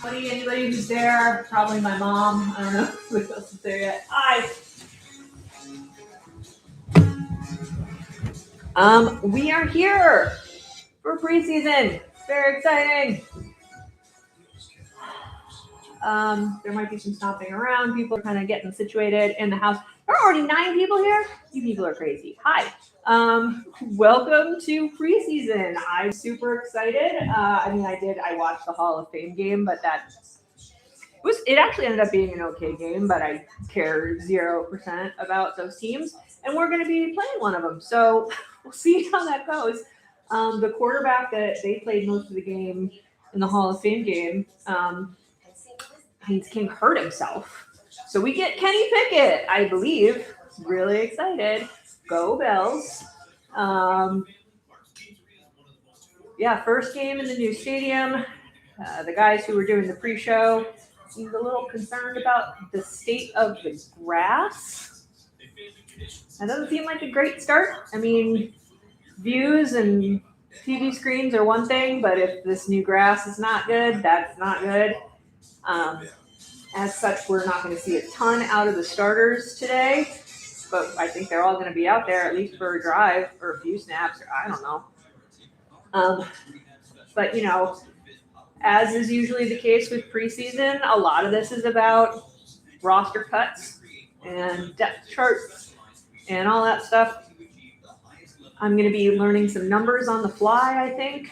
Anybody who's there? Probably my mom. I don't know who else is there yet. Hi. We are here for preseason. It's very exciting. There might be some stomping around. People are kind of getting situated in the house. There are already 9 people here. You people are crazy. Hi. Welcome to preseason. I'm super excited. I watched the Hall of Fame game, but it actually ended up being an okay game, but I care 0% about those teams. And we're going to be playing one of them. So we'll see how that goes. The quarterback that they played most of the game in the Hall of Fame game, Haynes King hurt himself. So we get Kenny Pickett, I believe. Really excited. Go Bells. First game in the new stadium. The guys who were doing the pre-show seemed a little concerned about the state of the grass. That doesn't seem like a great start. I mean, views and TV screens are one thing, but if this new grass is not good, that's not good. As such, we're not going to see a ton out of the starters today, but I think they're all going to be out there at least for a drive or a few snaps, or I don't know. But, as is usually the case with preseason, a lot of this is about roster cuts and depth charts and all that stuff. I'm going to be learning some numbers on the fly, I think.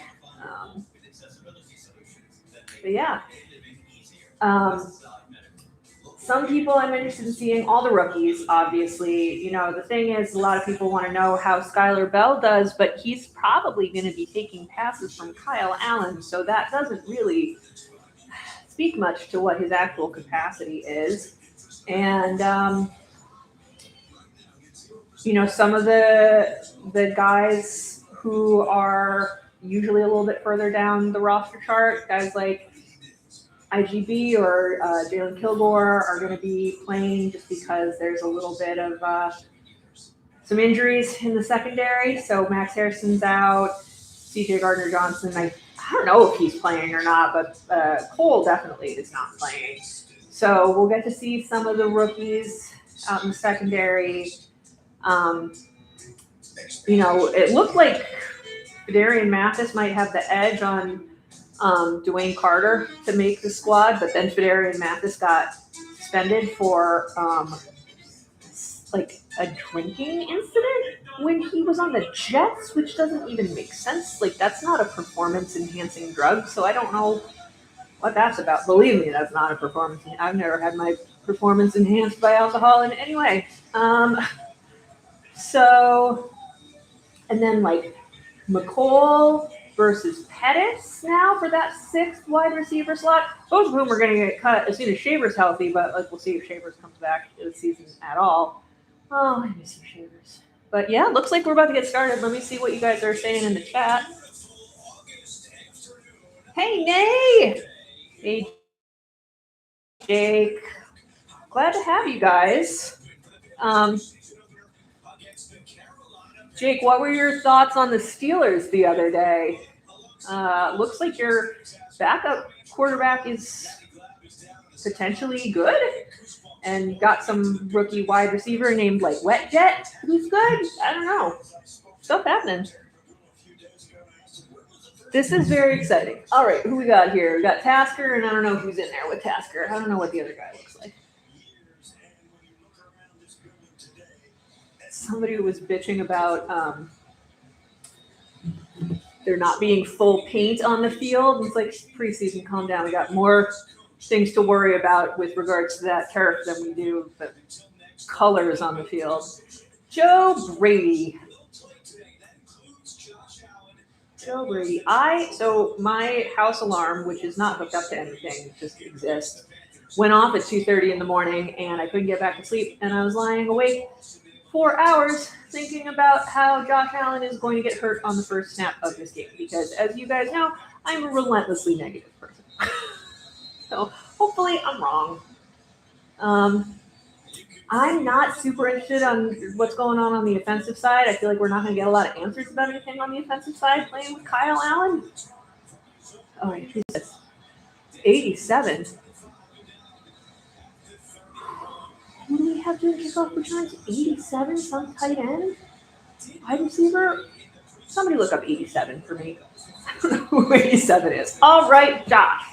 Some people I'm interested in seeing, all the rookies, obviously. The thing is, a lot of people want to know how Skylar Bell does, but he's probably going to be taking passes from Kyle Allen, so that doesn't really speak much to what his actual capacity is. And, some of the guys who are usually a little bit further down the roster chart, guys like IGB or Jalen Kilgore are going to be playing just because there's a little bit of some injuries in the secondary. So Max Harrison's out. CJ Gardner-Johnson, I don't know if he's playing or not, but Cole definitely is not playing. So we'll get to see some of the rookies out in the secondary. It looked like Fedarian Mathis might have the edge on Dwayne Carter to make the squad, but then Fedarian Mathis got suspended for a drinking incident when he was on the Jets, which doesn't even make sense. That's not a performance-enhancing drug, so I don't know what that's about. Believe me, that's not a performance. I've never had my performance enhanced by alcohol in any way. And then McCall versus Pettis now for that 6th wide receiver slot. Both of whom are going to get cut as soon as Shaver's healthy, but we'll see if Shavers comes back this season at all. Oh, I miss you, Shavers. But yeah, looks like we're about to get started. Let me see what you guys are saying in the chat. Hey, Nay! Hey, Jake. Glad to have you guys. Jake, what were your thoughts on the Steelers the other day? Looks like your backup quarterback is potentially good, and got some rookie wide receiver named Wet Jet, who's good. I don't know. Stuff happening. This is very exciting. All right, who we got here? We got Tasker, and I don't know who's in there with Tasker. I don't know what the other guy looks like. Somebody was bitching about there not being full paint on the field. It's like, preseason, calm down. We got more things to worry about with regards to that turf than we do the colors on the field. Joe Brady. So my house alarm, which is not hooked up to anything, it just exists, went off at 2:30 in the morning, and I couldn't get back to sleep, and I was lying awake 4 hours thinking about how Josh Allen is going to get hurt on the first snap of this game, because as you guys know, I'm a relentlessly negative person. So hopefully I'm wrong. I'm not super interested on what's going on the offensive side. I feel like we're not going to get a lot of answers about anything on the offensive side playing with Kyle Allen. Oh, wait, who's this? 87. Who do we have doing kickoff returns? 87, some tight end? Wide receiver? Somebody look up 87 for me. I don't know who 87 is. All right, Josh.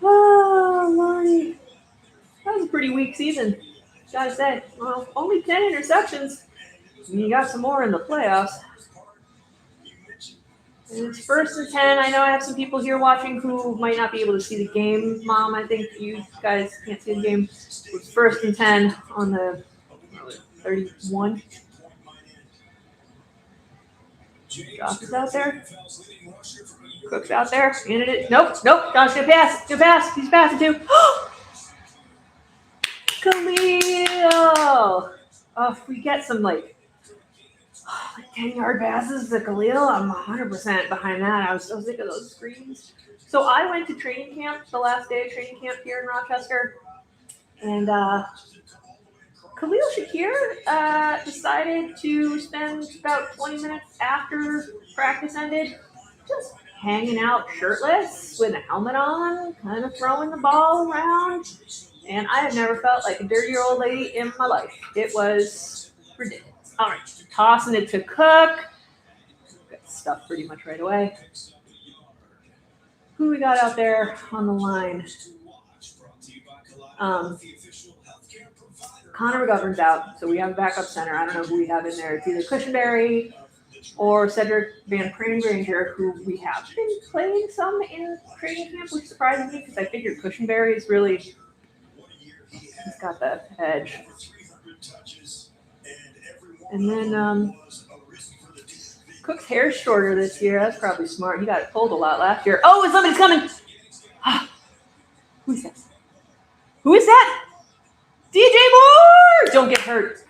Oh, Lordy. That was a pretty weak season, gotta say. Well, only 10 interceptions. You got some more in the playoffs. And it's 1st and 10. I know I have some people here watching who might not be able to see the game. Mom, I think you guys can't see the game. It's 1st and 10 on the 31. Josh is out there. Cook's out there. Ended it. Nope. Josh gonna pass. Good pass. He's passing too. Khalil. Oh, if we get some like 10-yard passes to Khalil, I'm 100% behind that. I was so sick of those screens. So I went to training camp, the last day of training camp here in Rochester, and Khalil Shakir decided to spend about 20 minutes after practice ended just hanging out shirtless with a helmet on, kind of throwing the ball around. And I have never felt like a dirtier old lady in my life. It was ridiculous. All right, tossing it to Cook. Got stuffed pretty much right away. Who we got out there on the line? Connor McGovern's out, so we have a backup center. I don't know who we have in there. It's either Cushionberry or Cedric Van Prangranger, who we have been playing some in training camp, which surprises me because I figured Cushionberry is really, he's got the edge. And then Cook's hair's shorter this year. That's probably smart. He got it pulled a lot last year. Oh, somebody's coming. Who's that? Who is that? DJ Moore! Don't get hurt.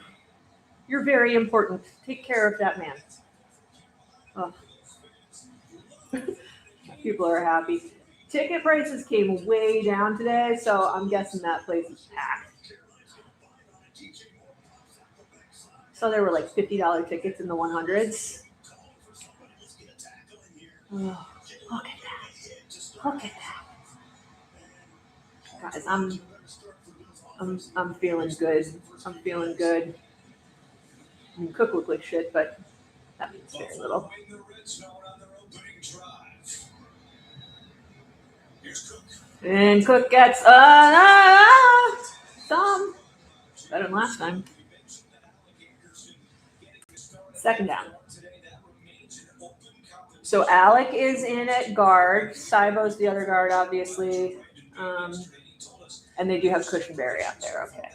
You're very important. Take care of that man. Oh. People are happy. Ticket prices came way down today, so I'm guessing that place is packed. So there were like $50 tickets in the 100s. Oh, look at that. Look at that. Guys, I'm feeling good. I'm feeling good. I mean, Cook looked like shit, but that means very little. And Cook gets some. Better than last time. 2nd down. So Alec is in at guard. Saibo's the other guard, obviously. And they do have Cushionberry out there. Okay.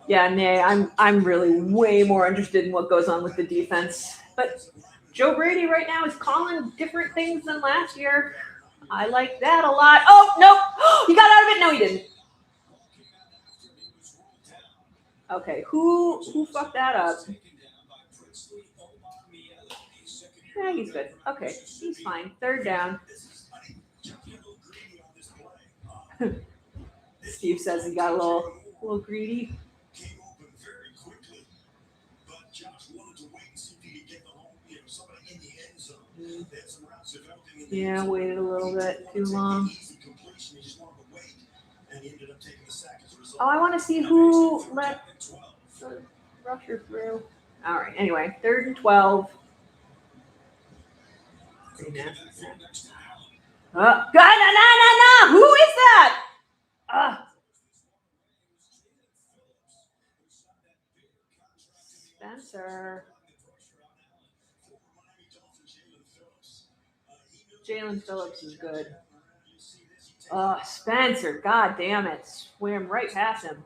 Yeah, Nay, I'm really way more interested in what goes on with the defense. But Joe Brady right now is calling different things than last year. I like that a lot. Oh, no. He got out of it. No, he didn't. Okay, who fucked that up? Yeah, he's good. Okay, he's fine. 3rd down. Steve says he got a little greedy. Yeah, waited a little bit too long. Oh, I want to see who let the rusher through. All right, anyway, 3rd and 12. No. Who is that? Spencer. Jalen Phillips is good. Spencer, god damn it. Swam right past him.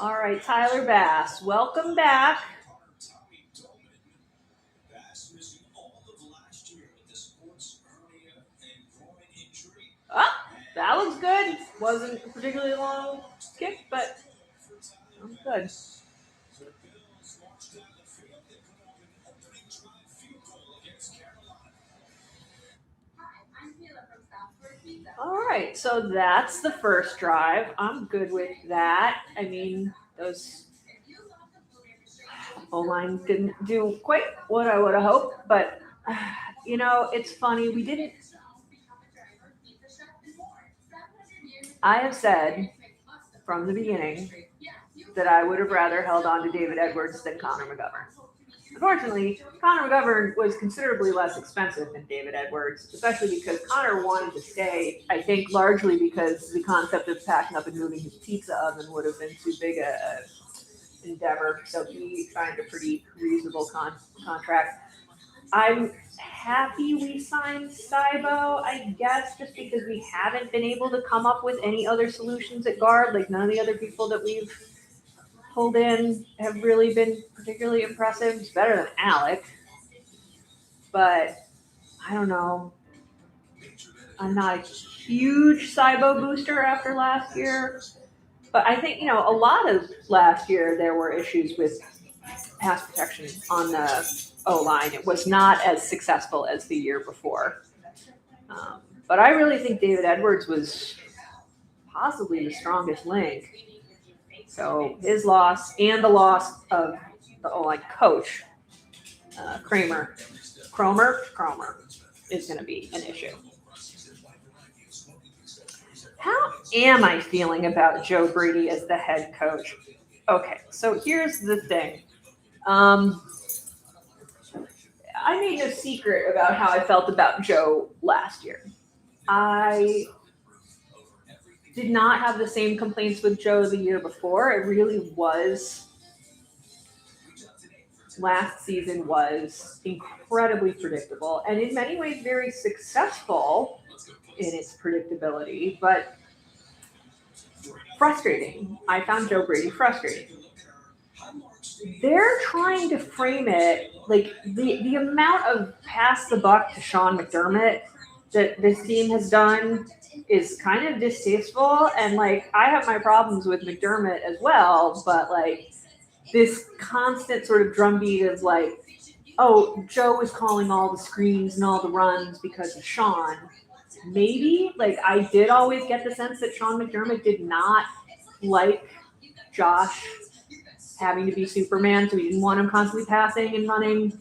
All right, Tyler Bass, welcome back. That looks good. Wasn't a particularly long kick, but good. All right, so that's the first drive. I'm good with that. I mean, those O-line didn't do quite what I would have hoped, but you know, it's funny. I have said from the beginning that I would have rather held on to David Edwards than Connor McGovern. Unfortunately, Connor McGovern was considerably less expensive than David Edwards, especially because Connor wanted to stay, I think largely because the concept of packing up and moving his pizza oven would have been too big a endeavor. So he signed a pretty reasonable contract. I'm happy we signed Cybo, I guess, just because we haven't been able to come up with any other solutions at guard. Like none of the other people that we've pulled in have really been particularly impressive. It's better than Alec, but I don't know. I'm not a huge Cybo booster after last year, but I think, you know, a lot of last year there were issues with pass protection on the O-line. It was not as successful as the year before. But I really think David Edwards was possibly the strongest link. So his loss and the loss of the O-line coach, Cromer, is going to be an issue. How am I feeling about Joe Brady as the head coach? Okay, so here's the thing. I made no secret about how I felt about Joe last year. I did not have the same complaints with Joe the year before. It really was. Last season was incredibly predictable and in many ways very successful in its predictability, but frustrating. I found Joe Brady frustrating. They're trying to frame it like the amount of pass the buck to Sean McDermott that this team has done is kind of distasteful. And like, I have my problems with McDermott as well, but like this constant sort of drumbeat of like, oh, Joe is calling all the screens and all the runs because of Sean. Maybe, like, I did always get the sense that Sean McDermott did not like Josh having to be Superman, so he didn't want him constantly passing and running,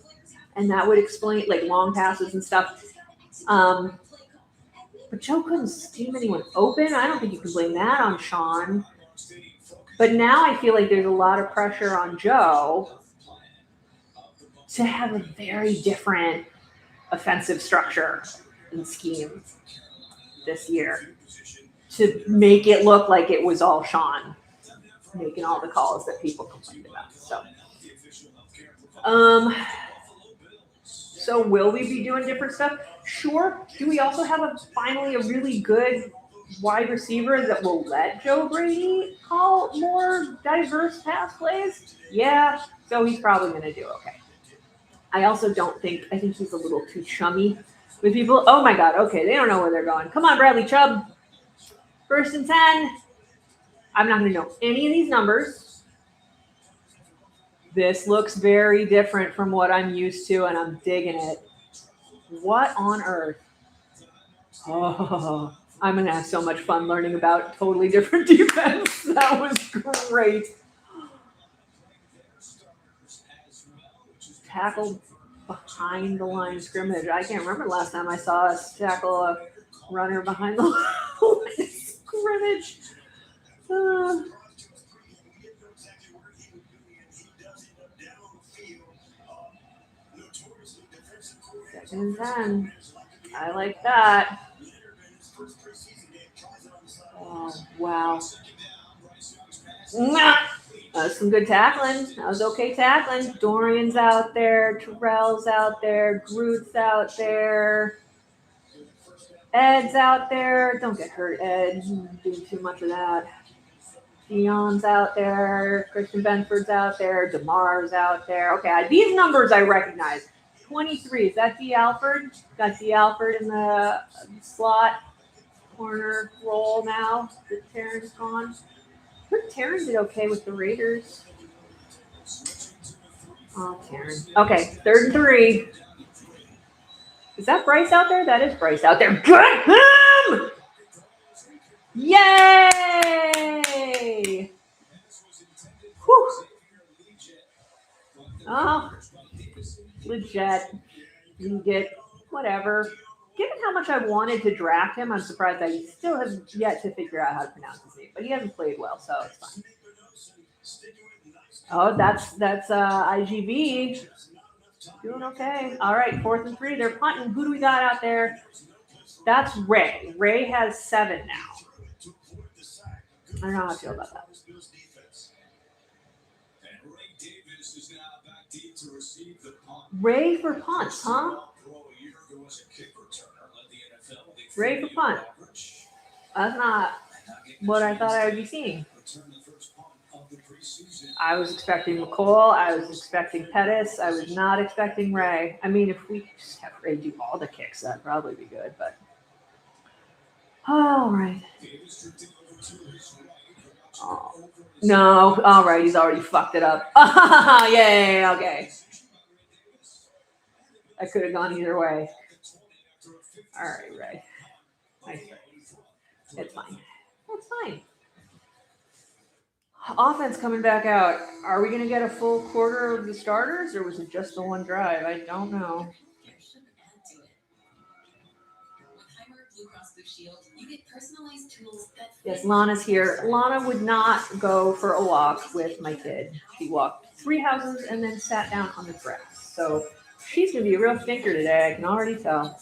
and that would explain, like, long passes and stuff. But Joe couldn't scheme anyone open. I don't think you can blame that on Sean. But now I feel like there's a lot of pressure on Joe to have a very different offensive structure and scheme this year to make it look like it was all Sean making all the calls that people complained about. So will we be doing different stuff? Sure. Do we also have finally a really good wide receiver that will let Joe Brady call more diverse pass plays? Yeah. So he's probably going to do okay. I think he's a little too chummy with people. Oh my God. Okay. They don't know where they're going. Come on, Bradley Chubb. 1st and 10. I'm not going to know any of these numbers. This looks very different from what I'm used to, and I'm digging it. What on earth? Oh, I'm going to have so much fun learning about totally different defense. That was great. Tackled behind the line of scrimmage. I can't remember the last time I saw us tackle a runner behind the line of scrimmage. 2nd and 10. I like that. Oh, wow. That was some good tackling. That was okay tackling. Dorian's out there. Terrell's out there. Groot's out there. Ed's out there. Don't get hurt, Ed. You do too much of that. Dion's out there. Christian Benford's out there. DeMar's out there. Okay, these numbers I recognize. 23. Is that D. Alford? Got D. Alford in the slot corner role now that Terran's gone. I heard Terran did okay with the Raiders. Oh, Terran. Okay, 3rd and 3. Is that Bryce out there? That is Bryce out there. Get him! Yay! Whew. Oh, legit. You get whatever. Given how much I wanted to draft him, I'm surprised I still have yet to figure out how to pronounce his name. But he hasn't played well, so it's fine. Oh, that's IGB. Doing okay. All right, 4th and 3. They're punting. Who do we got out there? That's Ray. Ray has 7 now. I don't know how I feel about that. Ray for punts, huh? Ray for punt. That's not what I thought I would be seeing. I was expecting McCall. I was expecting Pettis. I was not expecting Ray. I mean, if we just have Ray do all the kicks, that'd probably be good. But all right. Oh, no. All right. He's already fucked it up. Yay. Okay. I could have gone either way. All right, Ray. Nice. It's fine. It's fine. Offense coming back out. Are we going to get a full quarter of the starters, or was it just the one drive? I don't know. Yes, Lana's here. Lana would not go for a walk with my kid. She walked 3 houses and then sat down on the grass. So she's going to be a real stinker today. I can already tell.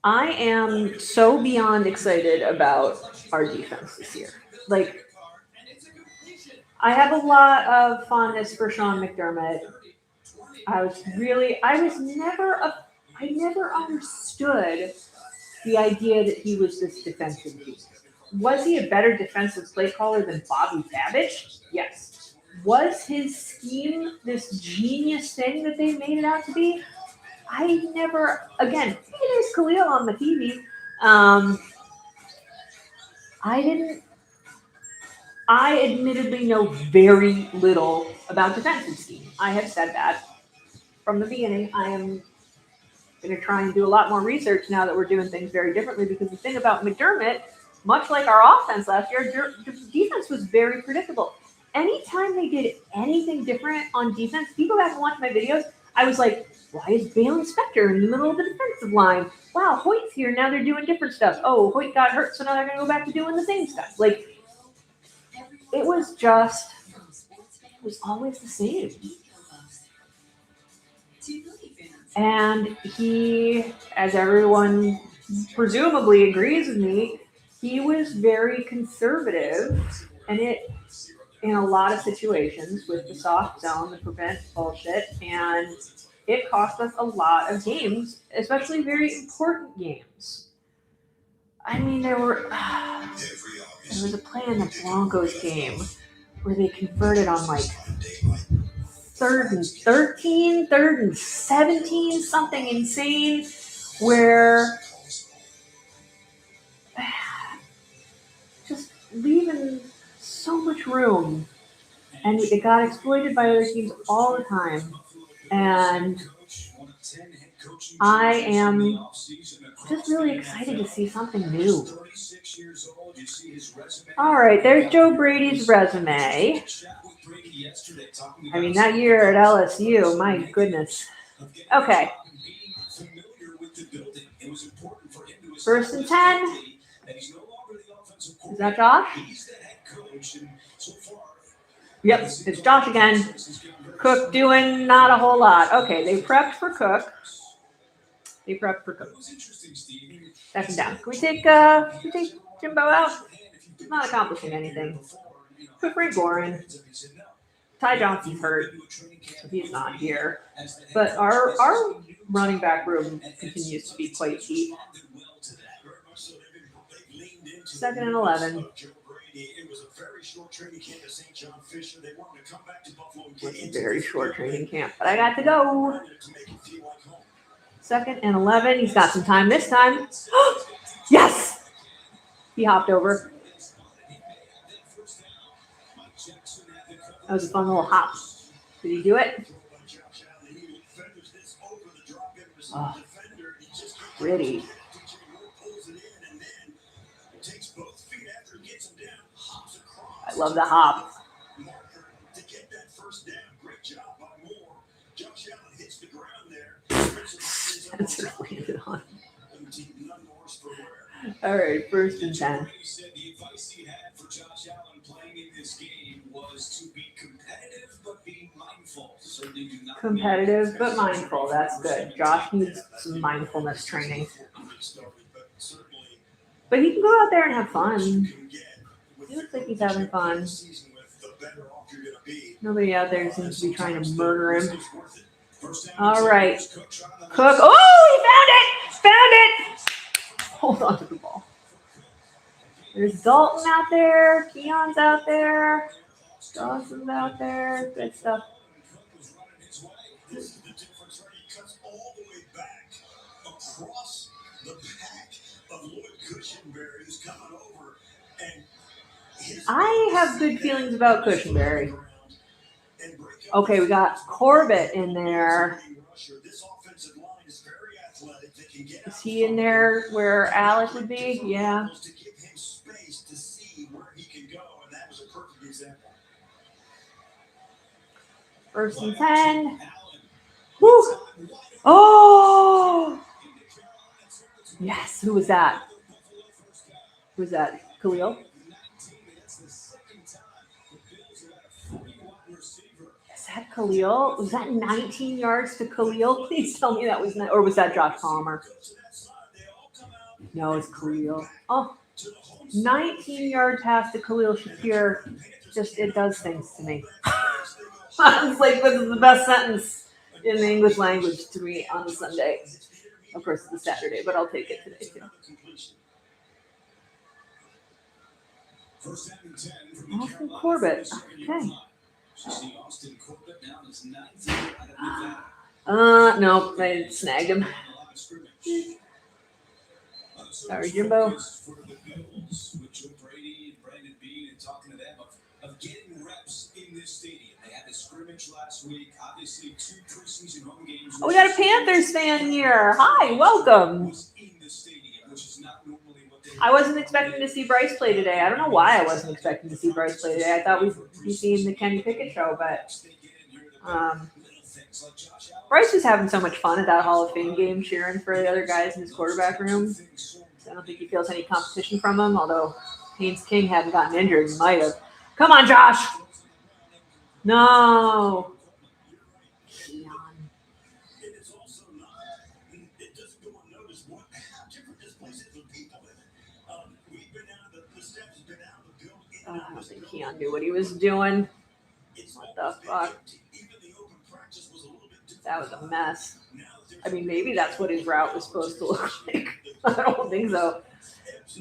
I am so beyond excited about our defense this year. Like, I have a lot of fondness for Sean McDermott. I never understood the idea that he was this defensive genius. Was he a better defensive play caller than Bobby Babbitt? Yes. Was his scheme this genius thing that they made it out to be? I never, again, there's Khalil on the TV. I admittedly know very little about defensive scheme. I have said that from the beginning. I am going to try and do a lot more research now that we're doing things very differently, because the thing about McDermott, much like our offense last year, the defense was very predictable. Anytime they did anything different on defense, if you go back and watch my videos, I was like, why is Balen Spector in the middle of the defensive line? Wow, Hoyt's here. Now they're doing different stuff. Oh, Hoyt got hurt, so now they're going to go back to doing the same stuff. Like, it was always the same. And he, as everyone presumably agrees with me, he was very conservative, and it, in a lot of situations, with the soft zone, the prevent bullshit, and it cost us a lot of games, especially very important games. I mean, there was a play in the Broncos game where they converted on like 3rd and 13, 3rd and 17, something insane, where just leaving so much room, and it got exploited by other teams all the time. And I am just really excited to see something new. All right, there's Joe Brady's resume. I mean, that year at LSU, my goodness. Okay. 1st and 10. Is that Josh? Yep, it's Josh again. Cook doing not a whole lot. Okay, they prepped for Cook. 2nd down. Can we take Jimbo out? He's not accomplishing anything. Cook Ray Gorin. Ty Johnson's hurt, so he's not here. But our running back room continues to be quite deep. 2nd and 11. It was a very short training camp at St. John Fisher. They wanted to come back to Buffalo. It's a very short training camp, but I got to go. 2nd and 11. He's got some time this time. Yes! He hopped over. That was a fun little hop. Did he do it? Oh, pretty. I love the hop. Spencer landed on. All right, 1st and 10. Competitive but mindful. That's good. Josh needs some mindfulness training. But he can go out there and have fun. He looks like he's having fun. Nobody out there seems to be trying to murder him. All right. Cook. Oh, he found it! Hold on to the ball. There's Dalton out there. Keon's out there. Dawson's out there. Good stuff. I have good feelings about Cushenberry. Okay, we got Corbett in there. Is he in there where Alec would be? Yeah. First and 10. Woo! Oh! Yes, who was that? Who was that? Khalil? Is that Khalil? Was that 19 yards to Khalil? Please tell me that was not, or was that Josh Palmer? No, it's Khalil. Oh, 19-yard pass to Khalil Shakir. Just, it does things to me. I was like, this is the best sentence in the English language to me on a Sunday. Of course, it's a Saturday, but I'll take it today, too. Austin Corbett. Okay. No, I snagged him. Sorry, Jimbo. Oh, we got a Panthers fan here. Hi, welcome. I wasn't expecting to see Bryce play today. I don't know why I wasn't expecting to see Bryce play today. I thought we'd be seeing the Kenny Pickett show, but Bryce was having so much fun at that Hall of Fame game, cheering for the other guys in his quarterback room. So I don't think he feels any competition from them, although Haynes King hadn't gotten injured. He might have. Come on, Josh. No. I don't think Keon knew what he was doing. What the fuck? That was a mess. I mean, maybe that's what his route was supposed to look like. I don't think so.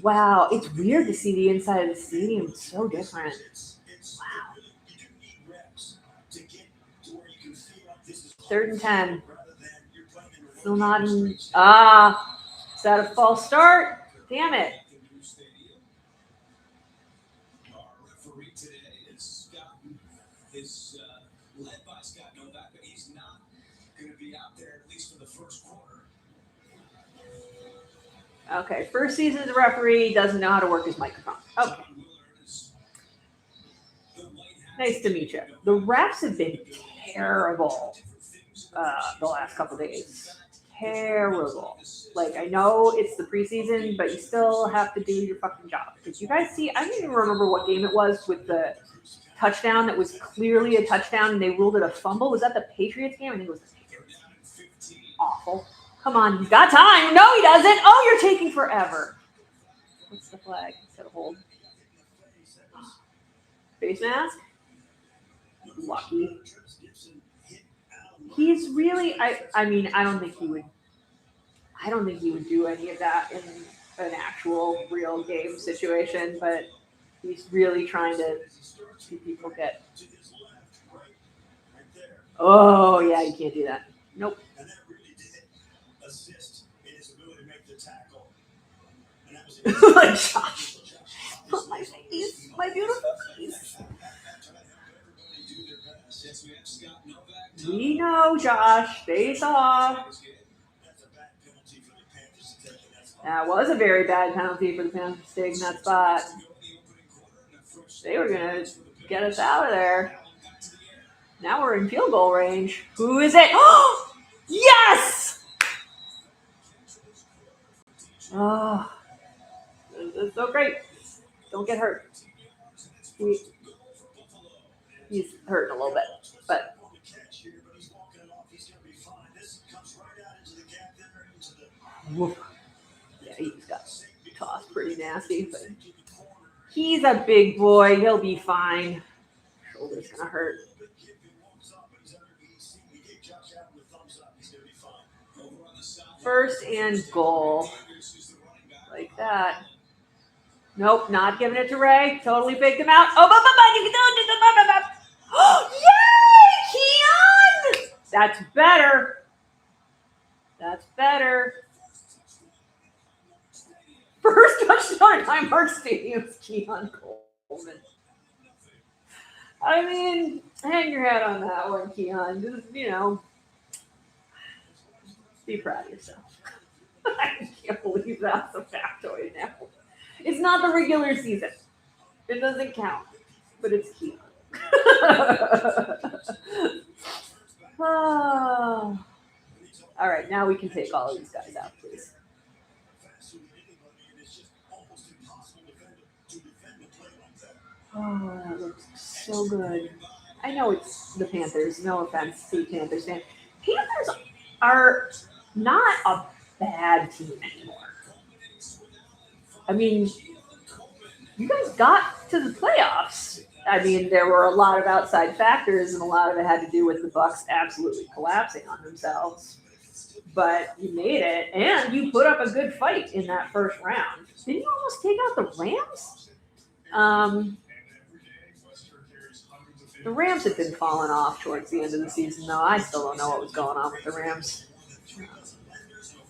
Wow, it's weird to see the inside of the stadium. It's so different. Wow. 3rd and 10. Still not in. Is that a false start? Damn it. Okay, first season as a referee, doesn't know how to work his microphone. Okay. Nice to meet you. The refs have been terrible the last couple days. Terrible. Like, I know it's the preseason, but you still have to do your fucking job. Did you guys see? I don't even remember what game it was with the touchdown that was clearly a touchdown and they ruled it a fumble. Was that the Patriots game? I think it was the Patriots game. Awful. Come on, he's got time. No, he doesn't. Oh, you're taking forever. What's the flag? He's got to hold. Face mask? Lucky. He's really, I mean, I don't think he would do any of that in an actual real game situation, but he's really trying to see people get. Oh, yeah, you can't do that. Nope. Like Josh. My face, my beautiful face. No, Josh. Face off. That was a very bad penalty for the Panthers taking that spot. They were going to get us out of there. Now we're in field goal range. Who is it? Oh, yes! Oh, this is so great. Don't get hurt. He's hurting a little bit, but woof. Yeah, he got tossed pretty nasty, but he's a big boy. He'll be fine. Shoulder's gonna hurt. First and goal. Like that. Nope, not giving it to Ray. Totally faked him out. Oh, yay! Keon! That's better. That's better. First touchdown at Highmark Stadium's Keon Coleman. I mean, hang your head on that one, Keon. Just, be proud of yourself. I can't believe that's a factoid now. It's not the regular season. It doesn't count, but it's Keon. Oh. All right, now we can take all of these guys out, please. Oh, that looks so good. I know it's the Panthers. No offense to the Panthers fans. Panthers are not a bad team anymore. I mean, you guys got to the playoffs. I mean, there were a lot of outside factors, and a lot of it had to do with the Bucs absolutely collapsing on themselves. But you made it, and you put up a good fight in that first round. Didn't you almost take out the Rams? The Rams had been falling off towards the end of the season, though. I still don't know what was going on with the Rams.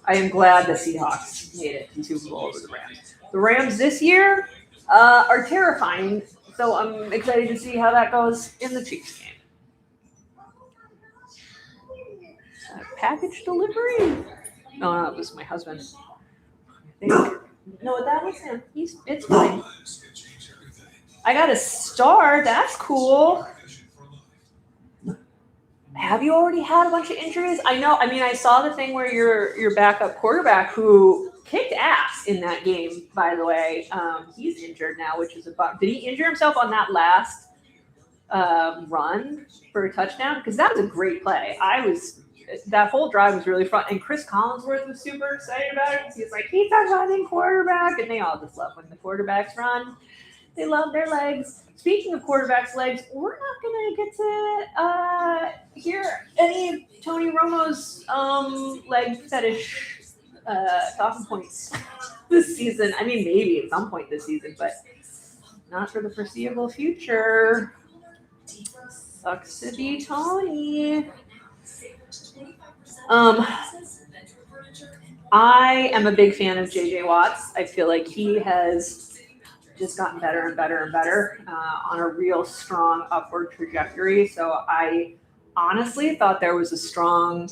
I am glad the Seahawks made it to Super Bowl over the Rams. The Rams this year are terrifying, so I'm excited to see how that goes in the Chiefs game. Package delivery? No, it was my husband. I think. No, that was him. It's fine. I got a star. That's cool. Have you already had a bunch of injuries? I know. I mean, I saw the thing where your backup quarterback who kicked ass in that game, by the way, he's injured now, which is a bummer. Did he injure himself on that last run for a touchdown? Because that was a great play. That whole drive was really fun. And Chris Collinsworth was super excited about it. He's like, he's a running quarterback. And they all just love when the quarterbacks run. They love their legs. Speaking of quarterbacks' legs, we're not going to get to hear any of Tony Romo's leg fetish talking points this season. I mean, maybe at some point this season, but not for the foreseeable future. Sucks to be Tony. I am a big fan of JJ Watts. I feel like he has just gotten better and better and better on a real strong upward trajectory. So I honestly thought there was a strong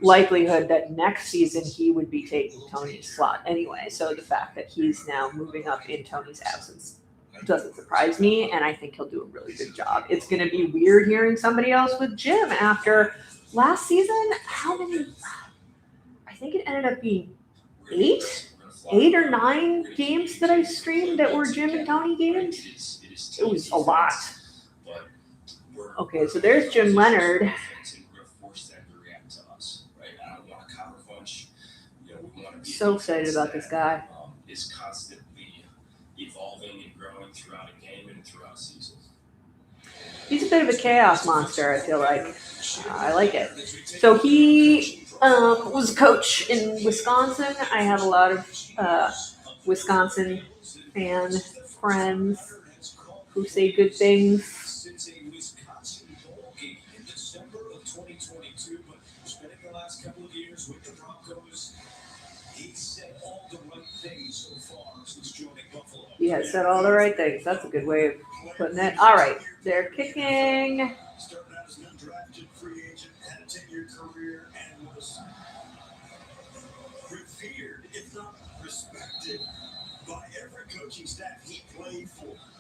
likelihood that next season he would be taking Tony's slot anyway. So the fact that he's now moving up in Tony's absence doesn't surprise me, and I think he'll do a really good job. It's going to be weird hearing somebody else with Jim after last season. How many? I think it ended up being 8 or 9 games that I streamed that were Jim and Tony games. It was a lot. Okay, so there's Jim Leonhard. So excited about this guy. Is constantly evolving and growing throughout a game and throughout seasons. He's a bit of a chaos monster, I feel like. I like it. So he was a coach in Wisconsin. I have a lot of Wisconsin fan friends who say good things. Since a Wisconsin bowl game in December of 2022, but spending the last couple of years with the Broncos, he said all the right things so far since joining Buffalo. He has said all the right things. That's a good way of putting it. All right, they're kicking. Starting out as an undrafted free agent, had to take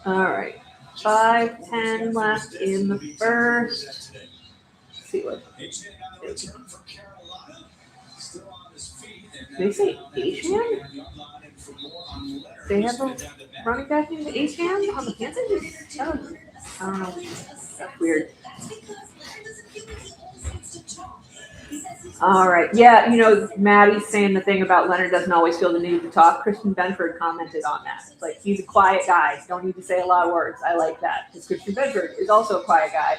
All right. 5:10 left in the first. Let's see what. Did they say H-Man? They have a running back named H-Man on the Panthers? Oh, I don't know. That's weird. All right. Yeah, you know, Maddie's saying the thing about Leonhard doesn't always feel the need to talk. Christian Benford commented on that. It's like, he's a quiet guy. Don't need to say a lot of words. I like that. Because Christian Benford is also a quiet guy.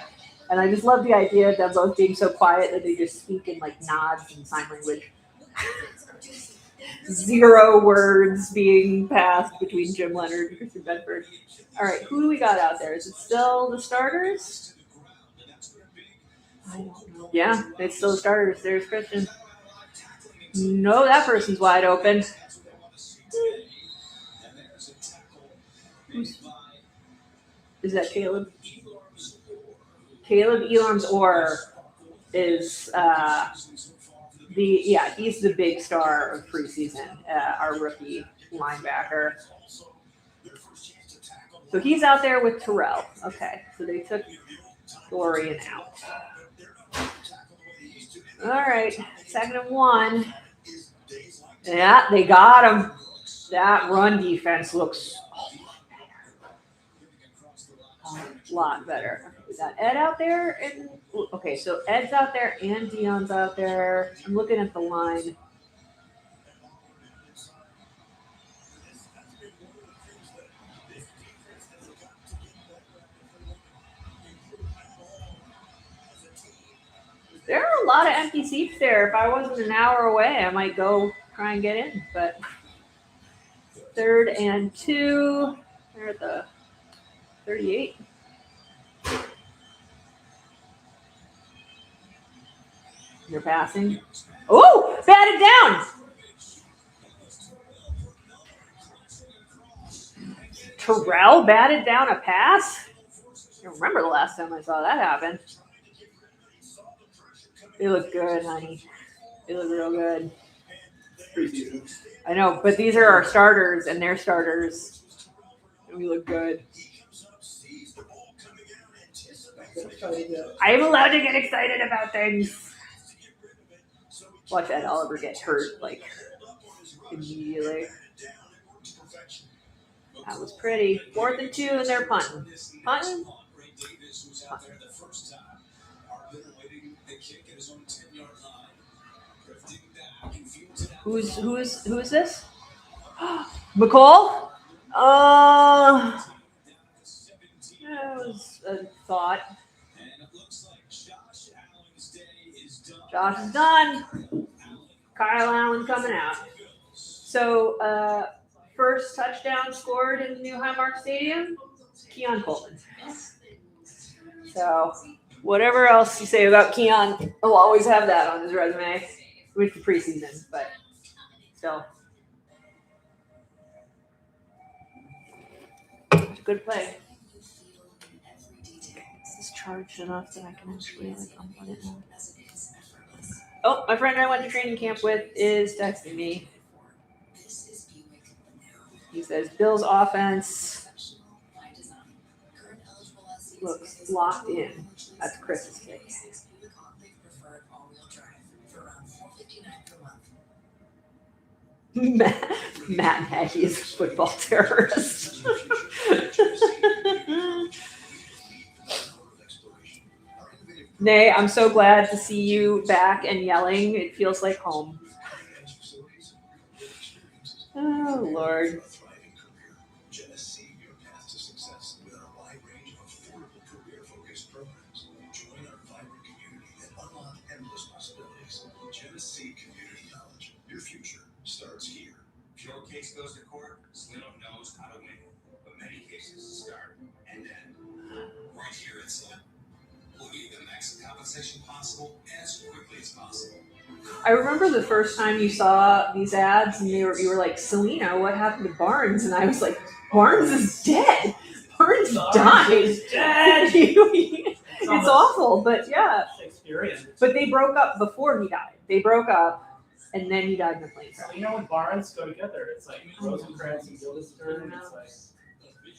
And I just love the idea of them both being so quiet that they just speak in like nods and sign language. 0 words being passed between Jim Leonhard and Christian Benford. All right, who do we got out there? Is it still the starters? I don't know. Yeah, it's still the starters. There's Christian. No, that person's wide open. Is that Caleb? Caleb Elam's Orr is he's the big star of preseason, our rookie linebacker. So he's out there with Terrell. Okay, so they took Dorian out. All right, 2nd and 1. Yeah, they got him. That run defense looks a lot better. We got Ed out there, and okay, so Ed's out there and Dion's out there. I'm looking at the line. There are a lot of empty seats there. If I wasn't an hour away, I might go try and get in. But 3rd and 2. They're at the 38. You're passing. Oh, batted down. Terrell batted down a pass? I don't remember the last time I saw that happen. They look good, honey. They look real good. I know, but these are our starters and their starters. And we look good. I am allowed to get excited about things. Watch Ed Oliver get hurt, like, immediately. That was pretty. 4th and 2, and they're punting. Punting? Who is this? McCall? That was a thought. Josh is done. Kyle Allen coming out. So, first touchdown scored in the new Highmark Stadium, Keon Coleman. So, whatever else you say about Keon, he'll always have that on his resume with the preseason, but still. It's a good play. Is this charged enough that I can actually unplug it now? Oh, my friend I went to training camp with is texting me. He says Bill's offense looks locked in. That's Chris's kid. Matt Nagy is a football terrorist. Nay, I'm so glad to see you back and yelling. It feels like home. Oh, Lord. Your future starts here. If your case goes to court, Slino knows how to win. But many cases start and end right here at Slino. We'll give you the maximum compensation possible as quickly as possible. I remember the first time you saw these ads and you were like, Selena, what happened to Barnes? And I was like, Barnes is dead. Barnes died. He's dead. It's awful, but yeah. Shakespearean. But they broke up before he died. They broke up, and then he died in the plane crash. You know when Barnes go together, it's like Rosencrantz and Guildenstern. It's like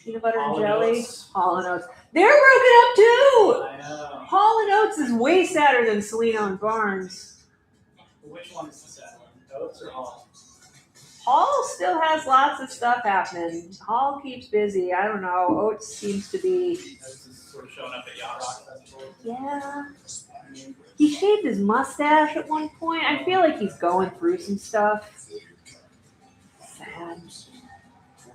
Peanut butter and Hall jelly. Oates. Hall and Oates. They're broken up too! I know. Hall and Oates is way sadder than Celino and Barnes. Which one is the sad one? Oates or Hall? Hall still has lots of stuff happening. Hall keeps busy. I don't know. Oates seems to be. Oates is sort of showing up at Yacht Rock Festival. Yeah. He shaved his mustache at one point. I feel like he's going through some stuff. Sad.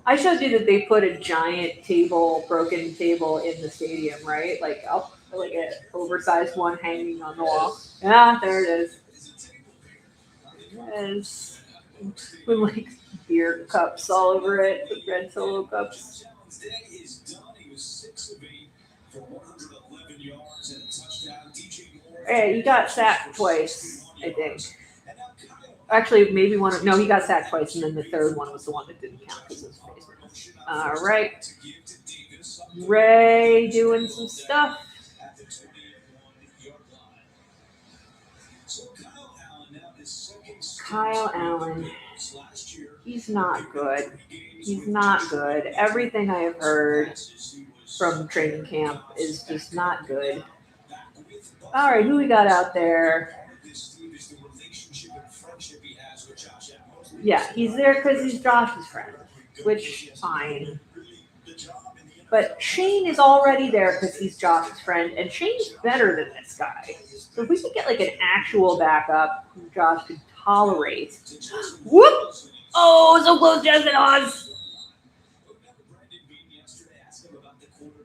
I showed you that they put a giant table, broken table in the stadium, right? Like up, like an oversized one hanging on the wall. Yeah, there it is. Yes. With like beer cups all over it, the red Solo cups. Hey, he got sacked twice, I think. Actually, maybe one. No, he got sacked twice, and then the third one was the one that didn't count because it was basement. All right, Ray doing some stuff. Kyle Allen. He's not good. He's not good. Everything I have heard from training camp is just not good. All right, who we got out there? Yeah, he's there because he's Josh's friend, which fine. But Shane is already there because he's Josh's friend, and Shane's better than this guy. So if we could get like an actual backup who Josh could tolerate. Whoop! Oh, so close, Justin Oz.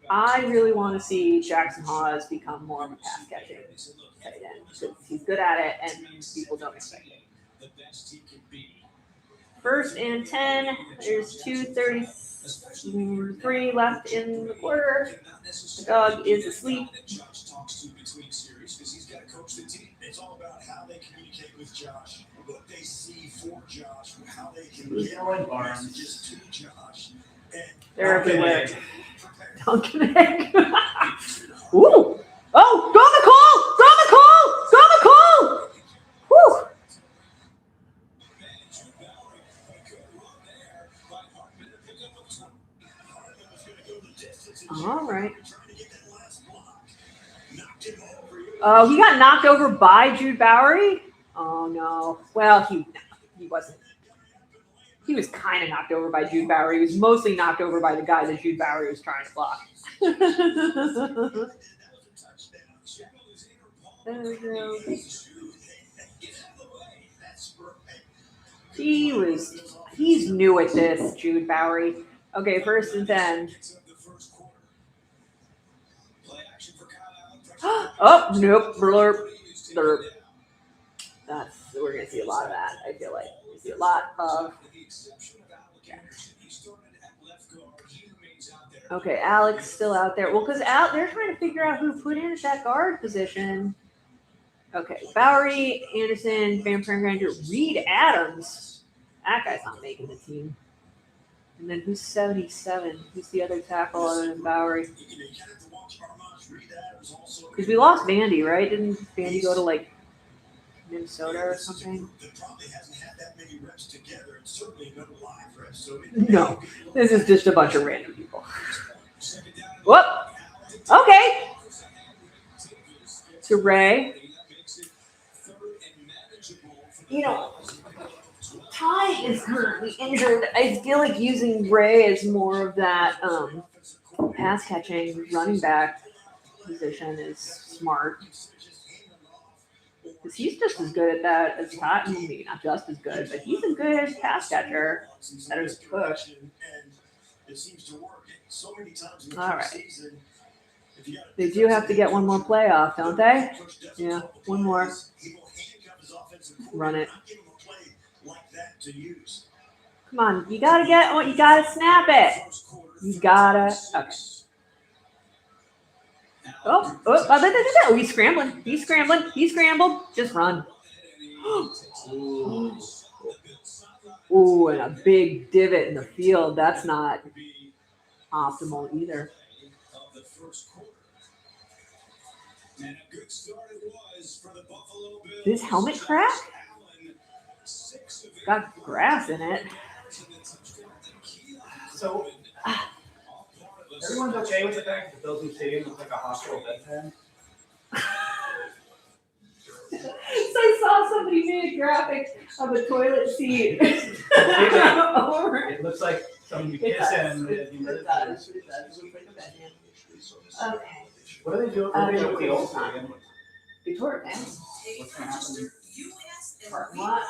I really want to see Jackson Hawes become more of a pass catching tight end because he's good at it and people don't expect it. 1st and 10. There's 2:33 left in the quarter. The dog is asleep. It's all about how they communicate with Josh, what they see for Josh, how they can Who's going Barnes? messages to Josh. They're everywhere. Duncan Egg. Ooh. Oh, go the call! Go the call! Woo! All right. Oh, he got knocked over by Jude Bowery? Oh, no. Well, he wasn't. He was kind of knocked over by Jude Bowery. He was mostly knocked over by the guy that Jude Bowery was trying to block. He's new at this, Jude Bowery. Okay, 1st and 10. Oh, nope. Blurp. Blurp. We're going to see a lot of that, I feel like. We see a lot of. Yeah. Okay, Alex still out there. Well, because they're trying to figure out who put in at that guard position. Okay, Bowery, Anderson, Van Prengranger, Reed Adams. That guy's not making the team. And then who's 77? Who's the other tackle other than Bowery? Because we lost Vandy, right? Didn't Vandy go to like Minnesota or something? No, this is just a bunch of random people. Whoop. Okay. To Ray. You know, Ty is currently injured. I feel like using Ray as more of that pass catching running back position is smart. Because he's just as good at that as Ty. Maybe not just as good, but he's a good pass catcher. Better than push. All right. They do have to get one more playoff, don't they? Yeah, one more. Run it. Come on, you gotta snap it. You gotta. Okay. Oh, he's scrambling. He's scrambled. Just run. Ooh, and a big divot in the field. That's not optimal either. Did his helmet crack? got grass in it. So, everyone's okay with the fact that the Bills' new stadium looks like a hospital bedpan? So I saw somebody made a graphic of a toilet seat. It looks like something you It kiss does. and It does. It does. It looks like a bedpan. Okay. What do they do? What do they do with the old stadium? They tore it down. What's gonna happen? Parking lot.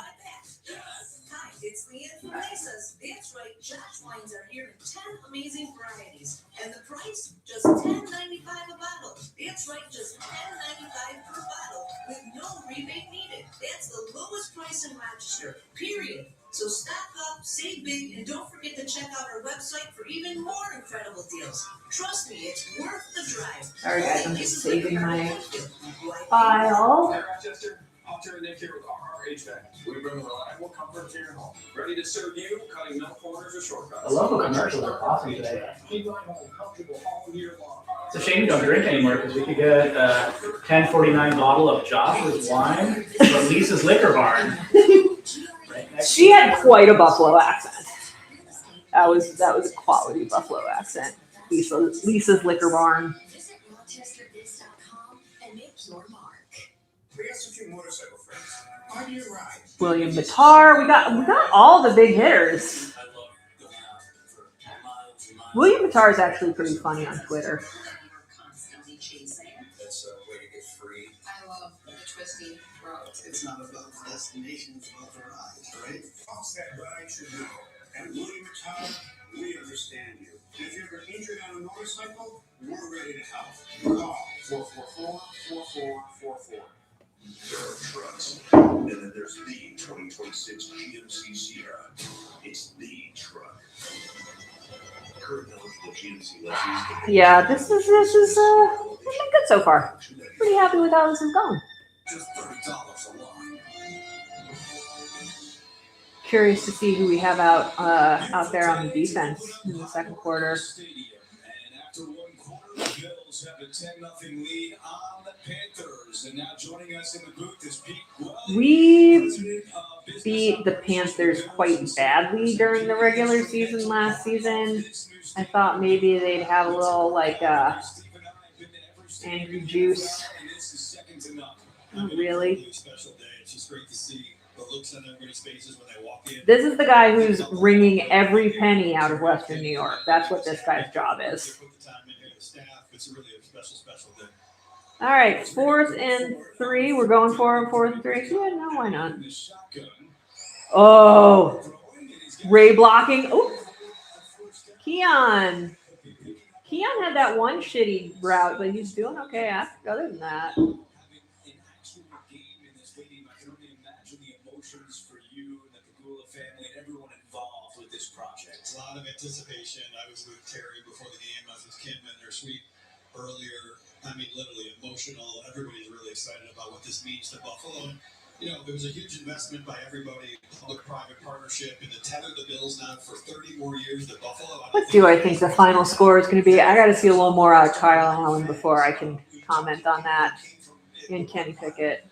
Hi, it's Leanne from PRESEASON. That's right, Josh wines are here in 10 amazing varieties. And the price, just $10.95 a bottle. That's right, just $10.95 per bottle with no rebate needed. That's the lowest price in Rochester, period. So stock up, save big, and don't forget to check out our website for even more incredible deals. Trust me, it's worth the drive. Sorry guys, I'm just saving my File. file. Hi, Rochester. I'll Nick here with RR HVAC. We bring reliable comfort to your home. Ready to serve you, cutting no corners or shortcuts. The local commercials are awesome today. Keep going home, comfortable all year long. It's a shame we don't drink anymore because we could get a $10.49 bottle of Josh's wine from Lisa's Liquor Barn. Right next She had quite a Buffalo accent. That was a quality Buffalo accent. Lisa's Liquor Barn. Visit RochesterBiz.com and make your mark. We got some few motorcycle friends. How do you ride? William Matar. We got all the big hitters. I love going out for miles and miles. William Matar is actually pretty funny on Twitter. That's a way to get free. I love the twisty roads. It's not about the destination, it's about the ride, right? Folks that ride should know. At William Matar, we understand you. If you're ever injured on a motorcycle, we're ready to help. Call 444-4444. There are trucks, and then there's the 2026 GMC Sierra. It's the truck. Current eligible GMC lessees. Yeah, this is been good so far. Pretty happy with how this is going. Just $30 a line. Curious to see who we have out there on the defense in the second quarter. And after one quarter, the Bills have a 10-0 lead on the Panthers. And now joining us in the booth is Pete. We beat the Panthers quite badly during the regular season last season. I thought maybe they'd have a little angry juice. Not really. This is the guy who's wringing every penny out of Western New York. That's what this guy's job is. All right, 4th and 3. We're going for 4th and 3. Yeah, no, why not? Oh, Ray blocking. Oh, Keon had that one shitty route, but he's doing okay other than that. A lot of anticipation. I was with Terry before the game. I was with Kim in their suite earlier. I mean, literally emotional. Everybody's really excited about what this means to Buffalo. And, you know, it was a huge investment by everybody, public-private partnership, and to tether the Bills now for 30 more years to Buffalo. What do I think the final score is going to be? I got to see a little more out of Kyle Allen before I can comment on that. And Kenny Pickett.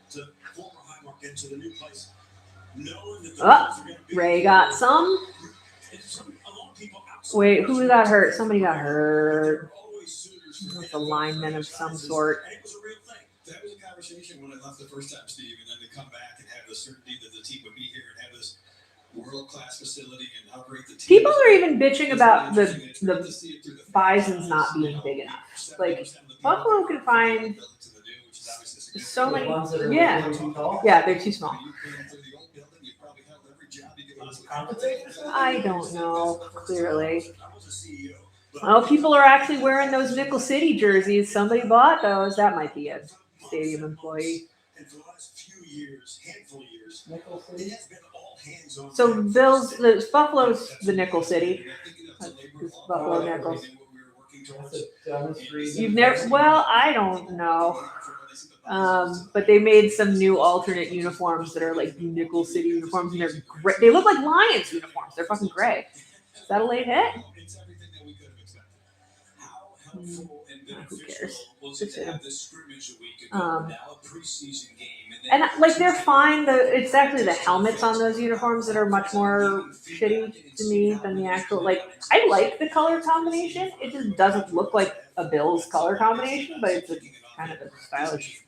Ray got some. Wait, who got hurt? Somebody got hurt. It's a lineman of some sort. That was a conversation when I left the first time, Steve, and then to come back and have the certainty that the team would be here and have this world-class facility and how great the team People are even bitching about the Bisons not being big enough. Like, Buffalo can find so many. Yeah. Yeah, they're too small. I don't know, clearly. Well, people are actually wearing those Nickel City jerseys. Somebody bought those. That might be a stadium employee. So Buffalo's the Nickel City. Buffalo Nickels. You've never, well, I don't know. But they made some new alternate uniforms that are like Nickel City uniforms, and they're great. They look like Lions uniforms. They're fucking gray. Is that a late hit? helpful and Who cares? beneficial was Just it to hit 'em. have this scrimmage a week ago, Um, now a preseason game, And like they're fine. It's actually the helmets on those uniforms that are much more shitty to me than the actual. Like I like the color combination. It just doesn't look like a Bills color combination, but it's a kind of a stylish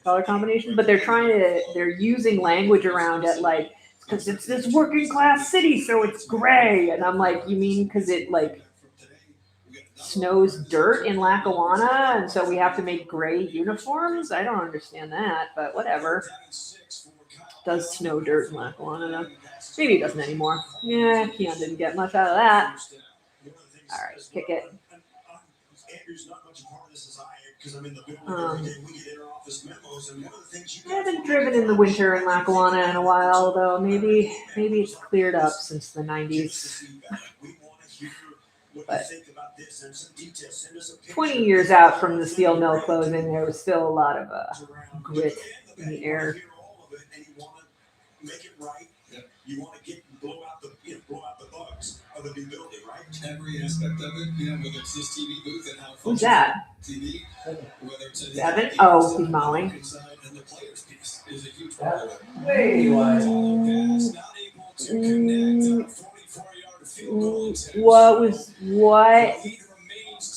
color combination. But they're using language around it like because it's this working class city, so it's gray. And I'm like, you mean because it like snows dirt in Lackawanna, and so we have to make gray uniforms? I don't understand that, but whatever. Does snow dirt in Lackawanna though? Maybe it doesn't anymore. Yeah, Keon didn't get much out of that. All right, Pickett. Andrew's not much a part of this as I am because I'm in the building every day. We get inter-office memos, and one of the things you I haven't driven in the winter in Lackawanna in a while, though. Maybe it's cleared up since the 90s. But 20 years out from the steel mill closing, there was still a lot of grit in the air. Make it right. You want to blow out the bugs of the new building, right? Every aspect of it, whether it's this TV booth and how it Who's that? TV, whether it's Evan? Oh, he's mowing. and the players piece is a huge part of it. Wait, what? What?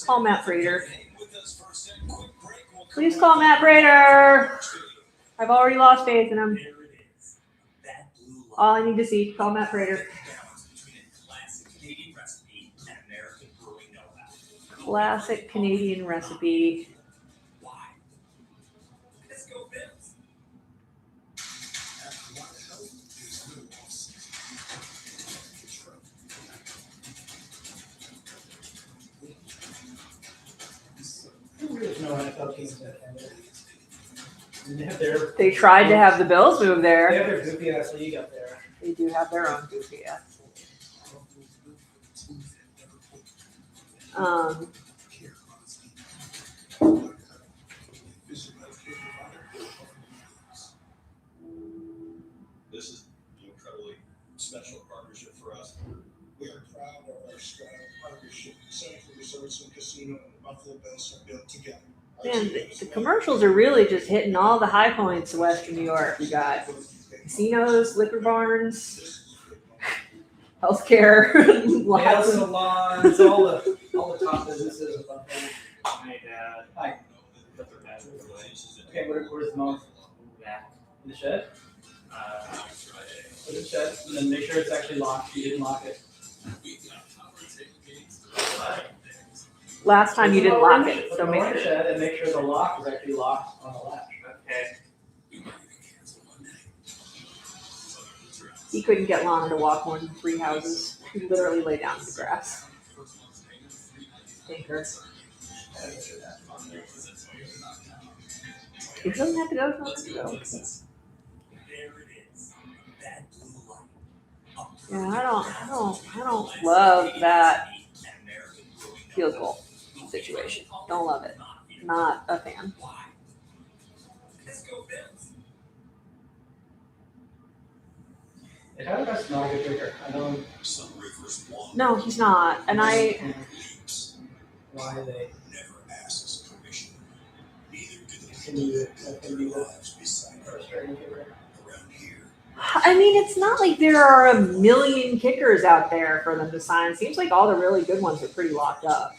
Call Matt Prater. Please call Matt Prater. I've already lost faith in him. All I need to see, call Matt Prater. Classic Canadian recipe. There's no NFL teams that have it. And they have their, They tried to have the Bills move they there. have their goofy ass league up there. They do have their own goofy ass. This is an incredibly special partnership for us. We are proud of our strong partnership. Seneca Resorts and Casino and the Buffalo Bills are built together. Man, the commercials are really just hitting all the high points of Western New York. We got casinos, liquor barns, healthcare, Nail lots of salons, all the top businesses of Buffalo. Hi, Dad. Hi. Okay, where's the most? Back. In the shed? Put it in the shed, and then make sure it's actually locked. You didn't lock it. Last time you didn't lock it, so Put make it in the sure. shed and make sure the lock is actually locked on the latch. Okay. He couldn't get Lana to walk more than 3 houses. He literally lay down in the grass. Thank her. If he doesn't have to go, he doesn't have to go. Yeah, I don't love that field goal situation. Don't love it. Not a fan. It had us not a good drinker. I know No, he's not. And I why they Never asks permission. Neither do the continue people to lives beside her frustrating giver. around here. I mean, it's not like there are a million kickers out there for them to sign. It seems like all the really good ones are pretty locked up.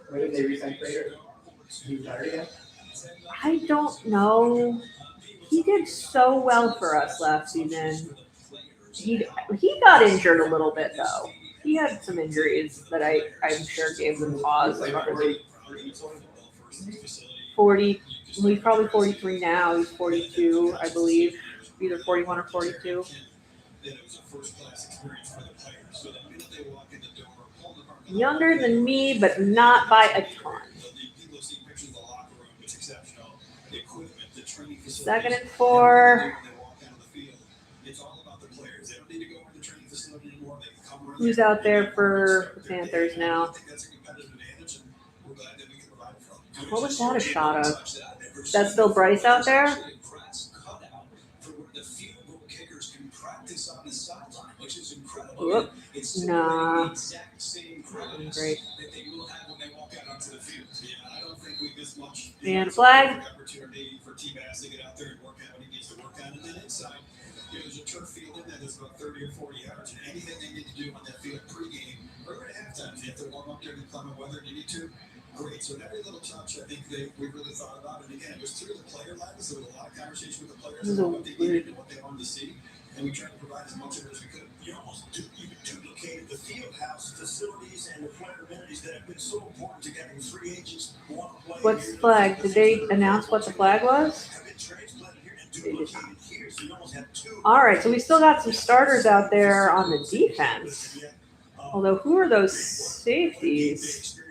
Where did they resign Prater? He retired again? I don't know. He did so well for us last season. He got injured a little bit though. He had some injuries that I'm sure gave them pause. Like 40. Well, he's probably 43 now. He's 42, I believe, either 41 or 42. Younger than me, but not by a ton. 2nd and 4. Who's out there for the Panthers now? What was that a shot of? Is that still Bryce out there? which is incredible. Whoop. It's Nah. the exact same prowess Great. that they will have when they walk out onto the field. Yeah, I don't think we miss much. And flag. Opportunity for T-Bass to get out there and work out what he needs to work out. And then inside, there's a turf field in there that's about 30 or 40 yards. And anything they need to do on that field pregame or at halftime, if you have to warm up during the climate weather and you need to, great. So every little touch, I think we really thought about it. Again, it was through the player lens. There was a lot of conversation with the players about what they needed and what they wanted to see. And we tried to provide as much of it as we could. You almost duplicated the field house facilities and the player amenities that have been so important to getting free agents who want to play. What's the flag? Did they announce what the flag was? Have been transplanted here and They did not. duplicated here, so you almost have two. All right, so we still got some starters out there on the defense. Although, who are those safeties?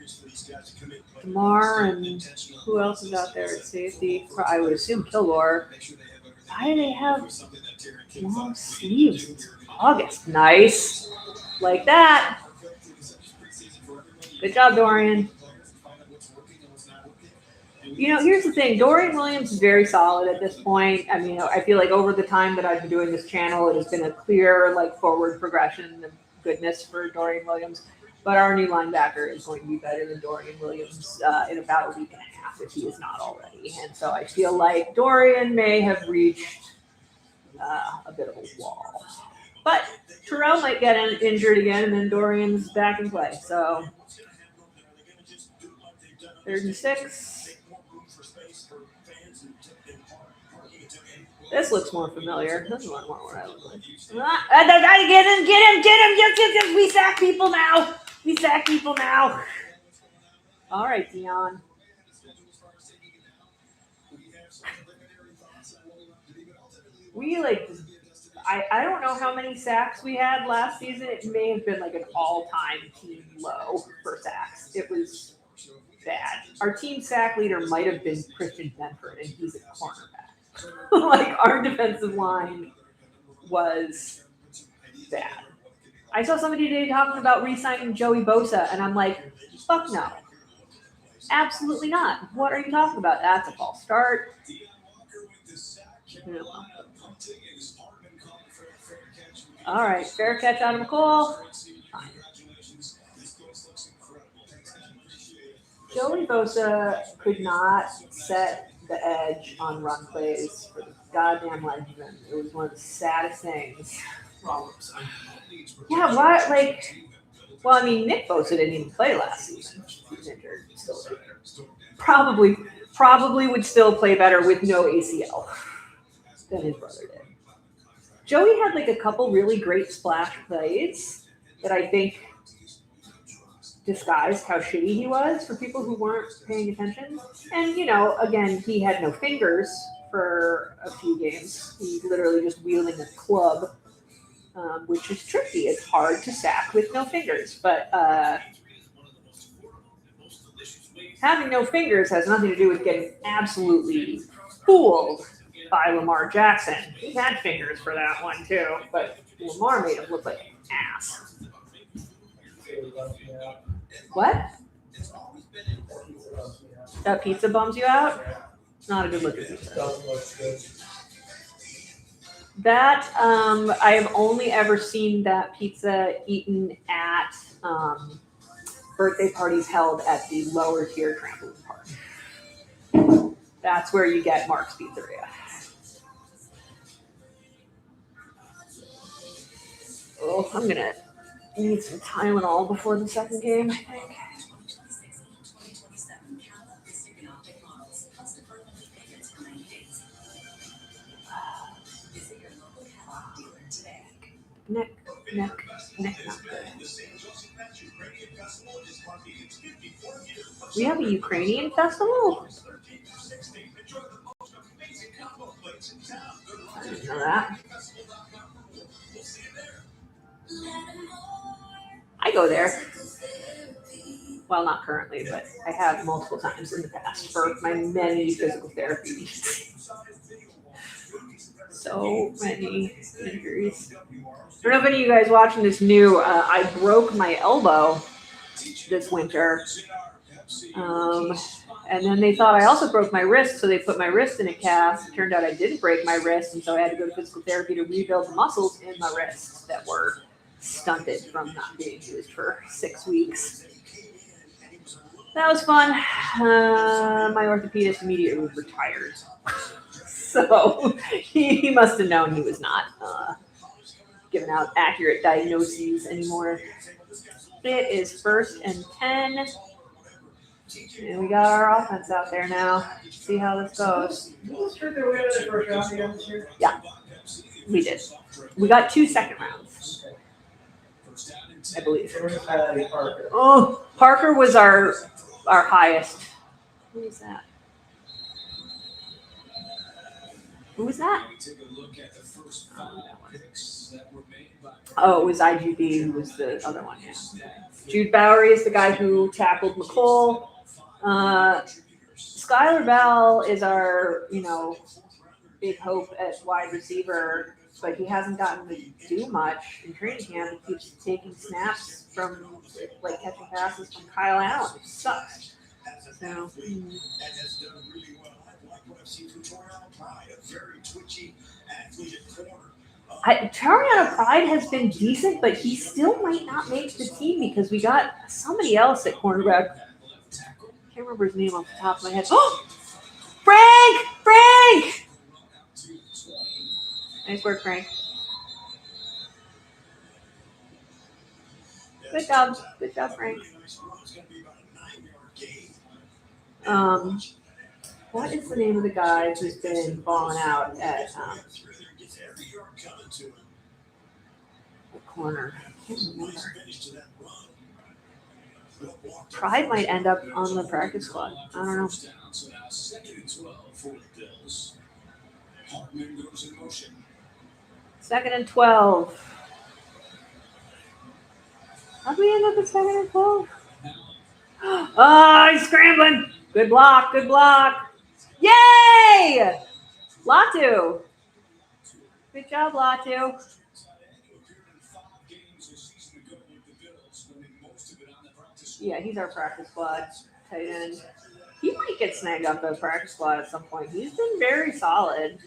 Damar and who else is out there at safety? I would assume Kilgore. Why do they have long sleeves? It's August. Nice. Like that. Good job, Dorian. You know, here's the thing. Dorian Williams is very solid at this point. I mean, I feel like over the time that I've been doing this channel, it has been a clear, like, forward progression of goodness for Dorian Williams. But our new linebacker is going to be better than Dorian Williams in about a week and a half, if he is not already. And so I feel like Dorian may have reached a bit of a wall. But Terrell might get injured again, and then Dorian's back in play. So 3rd and 6. This looks more familiar. This is more what I look like. Get him! Yes! We sack people now. We sack people now. All right, Dion. We I don't know how many sacks we had last season. It may have been like an all-time team low for sacks. It was bad. Our team sack leader might have been Christian Benford, and he's a cornerback. Like, our defensive line was bad. I saw somebody today talking about re-signing Joey Bosa, and I'm like, fuck no. Absolutely not. What are you talking about? That's a false start. All right, fair catch out of McCall. Fine. Joey Bosa could not set the edge on run plays for the goddamn life of him. It was one of the saddest things. Yeah, why? Like, well, I mean, Nick Bosa didn't even play last season. He was injured. Still probably would still play better with no ACL than his brother did. Joey had like a couple really great splash plays that I think disguised how shitty he was for people who weren't paying attention. And, you know, again, he had no fingers for a few games. He literally just wielding a club, which is tricky. It's hard to sack with no fingers. But having no fingers has nothing to do with getting absolutely fooled by Lamar Jackson. He had fingers for that one, too. But Lamar made him look like an ass. What? That pizza bums you out? It's not a good looking pizza. That, I have only ever seen that pizza eaten at birthday parties held at the lower tier trampoline park. That's where you get Mark's Pizzeria. Oh, I'm going to need some Tylenol before the second game, I think. Neck, not good. We have a Ukrainian festival? I didn't know that. I go there. Well, not currently, but I have multiple times in the past for my many physical therapy. So many injuries. I don't know if any of you guys watching this knew, I broke my elbow this winter. And then they thought I also broke my wrist, so they put my wrist in a cast. It turned out I didn't break my wrist, and so I had to go to physical therapy to rebuild the muscles in my wrist that were stunted from not being used for 6 weeks. That was fun. My orthopedist immediately retired. So he must have known he was not giving out accurate diagnoses anymore. It is 1st and 10. And we got our offense out there now. See how this goes. Yeah, we did. We got 2 second rounds, I believe. Oh, Parker was our highest. Who was that? Who was that? Oh, it was IGB who was the other one, yeah. Jude Bowery is the guy who tackled McCole. Skylar Bell is our, big hope at wide receiver, but he hasn't gotten to do much in training camp. He keeps taking snaps from, catching passes from Kyle Allen. It sucks. So, Tariana Pride has been decent, but he still might not make the team because we got somebody else at cornerback. I can't remember his name off the top of my head. Oh, Frank! Nice work, Frank. Good job, Frank. What is the name of the guy who's been balling out at the corner? I can't remember. Pride might end up on the practice squad. I don't know. 2nd and 12. How'd we end up at 2nd and 12? Oh, he's scrambling. Good block. Yay! Latu. Good job, Latu. Yeah, he's our practice squad tight end. He might get snagged up the practice squad at some point. He's been very solid.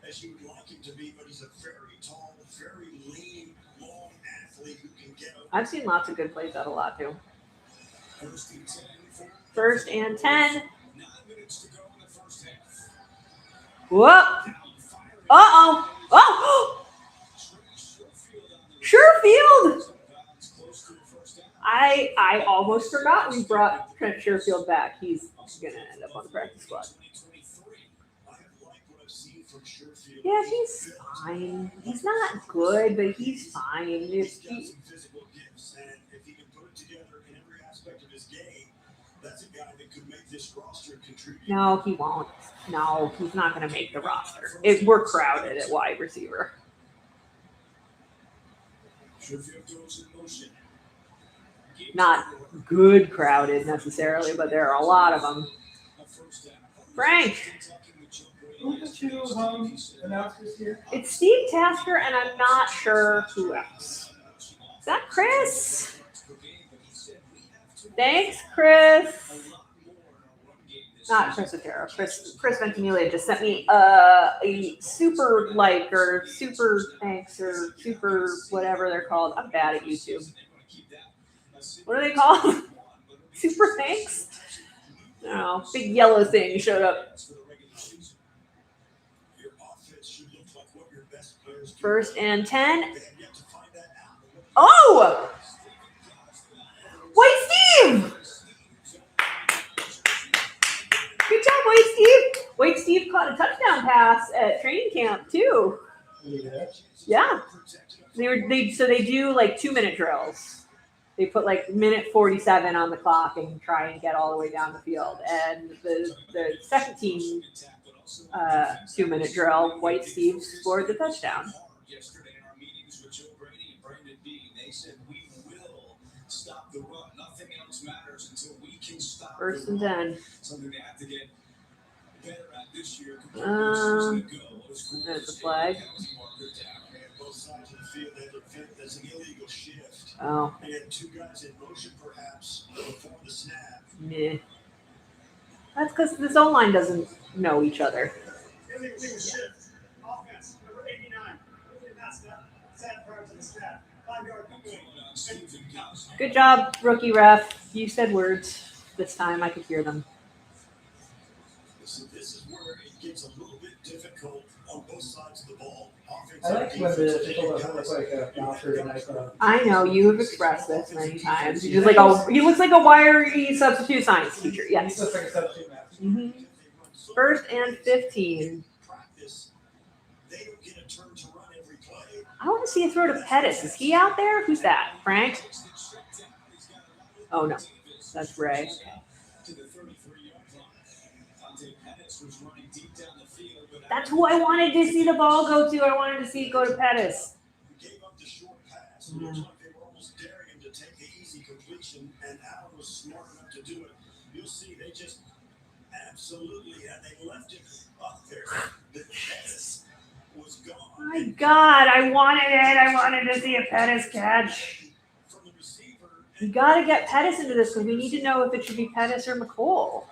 As you would like him to be, but he's a very tall, very lean, long athlete who can get up. I've seen lots of good plays out of Latu. 1st and 10. 9 minutes to go in the first half. Whoop! Oh! Sherfield! I almost forgot we brought Trent Sherfield back. He's gonna end up on the practice squad. Yeah, he's fine. He's not good, but he's fine. No, he won't. No, he's not going to make the roster. We're crowded at wide receiver. Not good crowded necessarily, but there are a lot of them. Frank. It's Steve Tasker, and I'm not sure who else. Is that Chris? Thanks, Chris. Not Chris Otero. Chris Ventimiglia just sent me a super like or super thanks or super whatever they're called. I'm bad at YouTube. What are they called? Super thanks? No, big yellow thing showed up. 1st and 10. Oh! White Steve! Good job, White Steve. White Steve caught a touchdown pass at training camp too. Yeah. They do like 2-minute drills. They put like minute 47 on the clock and try and get all the way down the field. And the second team 2-minute drill, White Steve scored the touchdown. Yesterday in our meetings with Joe Brady and Brandon Bean, they said we will stop the run. Nothing else matters until we can stop 1st and 10. Something they have to get better at this year. There's the flag. Both sides of the field, there's an illegal shift. Oh. They had 2 guys in motion, perhaps, before the snap. Meh. That's because the zone line doesn't know each other. Illegal shift. Good job, rookie ref. You said words. This time I could hear them. So this is where it gets a little bit difficult on both sides of the ball. I like when the people doesn't look like a bouncer and I know you have expressed this many times. He looks like a wiry substitute science teacher. He Yes. looks like a substitute math. Mm-hmm. 1st and 15. Practice, they don't get a turn to run every play. I want to see a throw to Pettis. Is he out there? Who's that? Frank? Oh no, that's Ray. To the 33-yard line. Pettis was running deep down the field, but That's who I wanted to see the ball go to. I wanted to see it go to Pettis. gave up the short pass. It looked like they were almost daring him to take the easy completion, and Allen was smart enough to do it. You'll see they just absolutely, and they left it up there. The Pettis was gone. My God, I wanted it. I wanted to see a Pettis catch. From the receiver, You got to get Pettis into this because we need to know if it should be Pettis or McColl.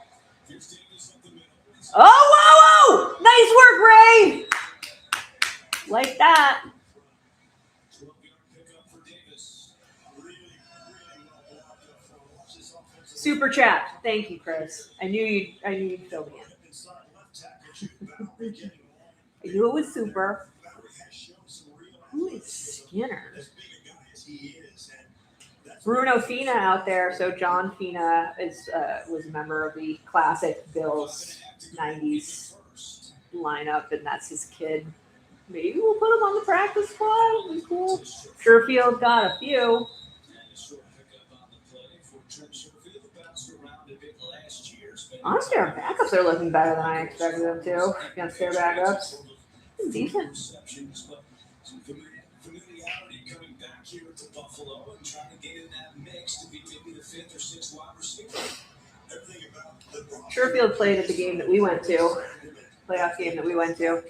here's Davis up the middle. Oh, whoa, whoa! Nice work, Ray. Like that. 12-yard pickup for Davis. Really well blocked up front. Watch this offensive Super chat. Thank you, Chris. I knew you'd fill me in. inside left tackle. Bowery getting I knew it was super. Bowery has shown some real Who is Skinner? as big a guy as he is, and that's Bruno Fina out there. So John Fina was a member of the classic Bills 90s lineup, and that's his kid. Maybe we'll put him on the practice squad. It'd be cool. Sherfield got a few. Honestly, our backups are looking better than I expected them to against their backups. Decent. Familiarity coming back here to Buffalo and trying to get in that mix to be maybe the 5th or 6th wide receiver. Everything about the Sherfield played at the game that we went to, playoff game that we went to.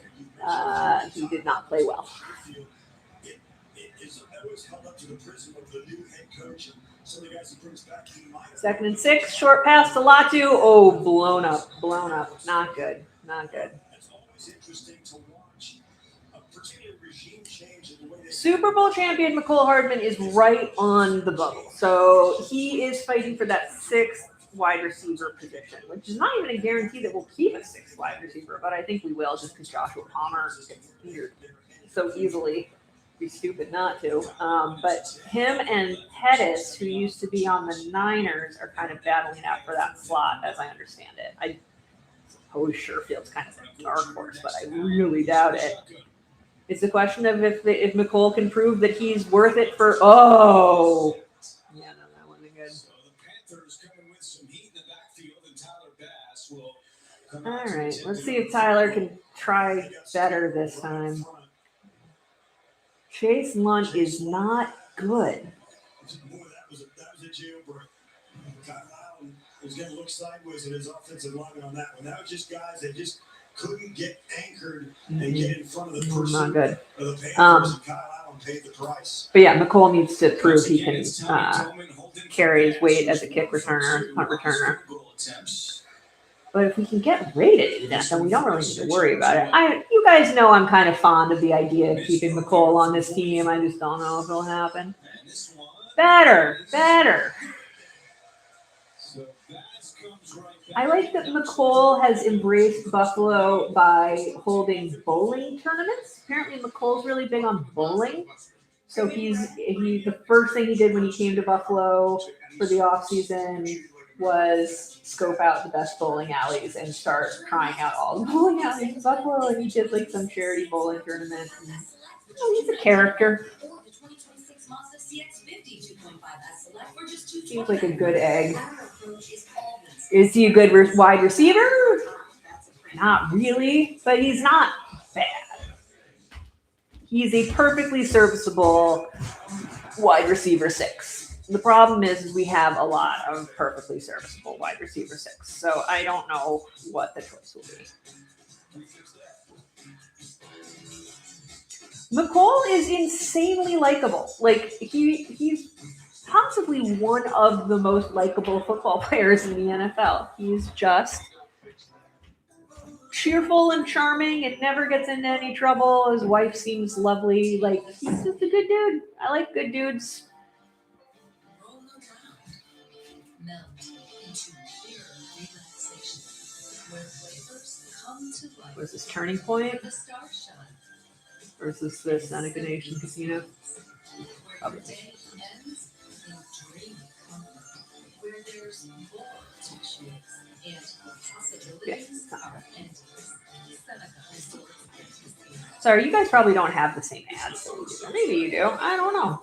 He did not play well. It is always held up to the prism of the new head coach and some of the guys he brings back. He might have 2nd and 6, short pass to Latu. Oh, blown up. Not good. It's always interesting to watch a particular regime change in the way they Super Bowl champion McCole Hardman is right on the bubble. So he is fighting for that 6th wide receiver position, which is not even a guarantee that we'll keep a 6th wide receiver, but I think we will just because Joshua Palmer gets injured so easily. Be stupid not to. But him and Pettis, who used to be on the Niners, are kind of battling out for that slot, as I understand it. I suppose Sherfield's kind of a dark horse, but I really doubt it. It's the question of if McCole can prove that he's worth it for. Oh, yeah, no, that wasn't good. So the Panthers coming with some heat in the backfield, and Tyler Bass will come All out to right, take let's the see if Tyler can try better this time. Chase Lunt is not good. Boy, that was a jailbreak. Kyle Allen was going to look sideways at his offensive lineman on that one. That was just guys that just couldn't get anchored and get in front of the person. Not good. Of the Panthers, and Kyle Allen paid the price. But yeah, McCole needs to prove he can carry his weight as a kick returner, punt returner. But if we can get Ray to do that, then we don't really need to worry about it. You guys know I'm kind of fond of the idea of keeping McCole on this team. I just don't know if it'll happen. Better. I like that McCole has embraced Buffalo by holding bowling tournaments. Apparently McCole's really big on bowling. So he the first thing he did when he came to Buffalo for the offseason was scope out the best bowling alleys and start trying out all the bowling alleys in Buffalo. And he did like some charity bowling tournament. And, he's a character. Seems like a good egg. Is he a good wide receiver? Not really, but he's not bad. He's a perfectly serviceable wide receiver 6. The problem is we have a lot of perfectly serviceable wide receiver 6. So I don't know what the choice will be. McCole is insanely likable. Like he's possibly one of the most likable football players in the NFL. He's just cheerful and charming and never gets into any trouble. His wife seems lovely. Like he's just a good dude. I like good dudes. melt into pure relaxation, where flavors come to life. Was this Turning Point? The Star Shine, Or is this the Seneca Nation Casino? where the day ends in dreamy comfort, where there's more to choose and possibilities are endless. Seneca Resort and Casino. Sorry, you guys probably don't have the same ads that we do. Or maybe you do. I don't know.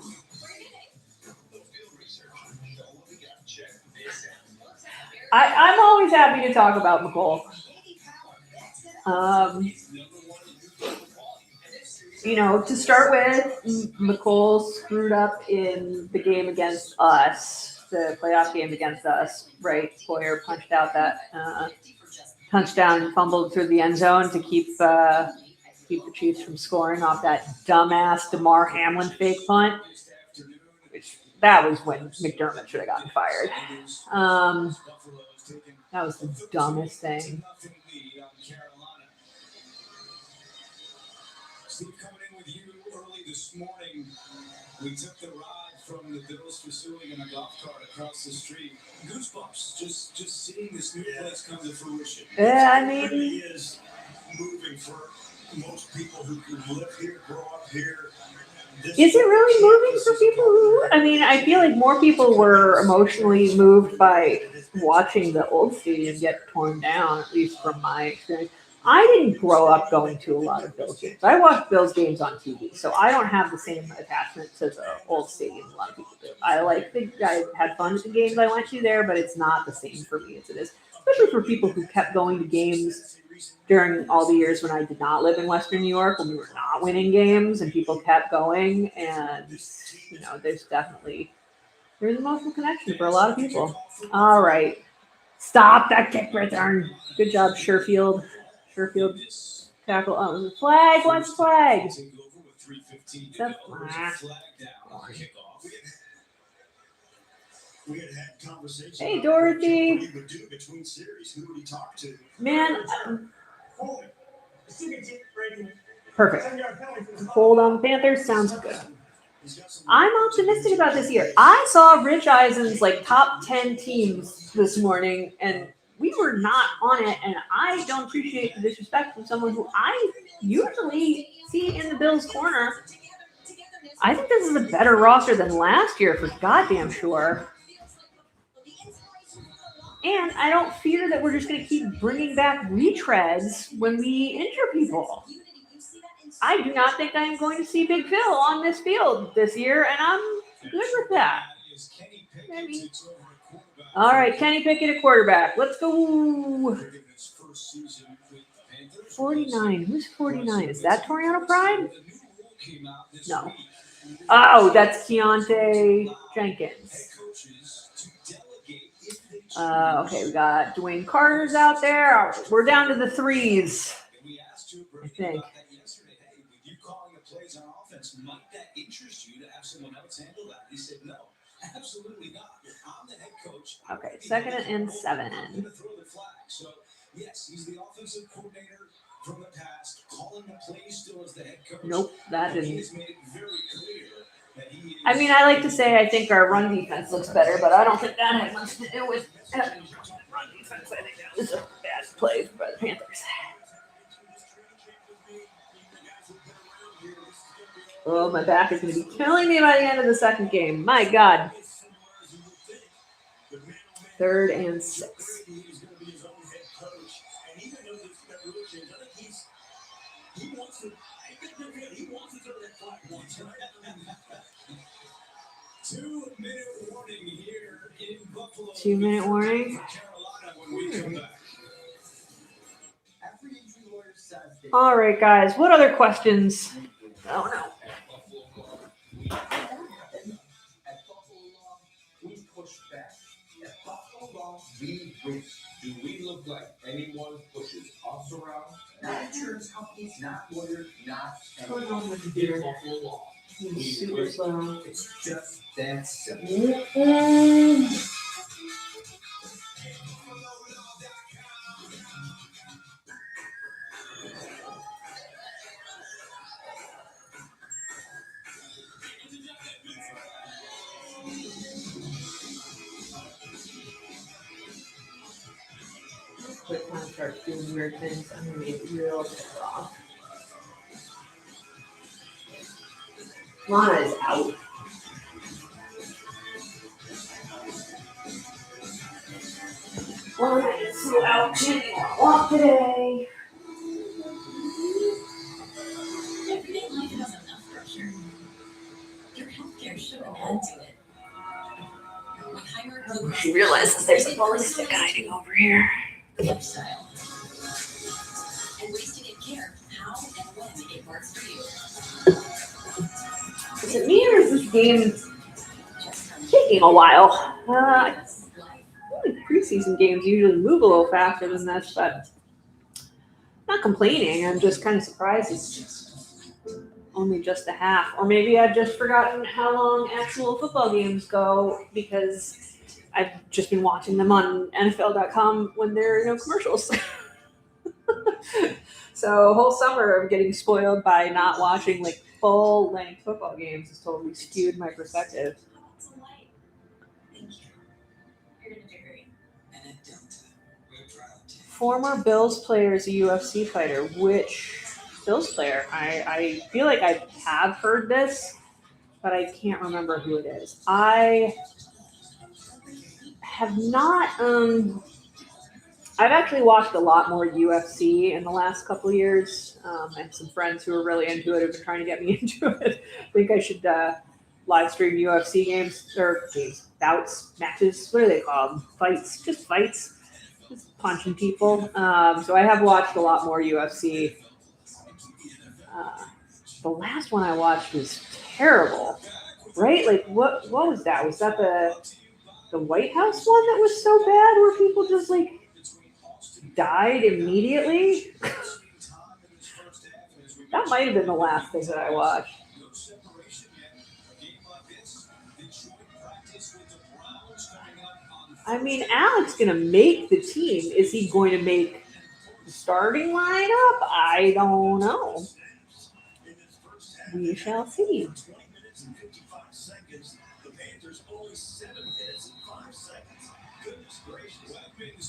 I'm always happy to talk about McColl. You know, to start with, McColl screwed up in the game against us, the playoff game against us, right? Boyer punched out that touchdown and fumbled through the end zone to keep the Chiefs from scoring off that dumbass DeMar Hamlin fake punt. Which that was when McDermott should have gotten fired. That was the dumbest thing. Steve, coming in with you early this morning, we took the ride from the Bills facility in a golf cart across the street. Goosebumps, just seeing this new place come to fruition. Yeah, I It really mean, is moving for most people who live here, grow up here. is it really moving for people who? I mean, I feel like more people were emotionally moved by watching the old stadium get torn down, at least from my experience. I didn't grow up going to a lot of Bills games. I watched Bills games on TV, so I don't have the same attachment to the old stadium a lot of people do. I had fun at the games I went to there, but it's not the same for me as it is, especially for people who kept going to games during all the years when I did not live in Western New York, when we were not winning games, and people kept going. And you know, there's an emotional connection for a lot of people. All right, stop that kick return. Good job, Sherfield. Tackle. Oh, the flag. What's flag? Hey, Dorothy. Man. Perfect. Hold on, the Panthers. Sounds good. I'm optimistic about this year. I saw Rich Eisen's top 10 teams this morning, and we were not on it, and I don't appreciate the disrespect from someone who I usually see in the Bills' corner. I think this is a better roster than last year for goddamn sure. And I don't fear that we're just going to keep bringing back retreads when we injure people. I do not think I am going to see Big Phil on this field this year, and I'm good with that. Maybe. All right, Kenny Pickett at quarterback. Let's go. 49. Who's 49? Is that Toriano Prime? No. Oh, that's Keontae Jenkins. Okay, we got Dwayne Carter's out there. We're down to the threes, I think. Plays on offense, might that interest you to have someone else handle that? He said, no, absolutely not. I'm the head coach. Okay, 2nd and 7. I'm going to throw the flag. So, yes, he's the offensive coordinator from the past, calling the plays still as the head coach. Nope, that didn't. He's made it very clear that he is. I mean, I like to say I think our run defense looks better, but I don't think that had much to do with run defense. I think that was a bad play by the Panthers. Oh, my back is going to be killing me by the end of the second game. My God. 3rd and 6. Two-minute warning. All right, guys. What other questions? Oh, no. We win. Do we look like anyone pushes us around? Not insurance companies, not lawyers, not What's going on with the Buffalo law. super slow. It's just that simple. starts doing weird things, I'm gonna get real pissed off. Lana is out. Lana is so out. She didn't want to walk today. Everyday life has enough pressure. Your healthcare shouldn't add to it. With Highmark Blue Cross She realizes there's a ballistic hiding over here. lifestyle. And ways to get care how and when it works for you. Is it me or is this game taking a while? I feel like preseason games usually move a little faster than this, but I'm not complaining. I'm just kind of surprised it's only just a half. Or maybe I've just forgotten how long actual football games go because I've just been watching them on NFL.com when there are no commercials. So a whole summer of getting spoiled by not watching like full-length football games has totally skewed my perspective. Thank you. You're gonna do great. And at Delta, we're proud to. Former Bills player is a UFC fighter. Which Bills player? I feel like I have heard this, but I can't remember who it is. I have not. I've actually watched a lot more UFC in the last couple of years. I have some friends who are really into it have been trying to get me into it. I think I should live stream UFC games or bouts, matches. What are they called? Fights, just punching people. So I have watched a lot more UFC. The last one I watched was terrible, right? Like what was that? Was that the White House one that was so bad where people just like died immediately? That might have been the last thing that I watched. I mean, Alex gonna make the team. Is he going to make the starting lineup? I don't know. We shall see.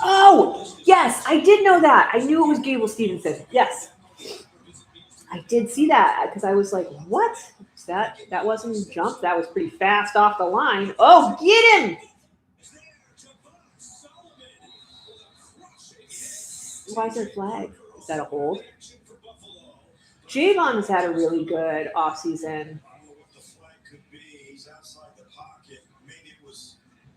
Oh, yes, I did know that. I knew it was Gable Stevenson. Yes. I did see that because I was like, what? That wasn't a jump. That was pretty fast off the line. Oh, get him! Why is there a flag? Is that a hold? Javon has had a really good offseason. I don't know what the flag could be. He's outside the pocket. Maybe it was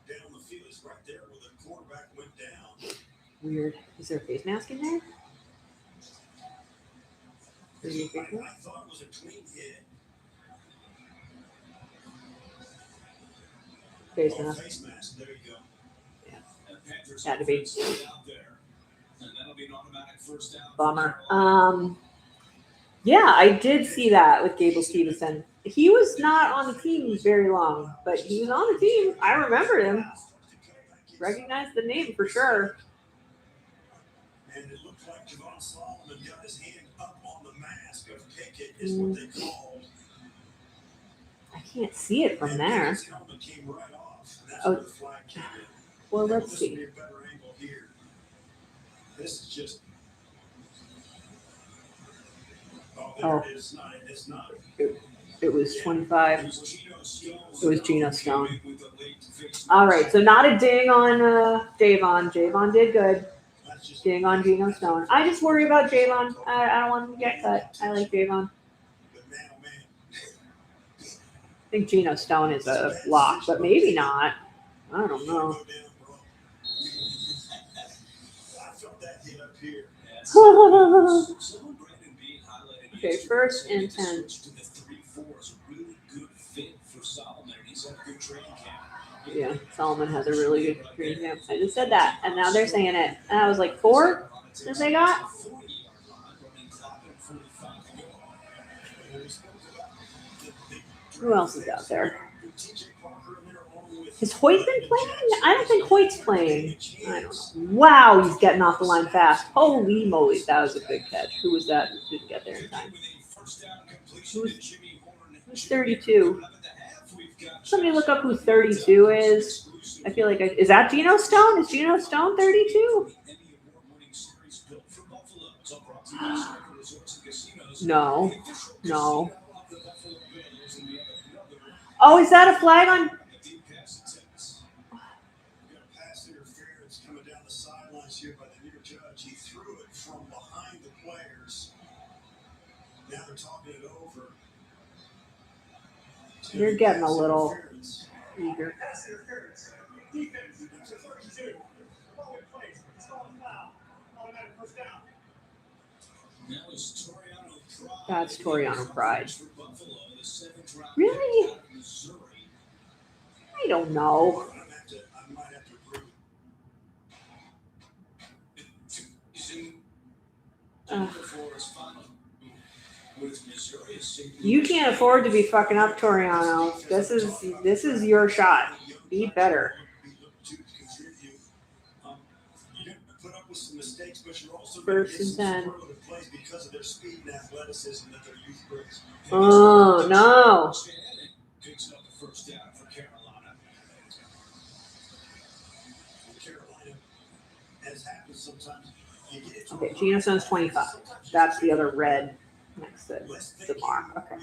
down the field. It's right there where the quarterback went down. Weird. Is there a face mask in there? I thought it was a clean hit. Face Oh, mask. face mask. There you go. Yeah. And Panthers Had to be. out there. And that'll be an automatic first down. Bummer. Yeah, I did see that with Gable Stevenson. He was not on the team very long, but he was on the team. I remember him. Recognized the name for sure. And it looked like Javon Solomon got his hand up on the mask of Pickett, is what they called. I can't see it from there. His helmet came right off. And that's Oh. where the flag came in. Well, let's This would see. be a better angle here. This is just. Oh. There it is. It's not. It was 25. It was Geno Stone. It was Geno Stone. With the late fix. All right, so not a ding on Javon. Javon did good. That's just- Ding on Geno Stone. I just worry about Javon. I don't want him to get cut. I like Javon. But man, oh man. I think Geno Stone is a lock, but maybe not. I don't know. Go down, bro. I felt that hit up here. Okay, first and 10. Yeah, Solomon has a really good training camp. I just said that, and now they're saying it. And I was like, 4 that they got? Who else is out there? Has Hoyt been playing? I don't think Hoyt's playing. I don't know. Wow, he's getting off the line fast. Holy moly, that was a big catch. Who was that who didn't get there in time? Who's 32? Somebody look up who 32 is. I feel like is that Geno Stone? Is Geno Stone 32? No. No. Oh, is that a flag on? Pass interference coming down the sidelines here by the near judge. He threw it from behind the players. Now they're talking it over. You're getting a little eager. That's Toriano Pride. Really? I don't know. You can't afford to be fucking up, Toriano. This is your shot. Be better. First and 10. Oh no. Okay, Geno Stone's 25. That's the other red next to the mark. Okay.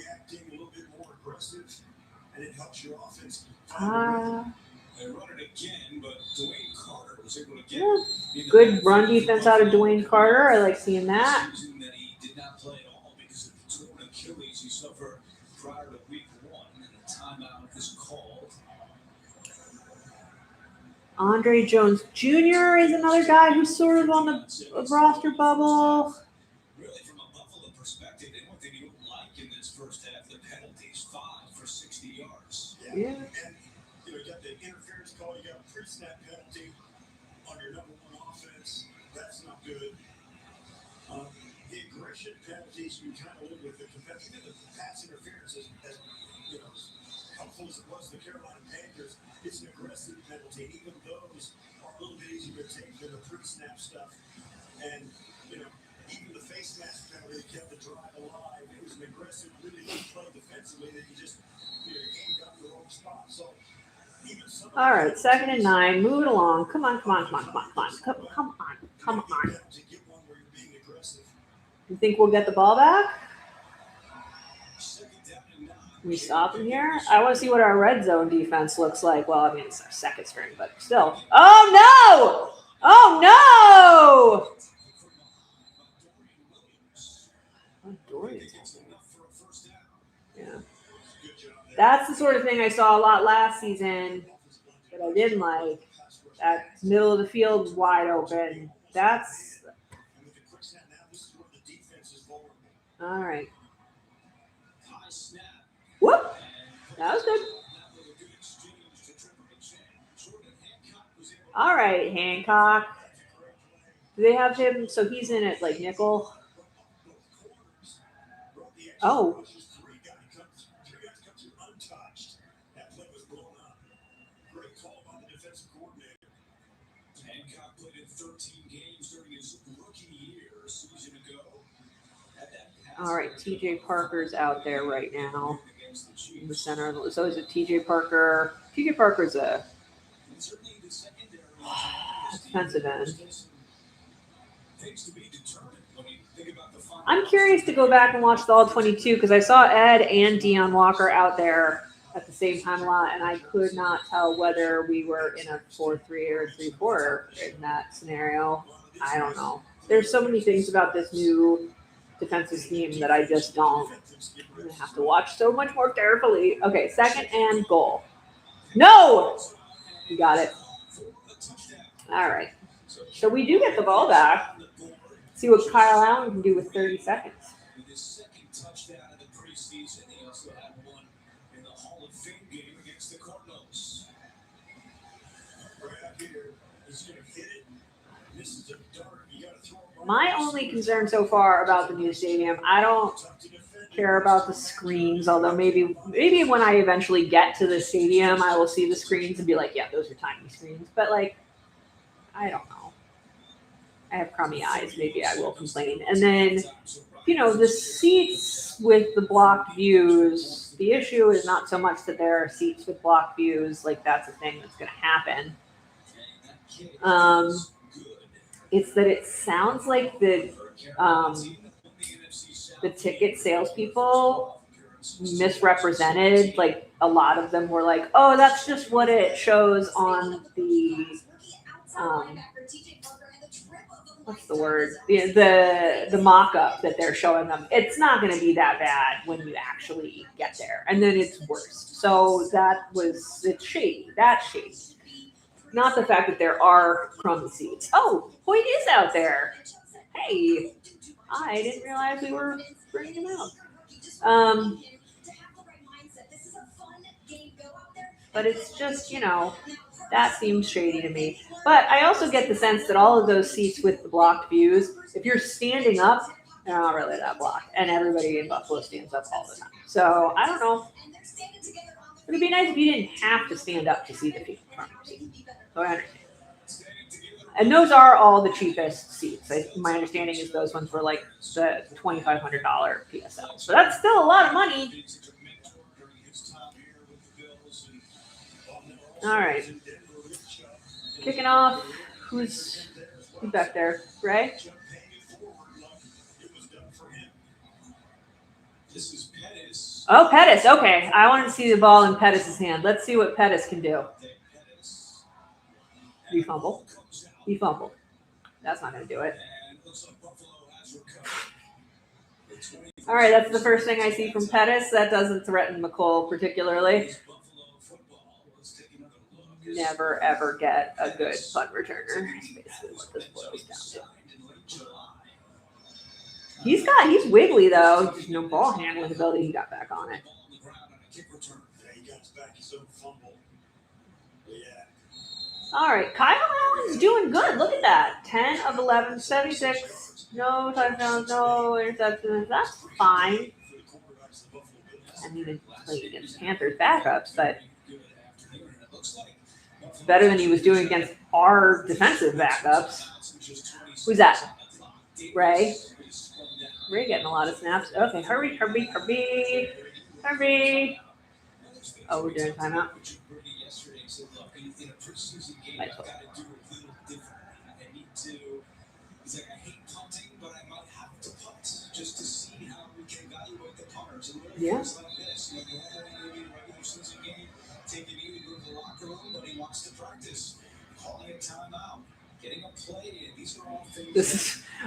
Yeah. Good run defense out of Dwayne Carter. I like seeing that. Andre Jones Jr. is another guy who's sort of on the roster bubble. Really, from a Buffalo perspective, the one thing you don't like in this first half, the penalties, 5 for 60 yards. Yeah. And you got the interference call, you got a pre-snap penalty on your number one offense. That's not good. The aggression penalties, you kind of live with the competition. The pass interference is, as helpful as it was to the Carolina Panthers. It's an aggressive penalty. Even those are a little bit easier to take than the pre-snap stuff. And, even the face mask penalty kept the drive alive. It was an aggressive, really good play defensively that you just, aimed up the wrong spot. So, even some. All right, 2nd and 9. Move it along. Come on. Come on. You think we'll get the ball back? We stop him here? I want to see what our red zone defense looks like. Well, I mean, it's our second string, but still. Oh, no! Oh, no! Oh, Dorian's yeah. That's the sort of thing I saw a lot last season that I didn't like. That middle of the field wide open. That's all right. Whoop! That was good. All right, Hancock. Do they have him? So he's in it like nickel. Oh. Hancock played in 13 games during his rookie year a season ago. All right, TJ Parker's out there right now in the center. So is it TJ Parker? TJ Parker's a defensive end. I'm curious to go back and watch the all 22 because I saw Ed and Deion Walker out there at the same time a lot, and I could not tell whether we were in a 4-3 or a 3-4 in that scenario. I don't know. There's so many things about this new defensive scheme that I just don't. I'm going to have to watch so much more carefully. Okay, 2nd and goal. No! You got it. All right. So we do get the ball back. See what Kyle Allen can do with 30 seconds. With his second touchdown in the preseason, he also had one in the Hall of Fame game against the Cardinals. Right up here, he's going to hit it. This is a dart. You got to throw it. My only concern so far about the new stadium, I don't care about the screens, although maybe when I eventually get to the stadium, I will see the screens and be like, yeah, those are tiny screens. But, I don't know. I have crummy eyes. Maybe I will complain. And then, the seats with the blocked views, the issue is not so much that there are seats with blocked views. That's a thing that's going to happen. It's that it sounds like the the ticket salespeople misrepresented. Like a lot of them were like, "Oh, that's just what it shows on the what's the word? The mock-up that they're showing them. It's not going to be that bad when you actually get there, and then it's worse." So it's shady. That's shady. Not the fact that there are crummy seats. Oh, Hoyt is out there. Hey, I didn't realize we were bringing him out. But it's just, that seems shady to me. But I also get the sense that all of those seats with the blocked views, if you're standing up, they're not really that blocked. And everybody in Buffalo stands up all the time. So I don't know. It would be nice if you didn't have to stand up to see the field from your seat. So I understand. And those are all the cheapest seats. My understanding is those ones were like the $2,500 PSL. So that's still a lot of money. All right. Kicking off. Who's back there? Ray? Oh, Pettis. Okay. I want to see the ball in Pettis' hand. Let's see what Pettis can do. He fumbled. He fumbled. That's not going to do it. All right. That's the first thing I see from Pettis. That doesn't threaten McColl particularly. Never, ever get a good punt returner. That's basically what this boils down to. He's wiggly though. Just no ball handling ability. He got back on it. All right, Kyle Allen's doing good. Look at that. 10 of 11, 76. No touchdowns, no interceptions. That's fine. I mean, he played against Panthers backups, but it's better than he was doing against our defensive backups. Who's that? Ray? Ray getting a lot of snaps. Okay, hurry. Oh, we're doing timeout. Yeah.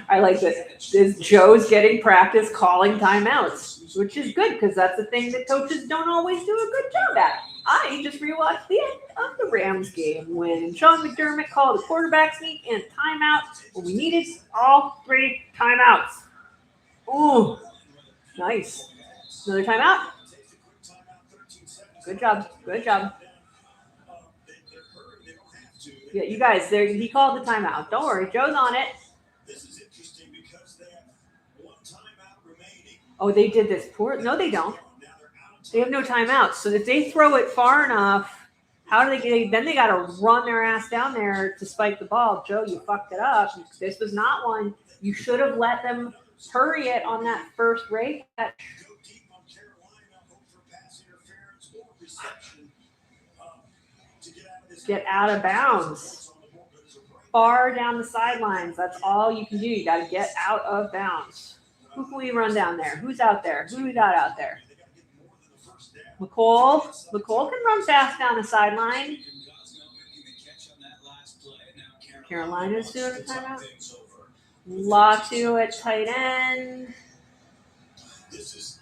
I like this. Joe's getting practice calling timeouts, which is good because that's the thing that coaches don't always do a good job at. I just rewatched the end of the Rams game when Sean McDermott called a quarterback sneak and timeout when we needed all 3 timeouts. Ooh, nice. Another timeout. Good job. Yeah, you guys, he called the timeout. Don't worry, Joe's on it. Oh, they did this poor. No, they don't. They have no timeouts. So if they throw it far enough, how do they get? Then they got to run their ass down there to spike the ball. Joe, you fucked it up. This was not one. You should have let them hurry it on that first rate. Get out of bounds. Far down the sidelines. That's all you can do. You got to get out of bounds. Who can we run down there? Who's out there? Who we got out there? McColl. McColl can run fast down the sideline. Carolina's doing a timeout. Latu at tight end. Who's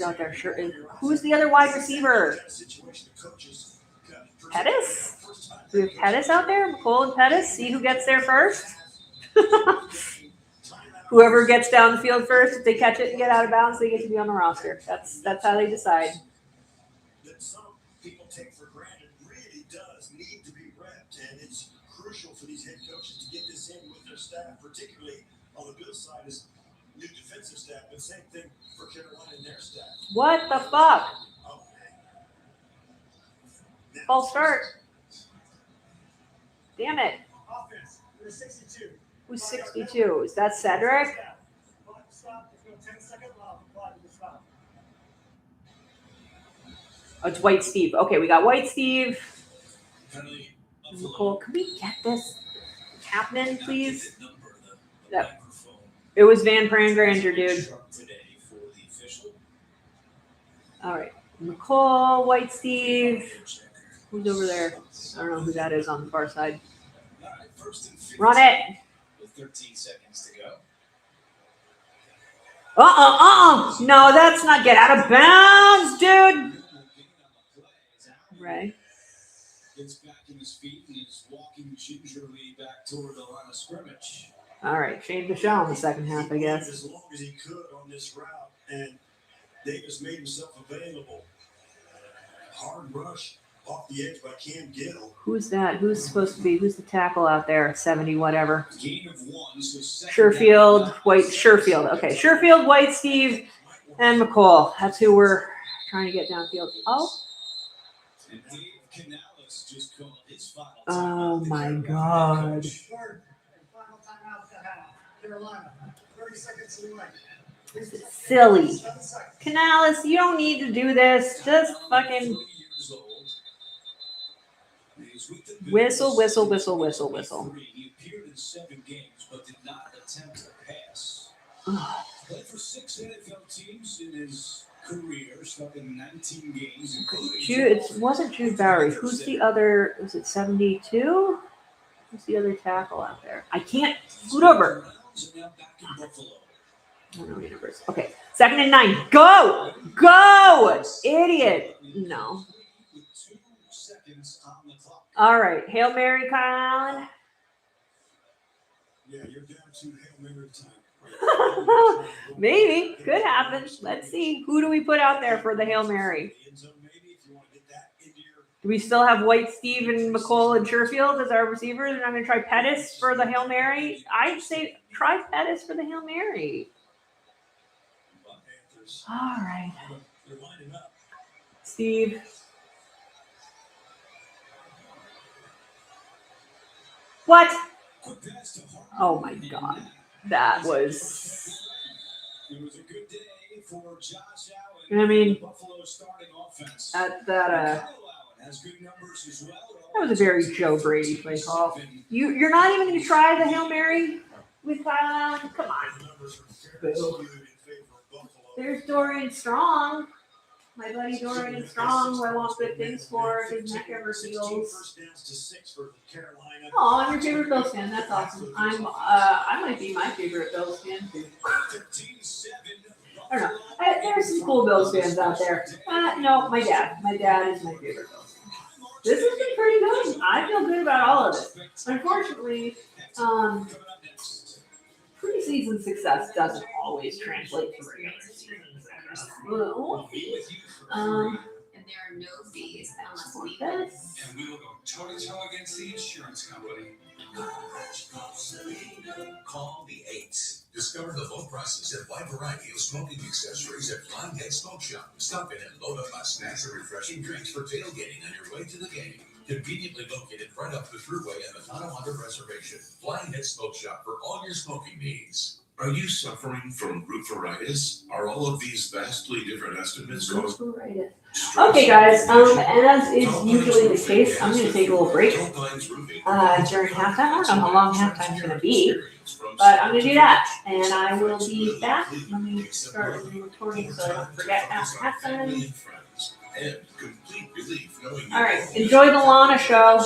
out there? Sure. Who's the other wide receiver? Pettis? Do we have Pettis out there? McColl and Pettis? See who gets there first? Whoever gets down the field first, if they catch it and get out of bounds, they get to be on the roster. That's how they decide. That some people take for granted really does need to be repped, and it's crucial for these head coaches to get this in with their staff, particularly on the Bills side is new defensive staff, but same thing for Carolina and their staff. What the fuck? False start. Damn it. Offense, we're 62. Who's 62? Is that Cedric? Oh, it's White Steve. Okay, we got White Steve. Nicole, can we get this happening, please? That It was Van Prangranger, dude. Truck today for the official. All right. McCall, White Steve. Who's over there? I don't know who that is on the far side. All right, first and 15 Run it. with 13 seconds to go. No, that's not get out of bounds, dude. Ray. Gets back in his feet and is walking gingerly back toward the line of scrimmage. All right. Shane Michelle in the second half, I guess. As long as he could on this route, and Davis made himself available. Hard rush off the edge by Cam Gill. Who's that? Who's supposed to be? Who's the tackle out there? 70, whatever. Gain of 1, so second Sherfield, down. White, Sherfield. Okay, Sherfield, White, Steve, and McCall. That's who we're trying to get downfield. Oh. And Dave Canales just called his final Oh timeout. my God. Final timeout, Carolina. 30 seconds away. This is silly. Canales, you don't need to do this. Just fucking 30 years old. He's with the Bills. whistle, whistle, whistle, whistle, whistle. He appeared in 7 games, but did not attempt to pass. Played for 6 NFL teams in his career, starting 19 games, including It wasn't Jude Bowery. Who's the other? Was it 72? Who's the other tackle out there? I can't scoot over. Browns and now back in Buffalo. I don't know any numbers. Okay, 2nd and 9. Go! Go! Idiot. No. With 2 seconds on the clock. All right. Hail Mary, Kyle Allen. Yeah, you're down to Hail Mary time. Maybe. Could happen. Let's see. Who do we put out there for the Hail Mary? The end zone, maybe, if you want to get that into your Do we still have White, Steve, and McCall and Sherfield as our receivers? And I'm going to try Pettis for the Hail Mary. I'd say try Pettis for the Hail Mary. Panthers. All right. They're lining up. Steve. What? Quick pass to Hartman. Oh, my God. That was... It was a good day for Josh Allen. I mean, the Buffalo starting offense. that Kyle Allen has good numbers as well. was a very Joe Brady play call. You're not even going to try the Hail Mary with Kyle Allen? Come on. Boo. There's Dorian Strong. My buddy Dorian Strong, who I want good things for. His neck ever heals. First downs to 6 for Carolina. Oh, I'm your favorite Bills fan. That's awesome. I might be my favorite Bills fan too. 13-7. I don't know. There's some cool Bills fans out there. No, my dad. My dad is my favorite Bills fan. This has been pretty good. I feel good about all of it. Unfortunately, preseason success doesn't always translate to regular season success. And there are no fees unless we. This. And we will go toe-to-toe against the insurance company. Call the 8s. Discover the low prices and wide variety of smoking accessories at Flying Head Smoke Shop. Stop in and load up on snacks and refreshing drinks for tailgating on your way to the game. Conveniently located right off the thruway and the Tonawanda Reservation. Flying Head Smoke Shop for all your smoking needs. Are you suffering from rooferitis? Are all of these vastly different estimates caused? Okay, guys. As is usually the case, I'm going to take a little break during halftime. I don't know how long halftime's going to be, but I'm going to do that, and I will be back. Let me start the recording so I don't forget after halftime. All right, enjoy the Lana show.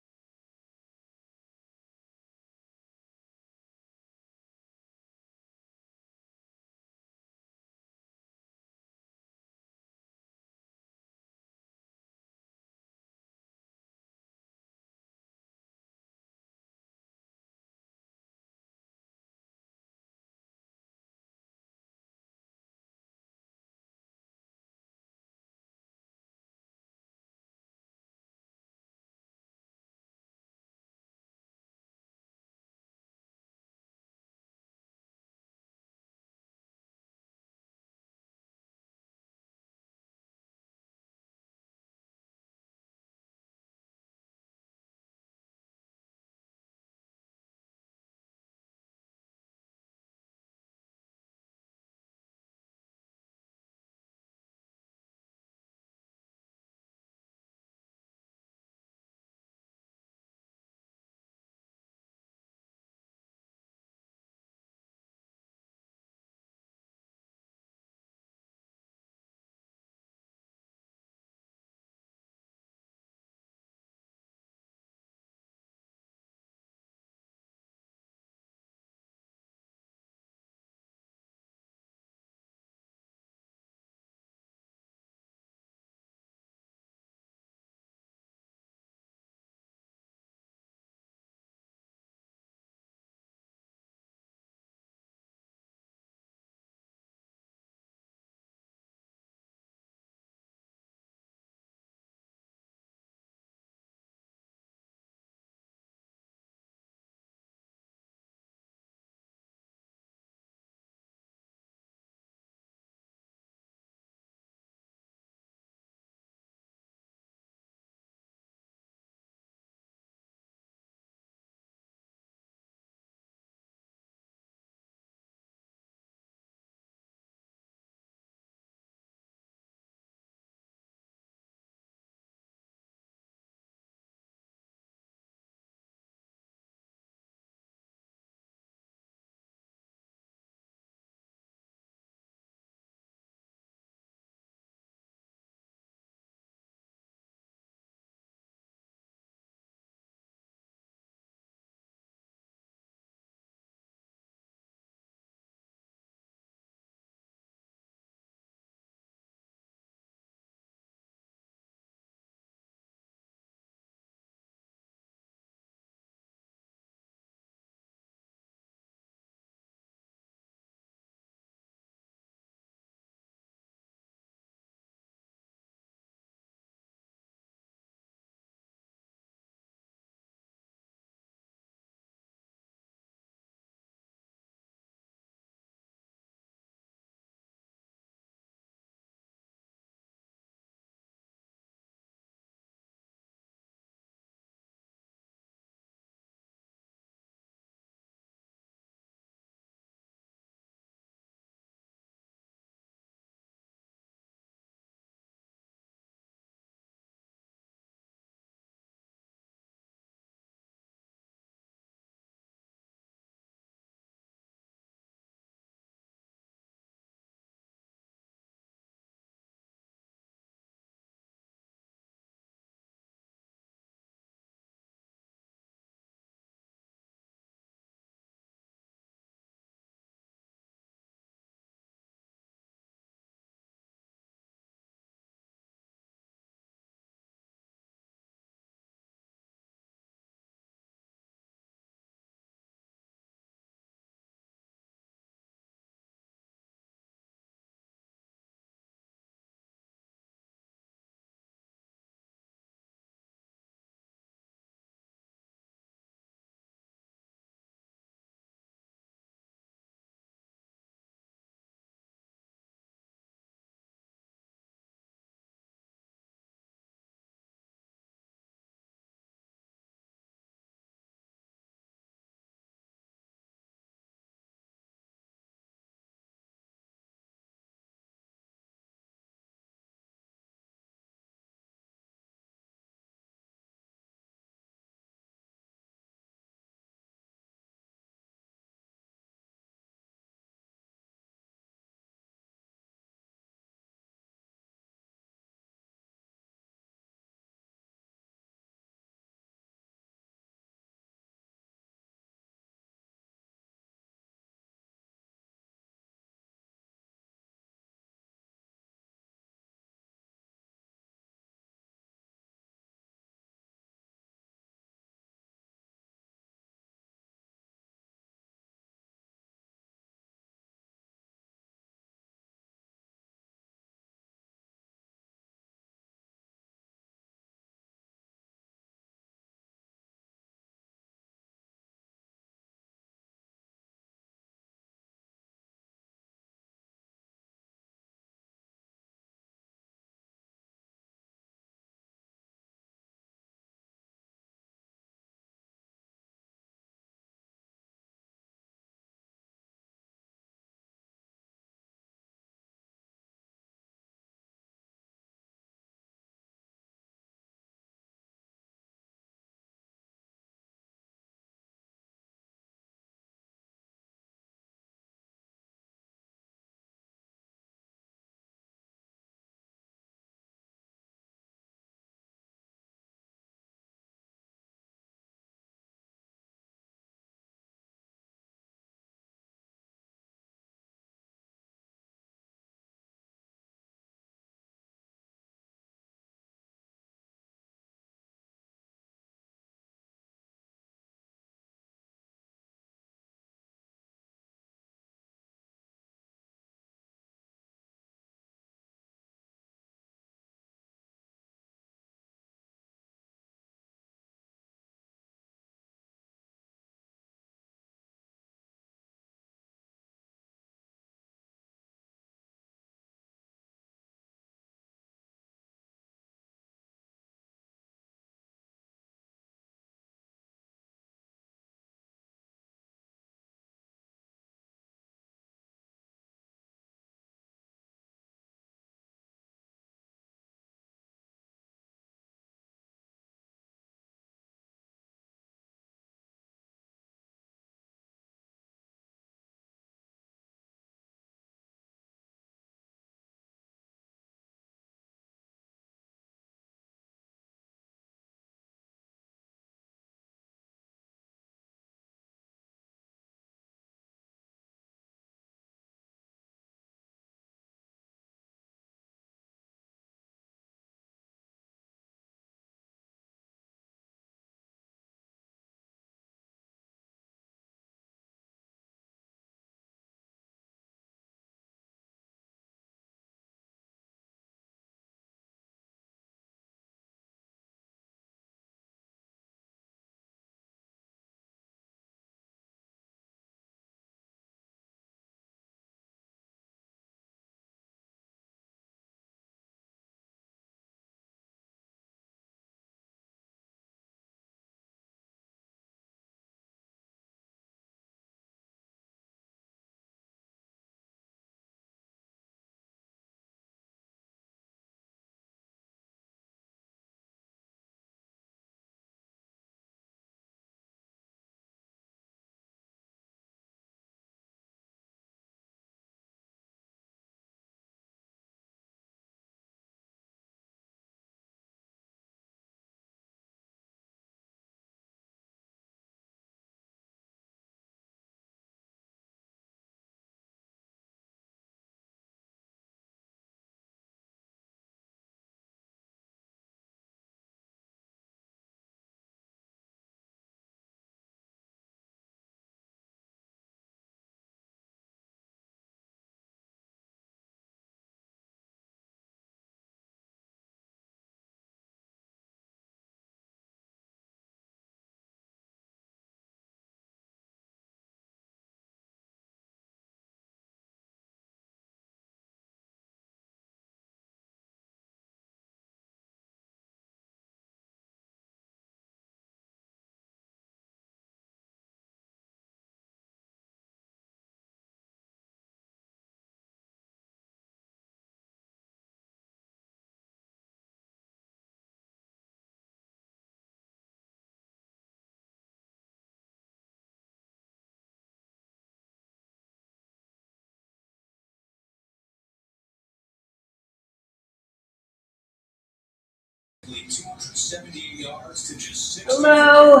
278 yards to just 6. Hello.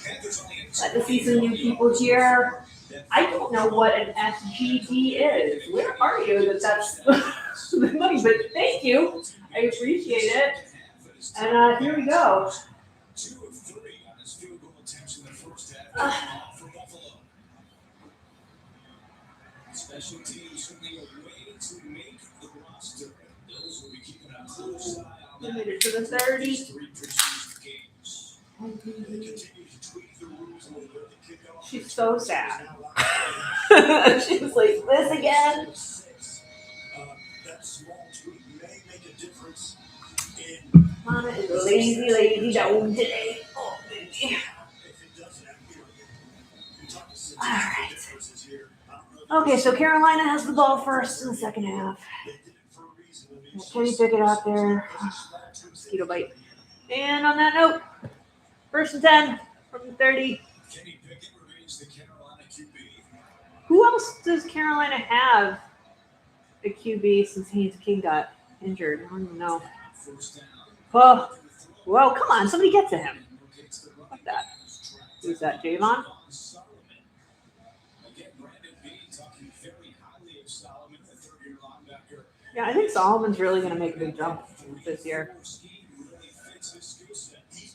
Panthers only had Glad to see some new people here. I don't know what an SGD is. Where are you? That's the money, but thank you. I appreciate it. And here we go. 2 of 3 on his field goal attempts in the first half for Buffalo. Special teams certainly a way to make the roster. Those will be keeping a close eye on We that. made it to the 30. 3 preseason games. They continue to tweak the rules a little bit. The kickoff She's so sad. She was like, this again. That small tweak may make a difference in Mama is a lazy dog today. Oh, baby. if it doesn't have you talk to some Right. differences here. I don't know if Okay, so Carolina has the ball first in the second half. they did it for a reason. Got Kenny Pickett out there. Mosquito bite. And on that note, 1st and 10 from the 30. Kenny Pickett remains the Carolina QB. Who else does Carolina have a QB since Haynes King got injured? I don't even know. First down. Oh, well, come on. Somebody get to him. Fuck that. Who's that, Javon? Solomon. Again, Brandon Bean talking very highly of Solomon, the third-year linebacker. Yeah, I think Solomon's really going to make a big jump this year. He's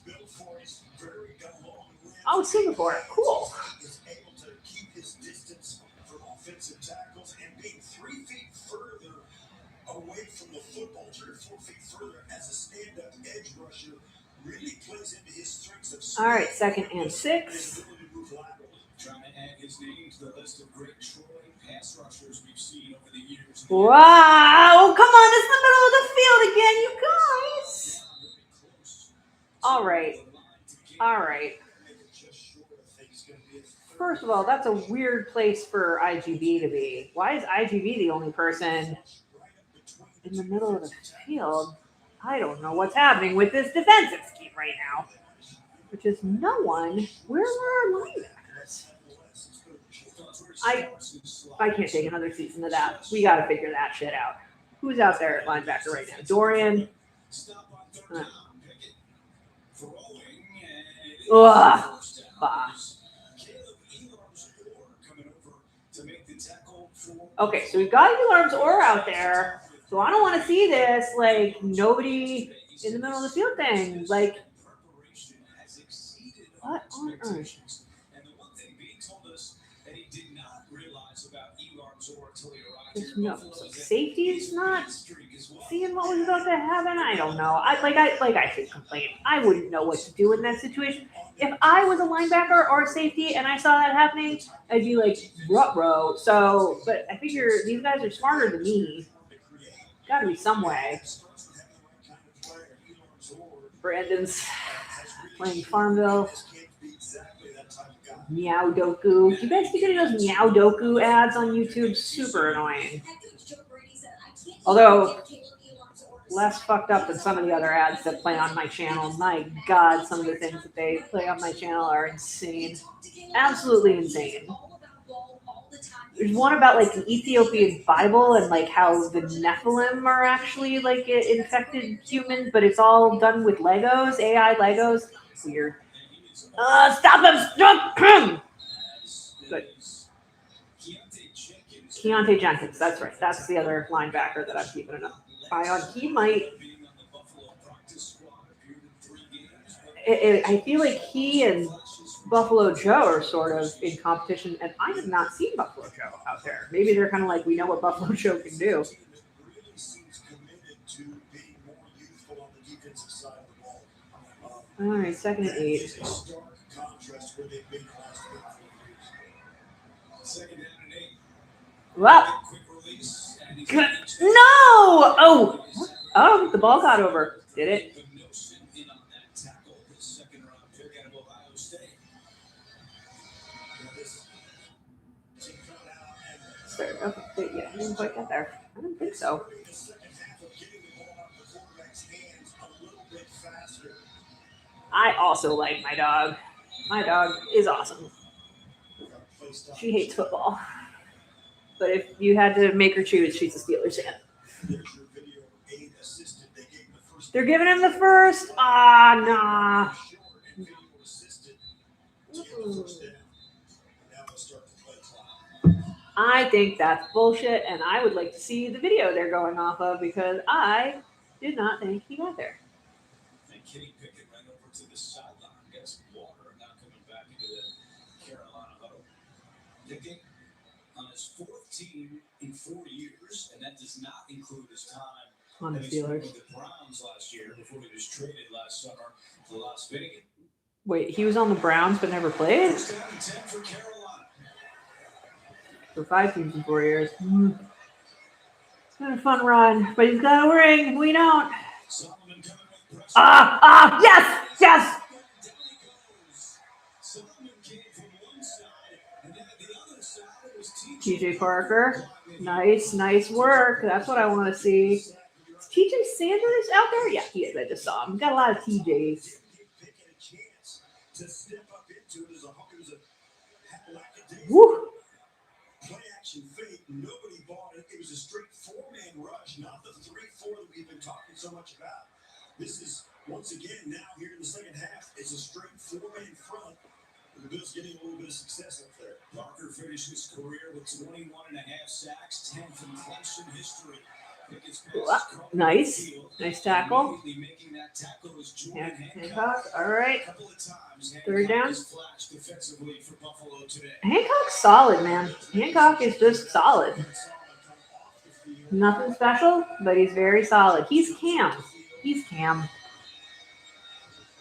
built for his very long Oh, Singapore. Cool. is able to keep his distance from offensive tackles and being 3 feet further away from the football, 3 or 4 feet further as a stand-up edge rusher really plays into his strengths of speed. All right, 2nd and 6. His ability to move laterally. Trying to add his name to the list of great Troy pass rushers we've seen over the years. Wow. Come on. It's the middle of the field again, you guys. All right. All right. First of all, that's a weird place for IGB to be. Why is IGB the only person in the middle of the field? I don't know what's happening with this defensive scheme right now, which is no one. Where are our linebackers? I can't take another season of that. We got to figure that shit out. Who's out there at linebacker right now? Dorian. Ugh. Bah. Okay, so we've got Elarm's Or out there. So I don't want to see this, like, nobody in the middle of the field thing. Like, what on earth? There's no safety is not seeing what was about to happen. I don't know. I should complain. I wouldn't know what to do in that situation. If I was a linebacker or a safety and I saw that happening, I'd be like, ruh-roh. So, but I figure these guys are smarter than me. Got to be some way. Brandon's playing Farmville. Meow Doku. Do you guys see any of those Meow Doku ads on YouTube? Super annoying. Although less fucked up than some of the other ads that play on my channel. My God, some of the things that they play on my channel are insane. Absolutely insane. There's one about like the Ethiopian Bible and like how the Nephilim are actually like infected humans, but it's all done with Legos, AI Legos. Weird. Stop him! Stop him! Good. Keontae Jenkins, that's right. That's the other linebacker that I'm keeping an eye on. He might. I feel like he and Buffalo Joe are sort of in competition, and I have not seen Buffalo Joe out there. Maybe they're kind of like, we know what Buffalo Joe can do. All right, 2nd and 8. Well, good. No! Oh, the ball got over. Did it? Okay, wait, yeah, I didn't quite get there. I don't think so. I also like my dog. My dog is awesome. She hates football. But if you had to make her choose, she's a Steelers fan. They're giving him the first. Ah, nah. I think that's bullshit, and I would like to see the video they're going off of because I did not think he got there. And Kenny Pickett ran over to the sideline, got some water, and now coming back into the Carolina huddle. Pickett on his fourth team in 4 years, and that does not include his time On the that he spent Steelers. with the Browns last year before he was traded last summer to Las Vegas. Wait, he was on the Browns but never played? First down and 10 for Carolina. For 5 teams in 4 years. It's been a fun run, but he's got a ring. We don't. Solomon coming with pressure. Yes, yes. Down he goes. Solomon came from one side, and then at the other side it was TJ Parker. Nice work. That's what I want to see. Is TJ Sanders out there? Yeah, he is. I just saw him. Got a lot of TJs. Woo. Play action fake, nobody bought it. It was a straight 4-man rush, not the 3-4 that we've been talking so much about. This is, once again, now here in the second half, it's a straight 4-man front. The Bills getting a little bit of success up there. Parker finished his career with 21.5 sacks, 10 from Clemson history. Nice tackle. Making that tackle was Jordan Hancock. All right. couple of times. Third down. Flashed defensively for Buffalo today. Hancock's solid, man. Hancock is just solid. Nothing special, but he's very solid. He's Cam.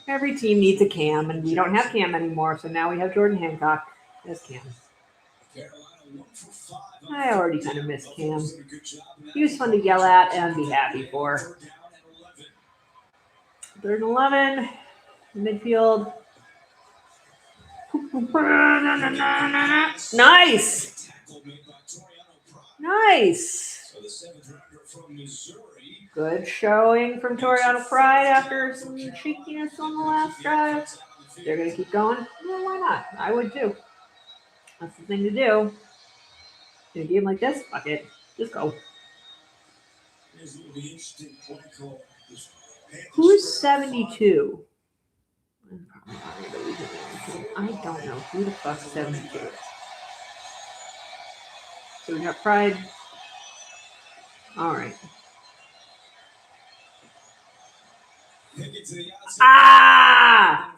Every team needs a Cam, and we don't have Cam anymore, so now we have Jordan Hancock as Cam. I already kind of miss Cam. He was fun to yell at and be happy for. 3rd and 11. Midfield. Nice. Good showing from Toriano Pride after some shakiness on the last drive. They're going to keep going? Well, why not? I would too. That's the thing to do. In a game like this, fuck it. Just go. Who's 72? I don't know who the fuck 72 is. So we got Pride. All right. Ah!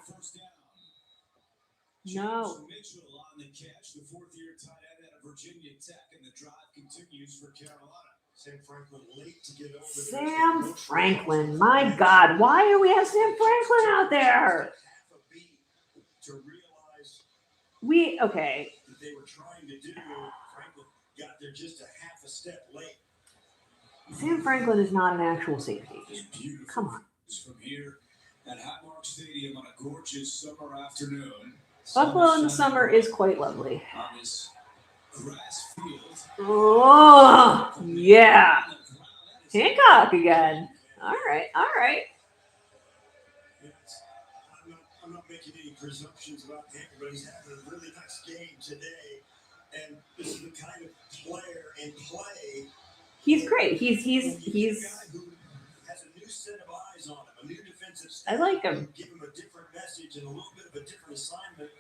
No. Mitchell on the catch, the 4th-year tight end out of Virginia Tech, and the drive continues for Carolina. Sam Franklin late to get over. Sam Franklin, my God, why do we have Sam Franklin out there? To realize Okay. that they were trying to do, Franklin got there just a half a step late. Sam Franklin is not an actual safety. Come on. From here at Highmark Stadium on a gorgeous summer afternoon. Buffalo in the summer is quite lovely. On this grass field. Oh, yeah. Hancock again. All right. I'm not making any presumptions about Hancock, but he's having a really nice game today. And this is the kind of player and play. He's great. He's a guy who has a new set of eyes on him, a new defensive I like him. Give him a different message and a little bit of a different assignment.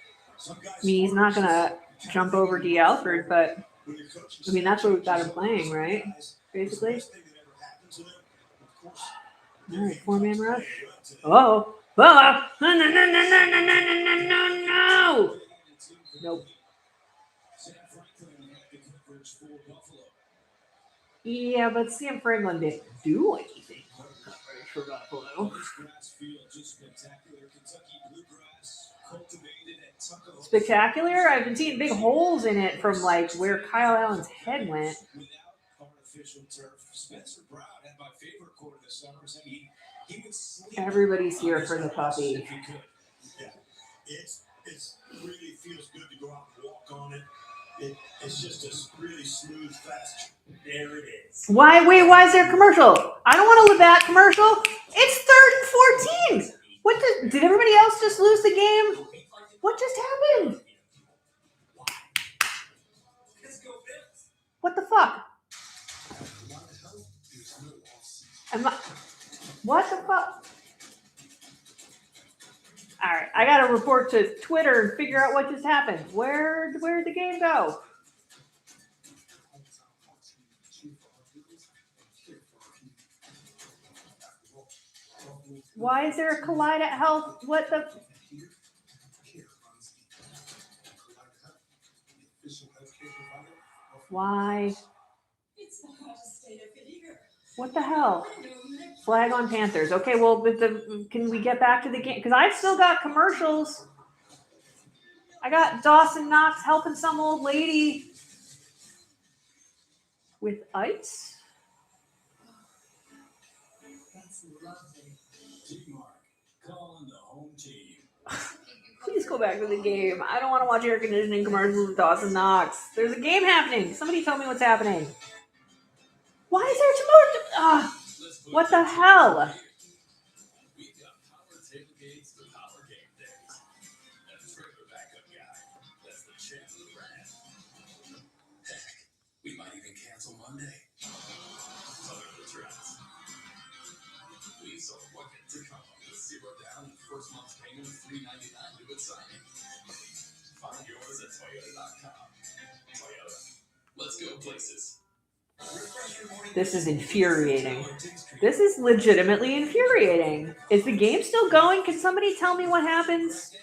I mean, he's not going to jump over D. Alford, but I mean, that's what we've got him playing, right? Basically. All right, 4-man rush. Oh. No. Nope. Yeah, but Sam Franklin didn't do anything for Buffalo. Spectacular? I've been seeing big holes in it from like where Kyle Allen's head went. Everybody's here for the puppy. It really feels good to go out and walk on it. It's just a really smooth, fast. There it is. Why is there a commercial? I don't want to live that commercial. It's 3rd and 14. Did everybody else just lose the game? What just happened? What the fuck? What the fuck? All right, I got to report to Twitter and figure out what just happened. Where'd the game go? Why is there a Collide at Health? What the? Why? What the hell? Flag on Panthers. Okay, well, can we get back to the game? Because I've still got commercials. I got Dawson Knox helping some old lady with ice. That's lovely. Calling the home team. Please go back to the game. I don't want to watch air conditioning commercials with Dawson Knox. There's a game happening. Somebody tell me what's happening. Why is there too much? What the hell? We've got power tailgates to power game days. That trailer backup guy. That's the champ of the brand. Heck, we might even cancel Monday. Other the trends. Please are welcome to come up with 0 down and first month's payment of $3.99 to good signing. Find yours at Toyota.com. Toyota. Let's go places. This is infuriating. This is legitimately infuriating. Is the game still going? Can somebody tell me what happens?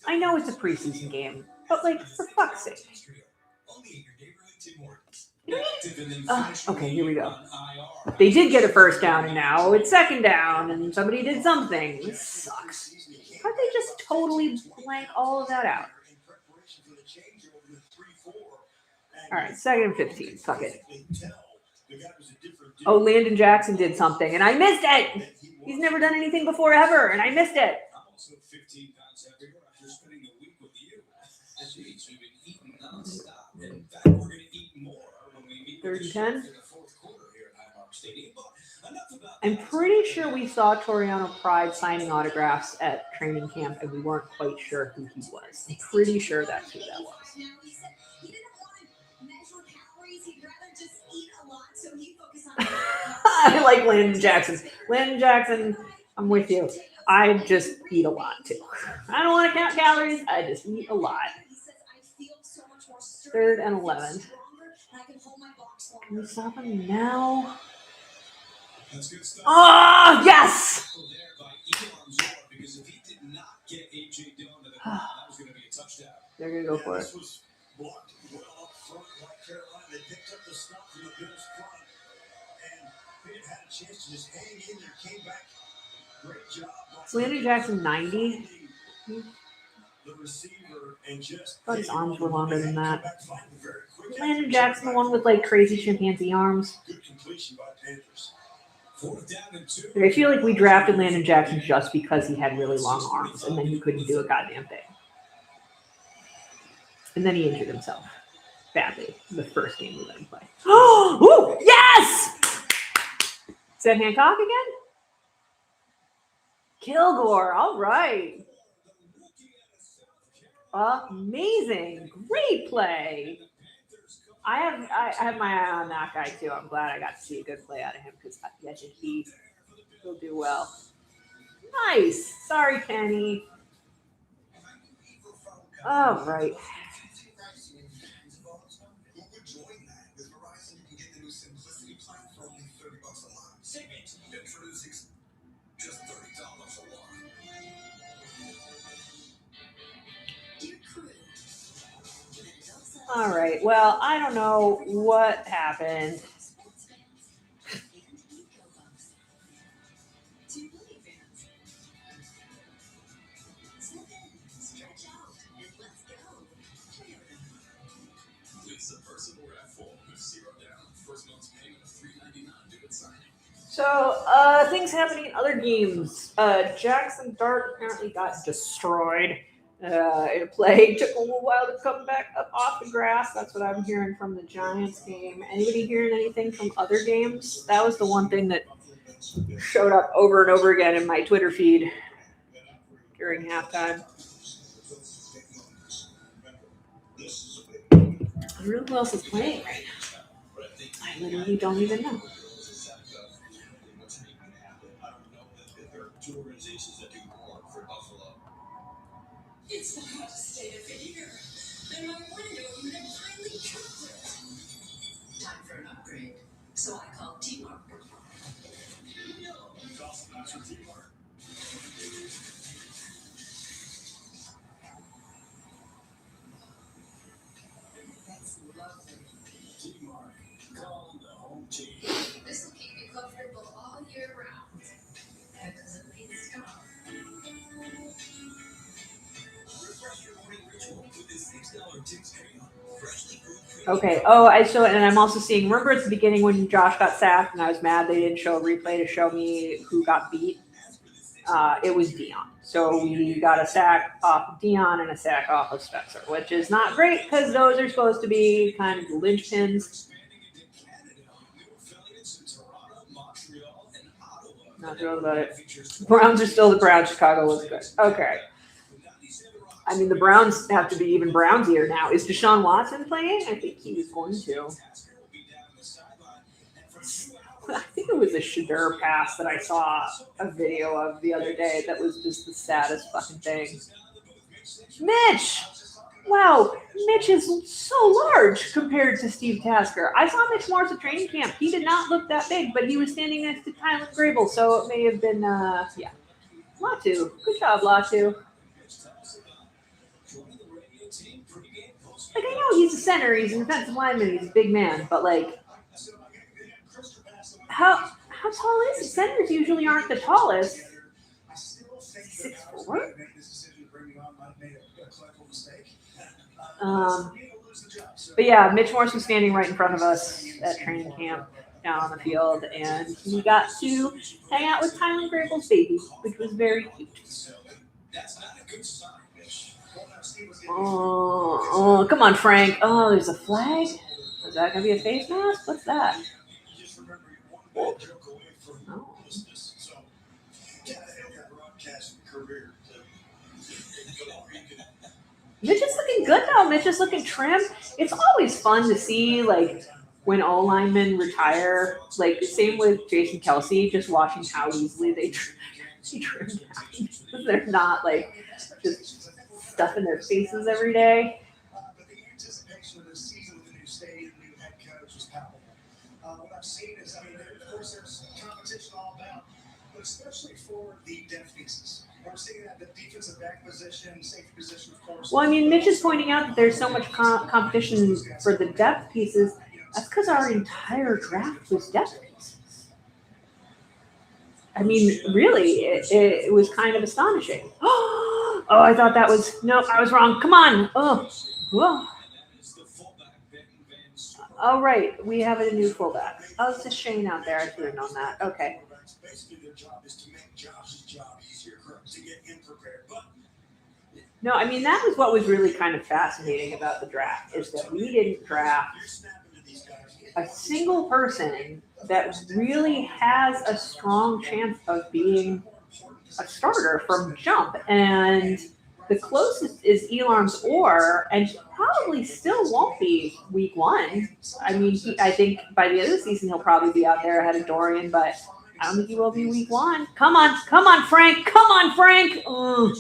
I know it's a preseason game, but like, for fuck's sake. Okay, here we go. They did get a first down, and now it's second down, and somebody did something. This sucks. How'd they just totally blank all of that out? All right, 2nd and 15. Fuck it. Oh, Landon Jackson did something, and I missed it. He's never done anything before ever, and I missed it. I'm also 15 pounds heavier after spending a week with you. Jeez, we've been eating nonstop. In fact, we're going to eat more when we meet 3rd and in 10. the fourth quarter here at Highmark Stadium. But enough about I'm that. pretty sure we saw Toriano Pride signing autographs at training camp, and we weren't quite sure who he was. I'm pretty sure that's who that was. He said he didn't want to measure calories. He'd rather just eat a lot, so he focused on. I like Landon Jackson. Landon Jackson, I'm with you. I just eat a lot too. I don't want to count calories. I just eat a lot. He says, I feel so much more 3rd and 11. stronger, and I can hold my box longer. Can we stop him now? That's good stuff. Oh, yes! There by Elon Zor, because if he did not get AJ Dillon to the ground, that was going to be a touchdown. They're going to go for it. This was blocked well up front by Carolina. They picked up the snap from the Bills front, and Pickett had a chance to just hang in there, came back. Great job. Is Landon Jackson 90? The receiver and just I thought his arms were longer than that. Landon Jackson, the one with like crazy chimpanzee arms. Good completion by the Panthers. 4th down and 2. I feel like we drafted Landon Jackson just because he had really long arms, and then he couldn't do a goddamn thing. And then he injured himself badly the first game we let him play. Oh, yes! Is that Hancock again? Kilgore, all right. Amazing. Great play. I have my eye on that guy too. I'm glad I got to see a good play out of him because I think he'll do well. Nice. Sorry, Kenny. All right. Just $30 a line. All right. Well, I don't know what happened. Lisa Personal RAV4 with 0 down. First month's payment of $3.99 due at signing. So, things happening in other games. Jackson Dart apparently got destroyed in a play. Took a little while to come back up off the grass. That's what I'm hearing from the Giants game. Anybody hearing anything from other games? That was the one thing that showed up over and over again in my Twitter feed during halftime. I don't know who else is playing right now. I literally don't even know. two organizations that do more for Buffalo. It's the hottest day of the year, and my window unit finally kept it. Time for an upgrade, so I called T-Mark. Cost match with T-Mark. That's lovely. T-Mark, calling the home team. This will keep you comfortable all year round. That doesn't mean stop. Refresh your morning ritual with this $6 tips crayon. Freshly brewed cream. Okay. Oh, and I'm also seeing. Remember at the beginning when Josh got sacked, and I was mad they didn't show a replay to show me who got beat. It was Dion. So we got a sack off of Dion and a sack off of Spencer, which is not great because those are supposed to be kind of the linchpins. Not thrilled about it. Browns are still the Browns. Chicago was good. Okay. I mean, the Browns have to be even Brownsier now. Is Deshaun Watson playing? I think he was going to. I think it was a Shadur pass that I saw a video of the other day that was just the saddest fucking thing. Mitch! Wow, Mitch is so large compared to Steve Tasker. I saw Mitch Morris at training camp. He did not look that big, but he was standing next to Tyler Grable, so it may have been, yeah. Latu. Good job, Latu. Like, I know he's a center, he's an offensive lineman, he's a big man, but, like, how tall is he? Centers usually aren't the tallest. 6'4"? But yeah, Mitch Morris was standing right in front of us at training camp down on the field, and he got to hang out with Tyler Grable's baby, which was very cute. Oh, come on, Frank. Oh, there's a flag? Is that going to be a face mask? What's that? Oh. Mitch is looking good, though. Mitch is looking trim. It's always fun to see, like, when O linemen retire. Like, same with Jason Kelsey, just watching how easily they trim down. They're not, like, just stuffing their faces every day. But the anticipation of this season with the new stadium, new head coach was palpable. What I've seen is, I mean, of course, there's competition all about, but especially for the depth pieces. We're seeing that the defensive back position, safety position, of course. Well, I mean, Mitch is pointing out that there's so much competition for the depth pieces. That's because our entire draft was depth pieces. I mean, really, it was kind of astonishing. Oh, I thought that was, no, I was wrong. Come on. Oh, whoa. Oh, right. We have a new fullback. Oh, it's a Shane out there. I should have known that. Okay. Basically, their job is to make Josh's job easier, to get him prepared. But no, I mean, that was what was really kind of fascinating about the draft, is that we didn't draft a single person that really has a strong chance of being a starter from jump. And the closest is Elarm's Orr, and he probably still won't be week one. I mean, I think by the end of the season, he'll probably be out there ahead of Dorian, but I don't think he will be week one. Come on, Frank. Come on, Frank. Ugh.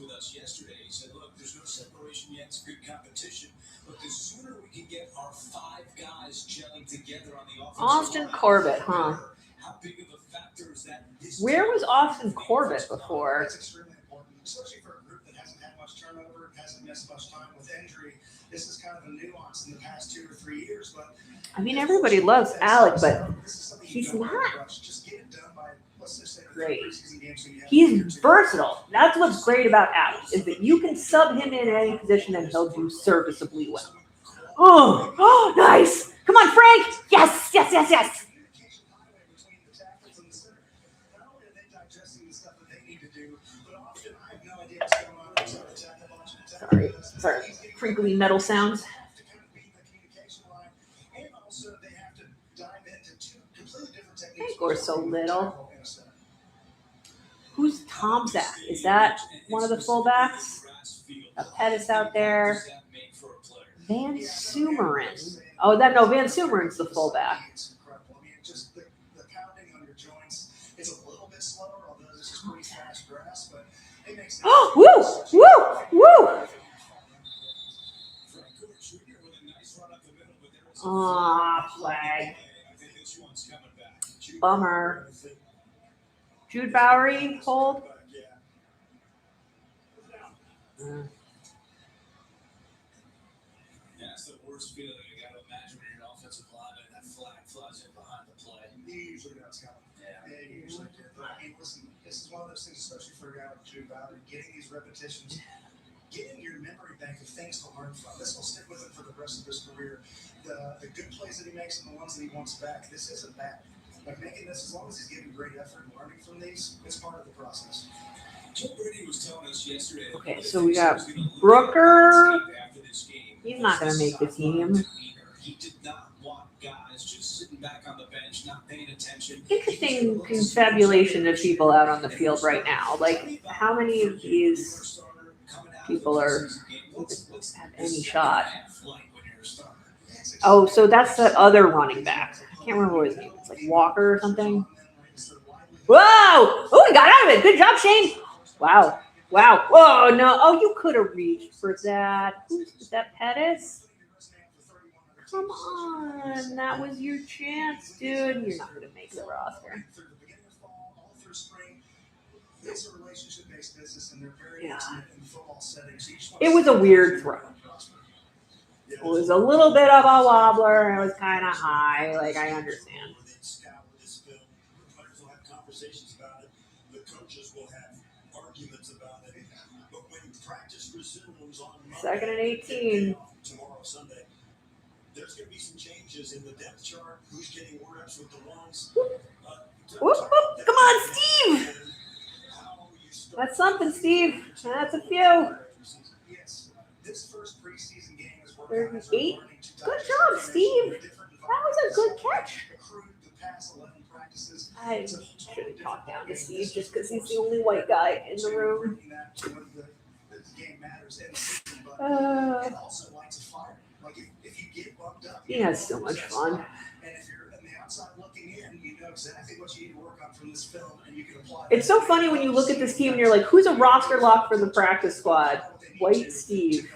With us yesterday, he said, "Look, there's no separation yet. It's good competition, but the sooner we can get our 5 guys gelling together on the offensive Austin line, Corbett, huh? How big of a factor is that? Where was Austin Corbett before? That's extremely important, especially for a group that hasn't had much turnover, hasn't missed much time with injury. This is kind of a nuance in the past 2 or 3 years, but I mean, everybody loves Alec, but he's not great. He's versatile. That's what's great about Alec, is that you can sub him in any position and he'll do serviceably well. Oh, nice. Come on, Frank. Yes. Sorry. Crinkly metal sounds. They score so little. Who's Tomzak? Is that one of the fullbacks? A Pettis out there. Van Sumeren. Oh, Van Sumeren's the fullback. It's incredible. I mean, just the pounding on your joints is a little bit slower, although this is pretty fast grass, but it makes it. Woo! Woo! Woo! Ah, flag. Bummer. Jude Bowery, hold. That's the worst feeling you got to imagine when you're an offensive lineman and that flag flies in behind the play. He usually does coming. Yeah, he usually did. But I mean, listen, this is one of those things, especially for a guy like Jude Bowery, getting these repetitions, getting your memory bank of things to learn from. This will stick with him for the rest of his career. The good plays that he makes and the ones that he wants back, this isn't bad. Like making this, as long as he's giving great effort and learning from these, it's part of the process. Joe Brady was telling us yesterday. Okay, so we got Brooker. He's not going to make the team. He did not want guys just sitting back on the bench, not paying attention. Interesting confabulation of people out on the field right now. Like, how many of these people have any shot? Oh, so that's the other running back. I can't remember what his name is. Like Walker or something. Whoa! Oh, he got out of it. Good job, Shane. Wow. Wow. Whoa, no. Oh, you could have reached for that. Is that Pettis? Come on. That was your chance, dude. You're not going to make the roster. Yeah. It was a weird throw. It was a little bit of a wobbler. It was kind of high. Like, I understand. Conversations about it. The coaches will have arguments about it. But when practice resumes on Monday, 2nd and 18. Tomorrow, Sunday, there's going to be some changes in the depth chart. Who's getting reps with the ones? Whoop, whoop. Come on, Steve. That's something, Steve. That's a few. Yes, this first preseason game is 38. Good job, Steve. That was a good catch. I should have talked down to Steve just because he's the only white guy in the room. He has so much fun. It's so funny when you look at this team and you're like, who's a roster lock for the practice squad? White Steve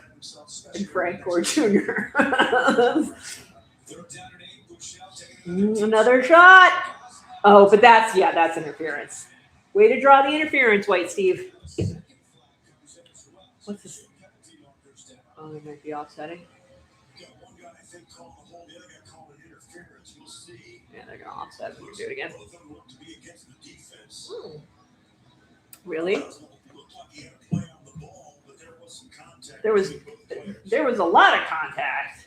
and Frank Gore Jr. Another shot. Oh, but that's interference. Way to draw the interference, White Steve. What's this? Oh, they might be offsetting. Yeah, they're gonna offset when we do it again. Really? There was a lot of contact.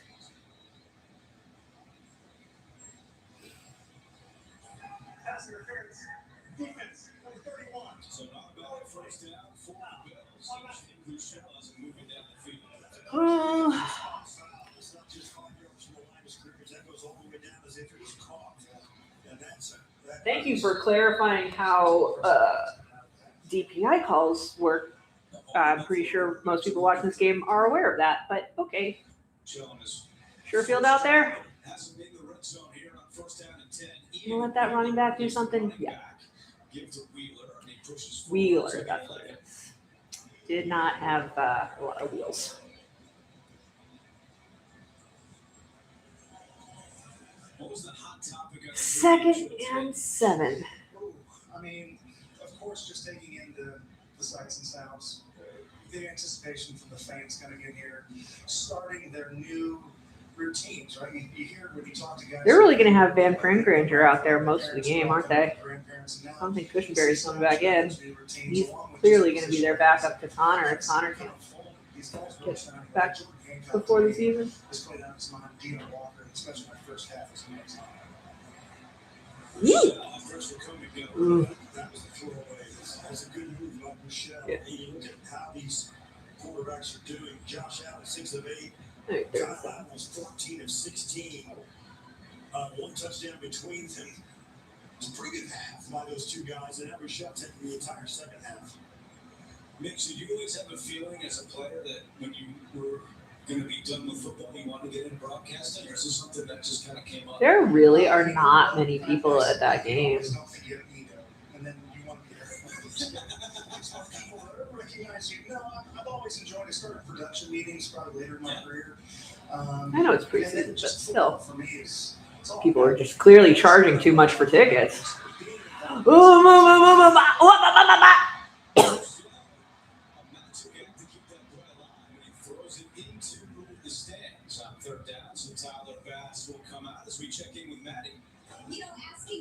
Defense, 31. So not about first down, 4 Bills. Moving down the field. It's not just 5 yards from the line of scrimmage. That goes all the way down as if it was caught. And Thank you for clarifying how DPI calls work. I'm pretty sure most people watching this game are aware of that, but okay. Surefield out there? You gonna let that running back do something? Yeah. Wheeler, that's what it is. Did not have a lot of wheels. Second and 7. I mean, of course, just taking in the sights and sounds, the anticipation from the fans coming in here, starting their new routines, right? You hear when you talk to guys. They're really going to have Van Prangranger out there most of the game, aren't they? I don't think Cushenberry's coming back in. He's clearly going to be their backup to Connor if Connor can get back before the season. Ooh. Yeah. How these quarterbacks are doing. Josh Allen, 6 of 8. Kyle Allen was 14 of 16. 1 touchdown between them. It's a pretty good half by those two guys, and every shot taken the entire second half. Mitch, did you always have a feeling as a player that when you were going to be done with football? You want to get into broadcasting, or is this something that just kind of came up? There really are not many people at that game. And then you want to be there. People recognize you. No, I've always enjoyed it. Started production meetings probably later in my career. I know it's preseason, but still. For me, it's all People are just clearly charging too much for tickets. throws it into the stands on third down. So Tyler Bass will come out as we check in with Maddie.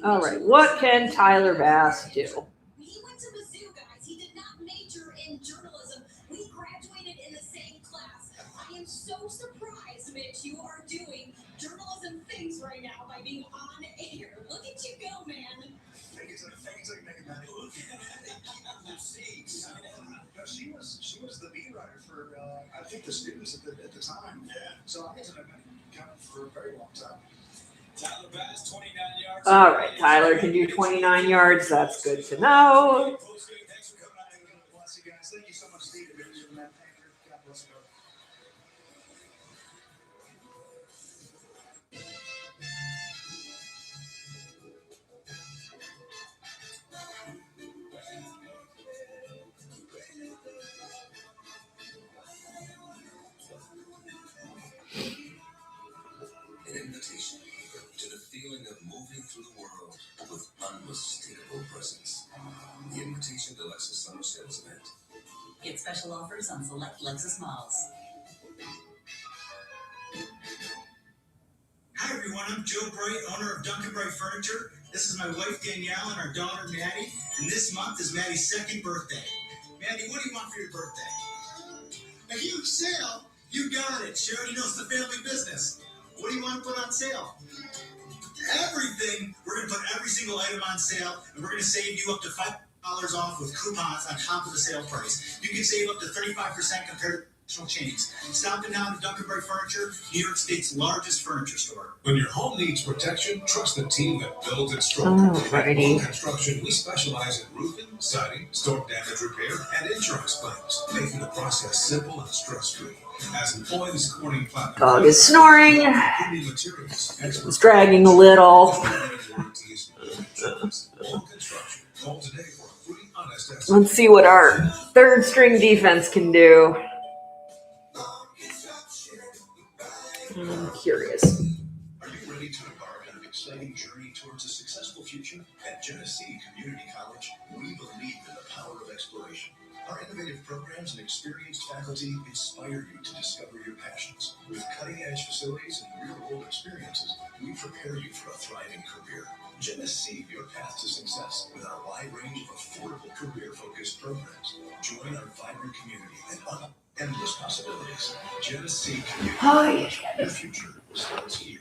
All right, what can Tyler Bass do? He went to Mizzou, guys. He did not major in journalism. We graduated in the same class. I am so surprised, Mitch, you are doing journalism things right now by being on air. Look at you go, man. She was the beat writer for I think the students at the time. Yeah. So I wasn't counting for a very long time. Tyler Bass, 29 yards. All right, Tyler can do 29 yards. That's good to know. Thanks for coming out. Bless you guys. Thank you so much, Steve. God bless you. An invitation to the feeling of moving through the world with unmistakable presence. The invitation to Lexus Summer Sales Event. Get special offers on select Lexus models. Hi everyone, I'm Joe Bright, owner of Duncan Bright Furniture. This is my wife Danielle and our daughter Maddie. And this month is Maddie's second birthday. Maddie, what do you want for your birthday? A huge sale? You got it. She already knows the family business. What do you want to put on sale? Everything. We're going to put every single item on sale, and we're going to save you up to $5 off with coupons on top of the sale price. You can save up to 35% compared to national chains. Stop in down to Duncan Bright Furniture, New York State's largest furniture store. When your home needs protection, trust the team that builds it stronger. At Home Construction, we specialize in roofing, siding, storm damage repair, and insurance claims, making the process simple and stress-free. As employees, Corning Platinum Dog is snoring. premium materials, It's dragging a little. warranties, Home Construction. Call today for a free honest estimate. Let's see what our third string defense can do. I'm curious. Are you ready to embark on an exciting journey towards a successful future? At Genesee Community College, we believe in the power of exploration. Our innovative programs and experienced faculty inspire you to discover your passions. With cutting-edge facilities and real-world experiences, we prepare you for a thriving career. Genesee your path to success with our wide range of affordable career-focused programs. Join our vibrant community and endless possibilities. Genesee Community College. Your future starts here.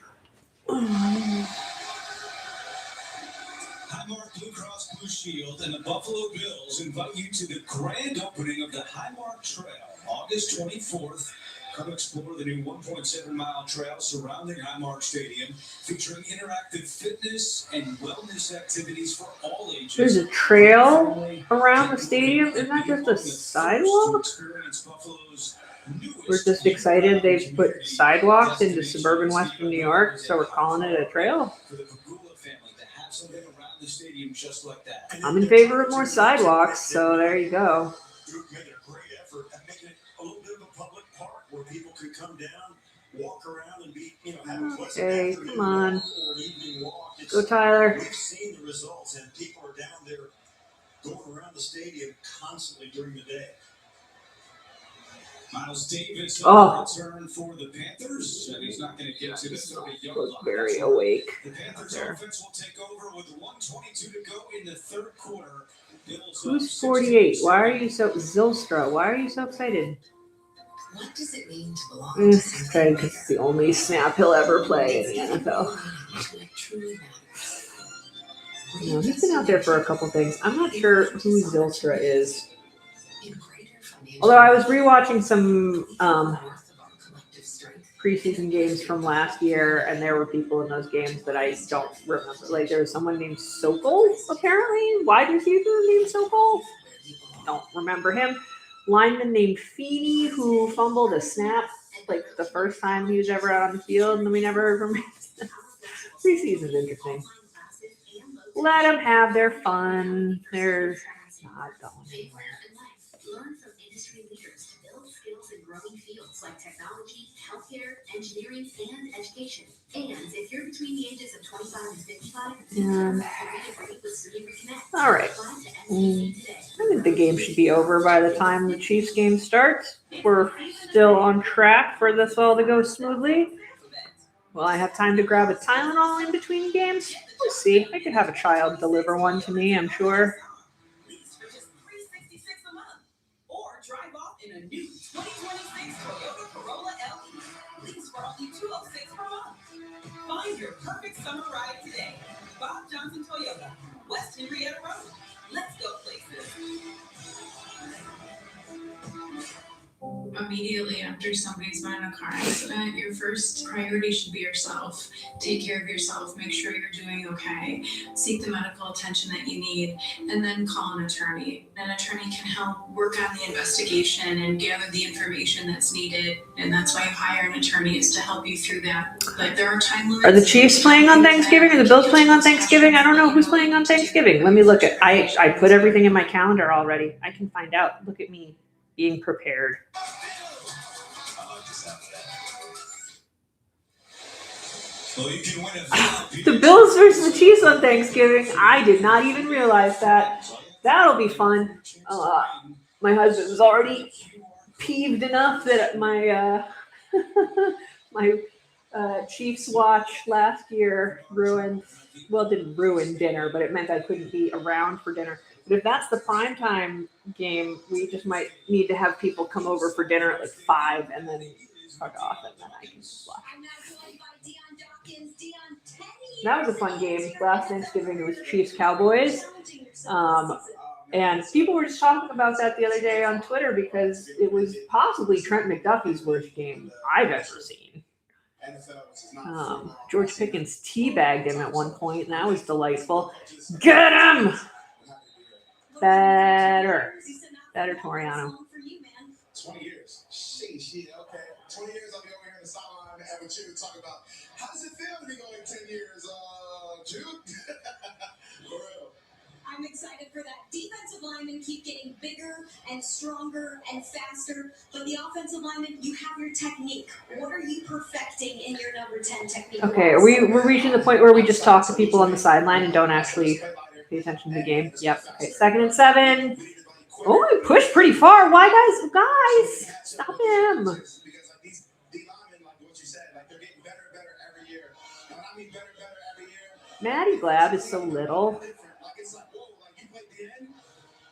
Highmark Blue Cross Blue Shield and the Buffalo Bills invite you to the grand opening of the Highmark Trail, August 24th. Come explore the new 1.7-mile trail surrounding Highmark Stadium, featuring interactive fitness and wellness activities for all ages. There's a trail around the stadium. Isn't that just a sidewalk? We're just excited they've put sidewalks into suburban western New York, so we're calling it a trail. I'm in favor of more sidewalks, so there you go. Duke made a great effort at making it a little bit of a public park where people could come down, walk around, and be, have a pleasant Okay, afternoon come on. walk or an evening walk. Go, Tyler. We've seen the results, and people are down there going around the stadium constantly during the day. Miles Davis on return for the Panthers, and he's not going to get to the 30-yard line. Look very awake. The Panthers offense will take over with 1:22 to go in the third quarter. Who's 48? Why are you so Zylstra? Why are you so excited? What does it mean to belong to something? Okay, because it's the only snap he'll ever play in the NFL. No, he's been out there for a couple things. I'm not sure who Zylstra is. Although I was rewatching some preseason games from last year, and there were people in those games that I don't remember. Like there was someone named Sokol, apparently, wide receiver named Sokol. Don't remember him. Lineman named Feeney who fumbled a snap like the first time he was ever out on the field, and then we never heard from him. Preseason's interesting. Let them have their fun. They're not going anywhere. Learn from industry leaders to build skills in growing fields like technology, healthcare, engineering, and education. And if you're between the ages of 25 and 55, All right. I think the game should be over by the time the Chiefs game starts. We're still on track for this all to go smoothly. Will I have time to grab a Tylenol in between games? We'll see. I could have a child deliver one to me, I'm sure. Lease for just $366 a month. Or drive off in a new 2026 Toyota Corolla LE. Lease for only $206 per month. Find your perfect summer ride today. Bob Johnson Toyota, West Henrietta Road. Let's go places. Immediately after somebody's been in a car accident, your first priority should be yourself. Take care of yourself, make sure you're doing okay, seek the medical attention that you need, and then call an attorney. An attorney can help work on the investigation and gather the information that's needed, and that's why you hire an attorney, is to help you through that. But there are time limits. Are the Chiefs playing on Thanksgiving? Are the Bills playing on Thanksgiving? I don't know who's playing on Thanksgiving. Let me look at. I put everything in my calendar already. I can find out. Look at me being prepared. The Bills versus the Chiefs on Thanksgiving. I did not even realize that. That'll be fun. My husband was already peeved enough that my Chiefs watch last year didn't ruin dinner, but it meant I couldn't be around for dinner. But if that's the primetime game, we just might need to have people come over for dinner at like 5 and then fuck off, and then I can just watch. That was a fun game. Last Thanksgiving, it was Chiefs Cowboys. And people were just talking about that the other day on Twitter because it was possibly Trent McDuffie's worst game I've ever seen. George Pickens teabagged him at one point, and that was delightful. Get him! Better, Toriano. 20 years. Sheesh, yeah, okay. 20 years I'll be over here in the sideline having you to talk about how does it feel to be going 10 years, Jude? For real. I'm excited for that. Defensive linemen keep getting bigger and stronger and faster, but the offensive linemen, you have your technique. What are you perfecting in your number 10 technique? Okay, we're reaching the point where we just talk to people on the sideline and don't actually pay attention to the game. Yep. Okay, 2nd and 7. Oh, he pushed pretty far. Why, guys? Stop him. Because like these D-linemen, like what you said, like they're getting better and better every year. And when I mean better every year, Matty Glab is so little. like it's like, whoa, like you played the end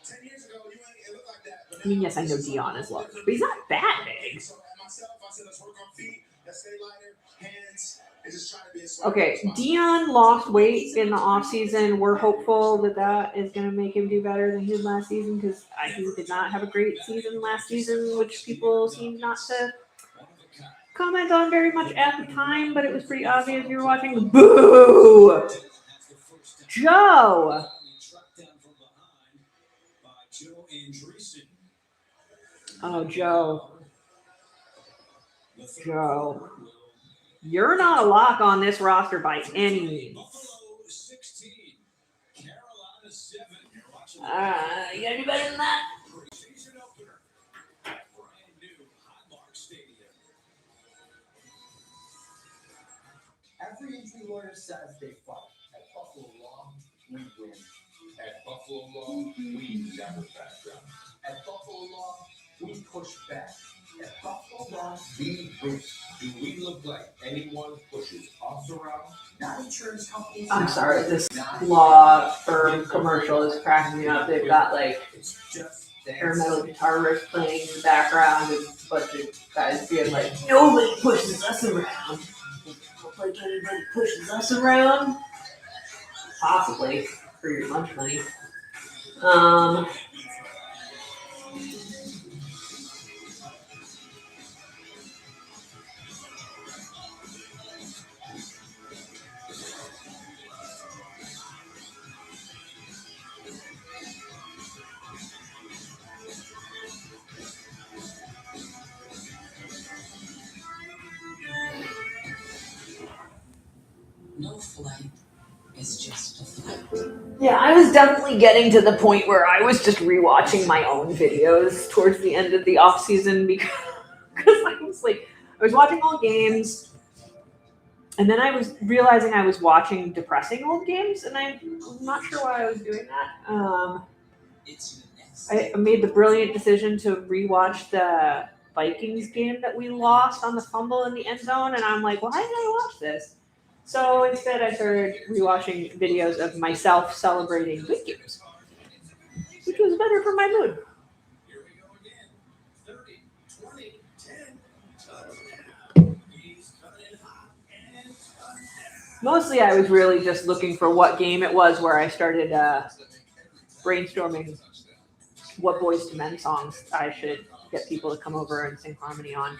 10 years ago, it looked like that. I mean, yes, I know Dion is large, but he's not that big. So at myself, I said, let's work on feet, let's stay lighter, hands, and just try to be as Okay, Dion lost weight in the offseason. We're hopeful that is going to make him do better than he did last season because he did not have a great season last season, which people seem not to comment on very much at the time, but it was pretty obvious you were watching. Boo! Joe! Oh, Joe. You're not a lock on this roster by any means. You gotta do better than that. Every injury lawyer says they fight. At Buffalo Law, we win. At Buffalo Law, we never back down. At Buffalo Law, we push back. At Buffalo Law, we win. Do we look like anyone pushes us around? Not insurance companies. I'm sorry, this law firm commercial is cracking me up. They've got like hair metal guitar riff playing in the background and a bunch of guys being like, nobody pushes us around. Like anybody pushes us around? Possibly for your lunch money. flight is just a flight. Yeah, I was definitely getting to the point where I was just rewatching my own videos towards the end of the off season because I was like, I was watching old games, and then I was realizing I was watching depressing old games, and I'm not sure why I was doing that. I made the brilliant decision to rewatch the Vikings game that we lost on the fumble in the end zone, and I'm like, why did I watch this? So instead, I started rewatching videos of myself celebrating good games, which was better for my mood. Here we go again. 30, 20, 10. He's coming hot and Mostly, I was really just looking for what game it was where I started brainstorming what Boys to Men songs I should get people to come over and sing harmony on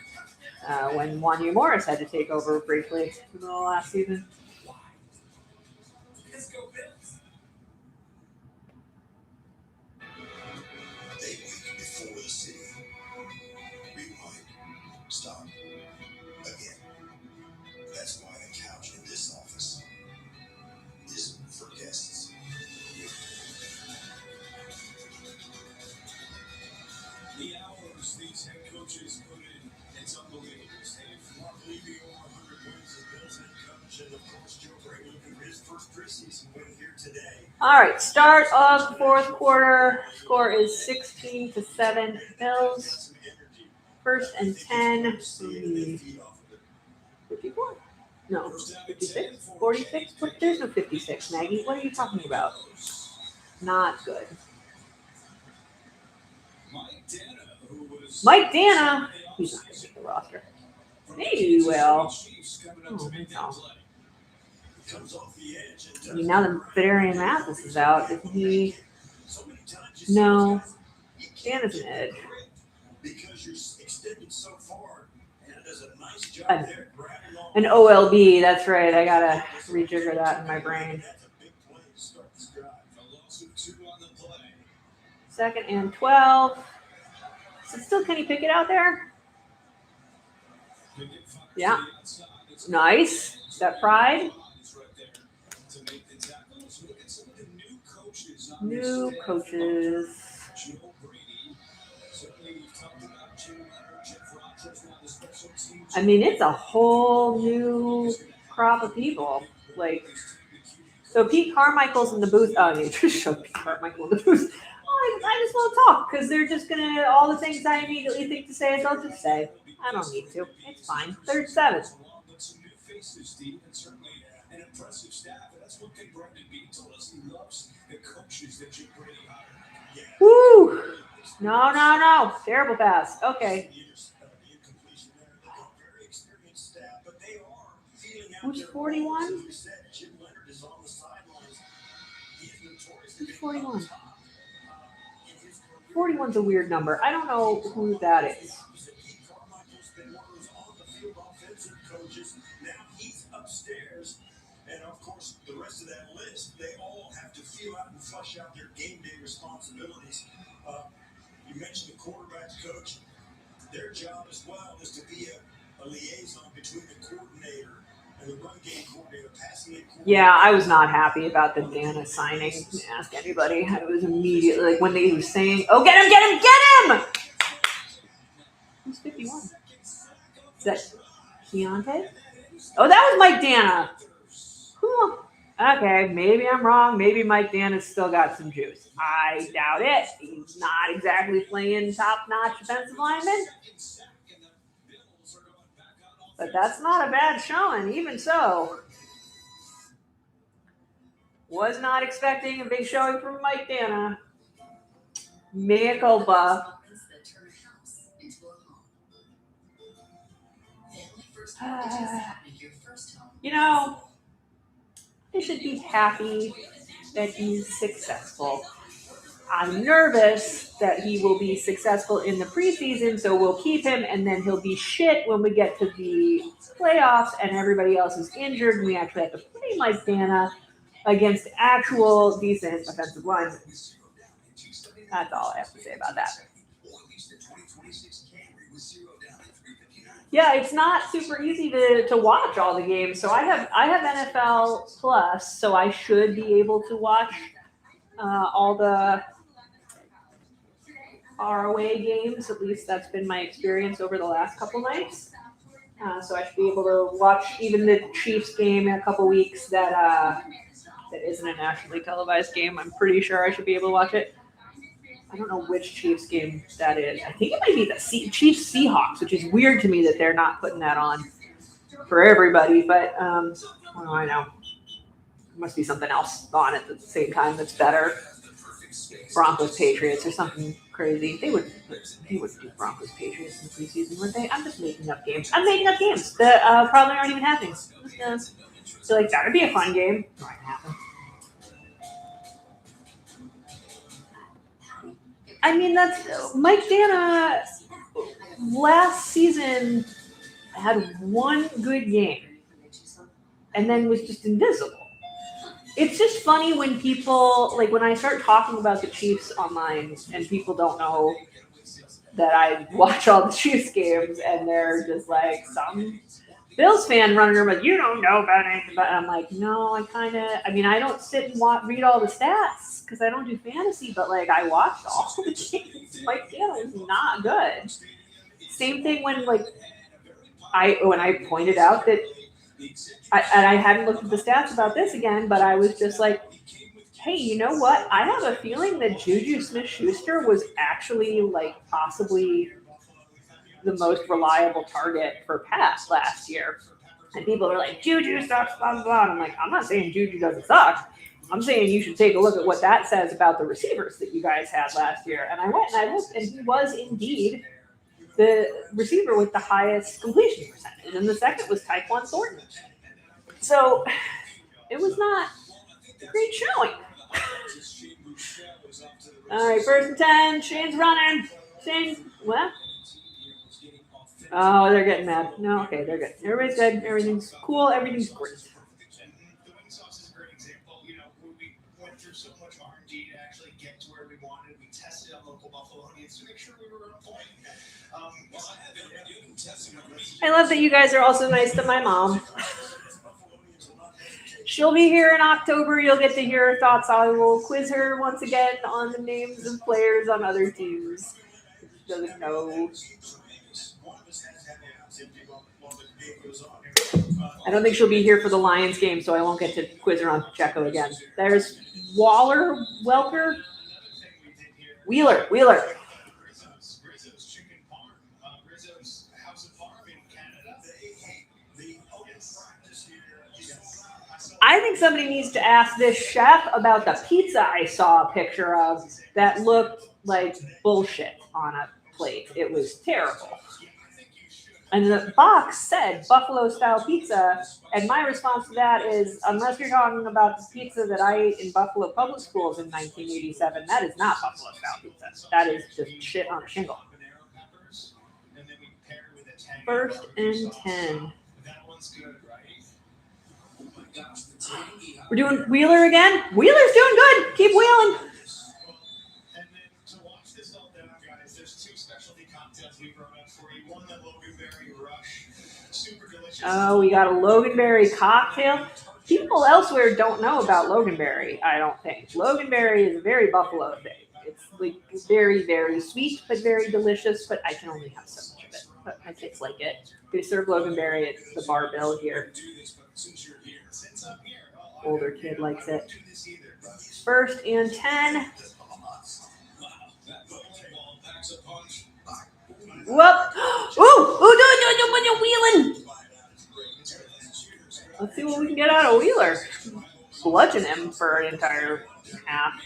when Wanya Morris had to take over briefly in the last season. let's go, Bills. They wake before the city. Rewind. Stop. Again. That's why the couch in this office isn't for guests. The hours these head coaches put in, it's unbelievable, Steve. Mark Levy over 100 wins as Bills head coach, and of course Joe Brady looking for his first preseason win here today. All right, start of the fourth quarter. Score is 16-7 Bills. First and 10. 54? No, 56? 46? There's no 56, Maggie. What are you talking about? Not good. Mike Dana? He's not going to make the roster. Maybe he will. Oh, no. I mean, now that Fedarian Mathis is out, isn't he? No. Dana's an edge. Because you're extended so far, and it does a nice job there grabbing on. An OLB, that's right. I got to rejigger that in my brain. That's a big play to start this drive. A loss of 2 on the play. Second and 12. Is it still Kenny Pickett out there? Pickett fires Yeah. to the outside. It's Nice. Is that pride? It's right there to make the tackles. Look at some of the new coaches on New this staff. coaches. Joe Brady. Certainly we've talked about Jim Leonhard, Jeff Rodgers, now the special teams. I mean, it's a whole new crop of people. Like, so Pete Carmichael's in the booth. Oh, they just showed Pete Carmichael in the booth. Oh, I just won't talk because they're just going to, all the things I immediately think to say, I'll just say. I don't need to. It's fine. Third 7. But some new faces, Steve, and certainly an impressive staff. And that's one thing Brendan Bean told us. He loves the coaches that Jim Brady hired. Yeah. Woo! No. Terrible pass. Okay. Who's 41? Who's 41? 41's a weird number. I don't know who that is. Now he's upstairs, and of course, the rest of that list, they all have to feel out and flush out their game day responsibilities. You mentioned the quarterback coach. Their job as well is to be a liaison between the coordinator and the run game coordinator, passing game coordinator. Yeah, I was not happy about the Dana signing. Ask anybody. I was immediately, like, when they were saying, oh, get him! Who's 51? Is that Keontae? Oh, that was Mike Dana. Cool. Okay, maybe I'm wrong. Maybe Mike Dana's still got some juice. I doubt it. He's not exactly playing top-notch defensive lineman. But that's not a bad showing, even so. Was not expecting a big showing from Mike Dana. Mea culpa. You know, I should be happy that he's successful. I'm nervous that he will be successful in the preseason, so we'll keep him, and then he'll be shit when we get to the playoffs and everybody else is injured and we actually have to play Mike Dana against actual decent offensive linemen. That's all I have to say about that. Yeah, it's not super easy to watch all the games. So I have NFL Plus, so I should be able to watch all the ROA games. At least that's been my experience over the last couple nights. So I should be able to watch even the Chiefs game in a couple weeks that isn't a nationally televised game. I'm pretty sure I should be able to watch it. I don't know which Chiefs game that is. I think it might be the Chiefs Seahawks, which is weird to me that they're not putting that on for everybody. But what do I know? There must be something else on at the same time that's better. Broncos Patriots or something crazy. They would do Broncos Patriots in the preseason, wouldn't they? I'm just making up games. I'm making up games that probably aren't even happening. So like that would be a fun game. Not gonna happen. I mean, that's Mike Dana last season had one good game and then was just invisible. It's just funny when people, like when I start talking about the Chiefs online and people don't know that I watch all the Chiefs games and they're just like some Bills fan running around like, you don't know about anything. But I'm like, no, I don't sit and read all the stats because I don't do fantasy, but like I watched all the games. Mike Dana is not good. Same thing when when I pointed out that I hadn't looked at the stats about this again, but I was just like, hey, you know what? I have a feeling that Juju Smith-Schuster was actually like possibly the most reliable target for pass last year. And people are like, Juju sucks, blah, blah, blah. And I'm like, I'm not saying Juju doesn't suck. I'm saying you should take a look at what that says about the receivers that you guys had last year. And I went and I looked, and he was indeed the receiver with the highest completion percentage. And the second was Tyquan Thornton. So it was not a great showing. All right, 1st and 10. Shane's running. Shane, what? Oh, they're getting mad. No, okay, they're good. Everybody's good. Everything's cool. Everything's great. The wing sauce is a great example. You know, we went through so much R&D to actually get to where we wanted. We tested on local Buffalonians to make sure we were on point. I love that you guys are also nice to my mom. She'll be here in October. You'll get to hear her thoughts. I will quiz her once again on the names of players on other teams. She doesn't know. I don't think she'll be here for the Lions game, so I won't get to quiz her on Pacheco again. There's Wheeler. I think somebody needs to ask this chef about the pizza I saw a picture of that looked like bullshit on a plate. It was terrible. And the box said Buffalo-style pizza, and my response to that is, unless you're talking about the pizza that I ate in Buffalo Public Schools in 1987, that is not Buffalo-style pizza. That is just shit on a shingle. 1st and 10. We're doing Wheeler again? Wheeler's doing good. Keep wheeling. And then to watch this all down, guys, there's 2 specialty cocktails we brought up for you. One, the Loganberry Rush. Super delicious. Oh, we got a Loganberry cocktail. People elsewhere don't know about Loganberry, I don't think. Loganberry is a very Buffalo thing. It's like very, very sweet, but very delicious, but I can only have so much of it. But my kids like it. They serve Loganberry at the Bar Bill here. Older kid likes it. 1st and 10. Whoop! Ooh, wheeling. Let's see what we can get out of Wheeler. Bludgeon him for an entire half.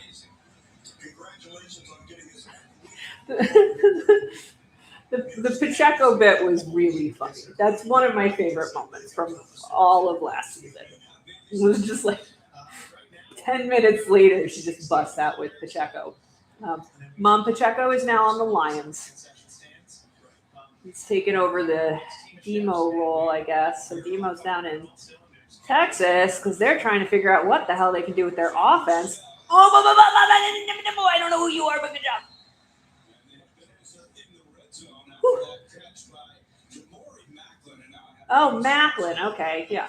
The Pacheco bit was really funny. That's one of my favorite moments from all of last season. It was just like 10 minutes later, she just busts out with Pacheco. Mom Pacheco is now on the Lions. He's taken over the Demo role, I guess. So Demo's down in Texas because they're trying to figure out what the hell they can do with their offense. Oh, I don't know who you are, but good job. Oh, Macklin. Okay, yeah.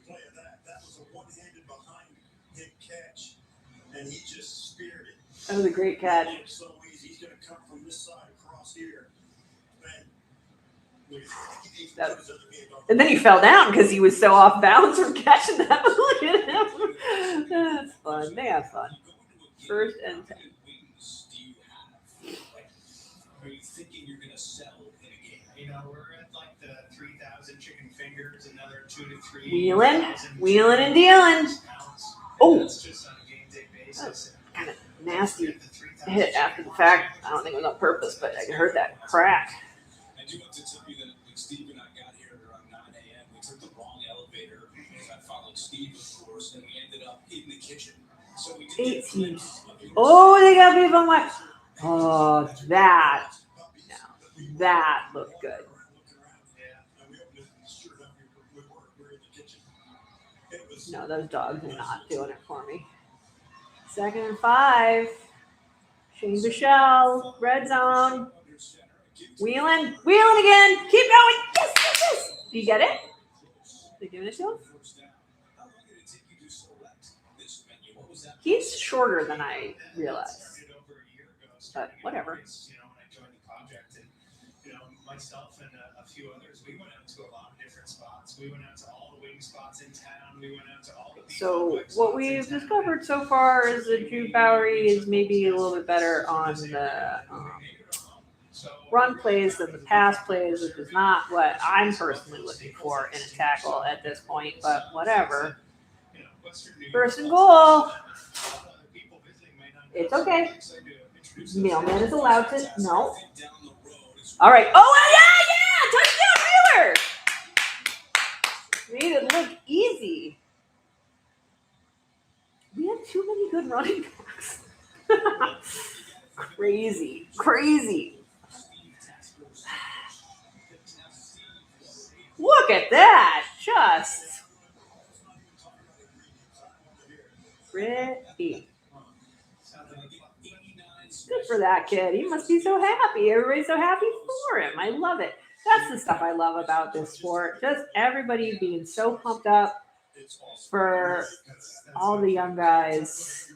That was a one-handed behind him catch, and he just speared it. That was a great catch. So easy. He's going to come from this side across here. And then he fell down because he was so off balance from catching that. Look at him. That's fun. They have fun. First and 10. Are you thinking you're going to sell in a game? You know, we're at like the 3,000 chicken fingers, another 2 to 3. Wheeling and dealing. Oh, That's just on a game day basis. kind of nasty hit after the fact. I don't think it was on purpose, but I heard that crack. I do have to tell you that when Steve and I got here at around 9 a.m., we took the wrong elevator. I followed Steve, of course, and we ended up in the kitchen. So we did 18. Oh, they got me on what? Oh, that looked good. No, those dogs are not doing it for me. 2nd and 5. Shane Bichelle, red zone. Wheeling again. Keep going. Yes. Do you get it? They giving it to him? He's shorter than I realized. But whatever. Myself and a few others, we went out to a lot of different spots. We went out to all the wing spots in town. We went out to all the. So what we've discovered so far is that Drew Bowery is maybe a little bit better on the run plays than the pass plays, which is not what I'm personally looking for in a tackle at this point. But whatever. First and goal. It's okay. Mailman is allowed to. No. All right. Oh, yeah. Touchdown, Wheeler. Made it look easy. We have too many good running backs. Crazy. Look at that. Just pretty. Good for that kid. He must be so happy. Everybody's so happy for him. I love it. That's the stuff I love about this sport. Just everybody being so pumped up for all the young guys.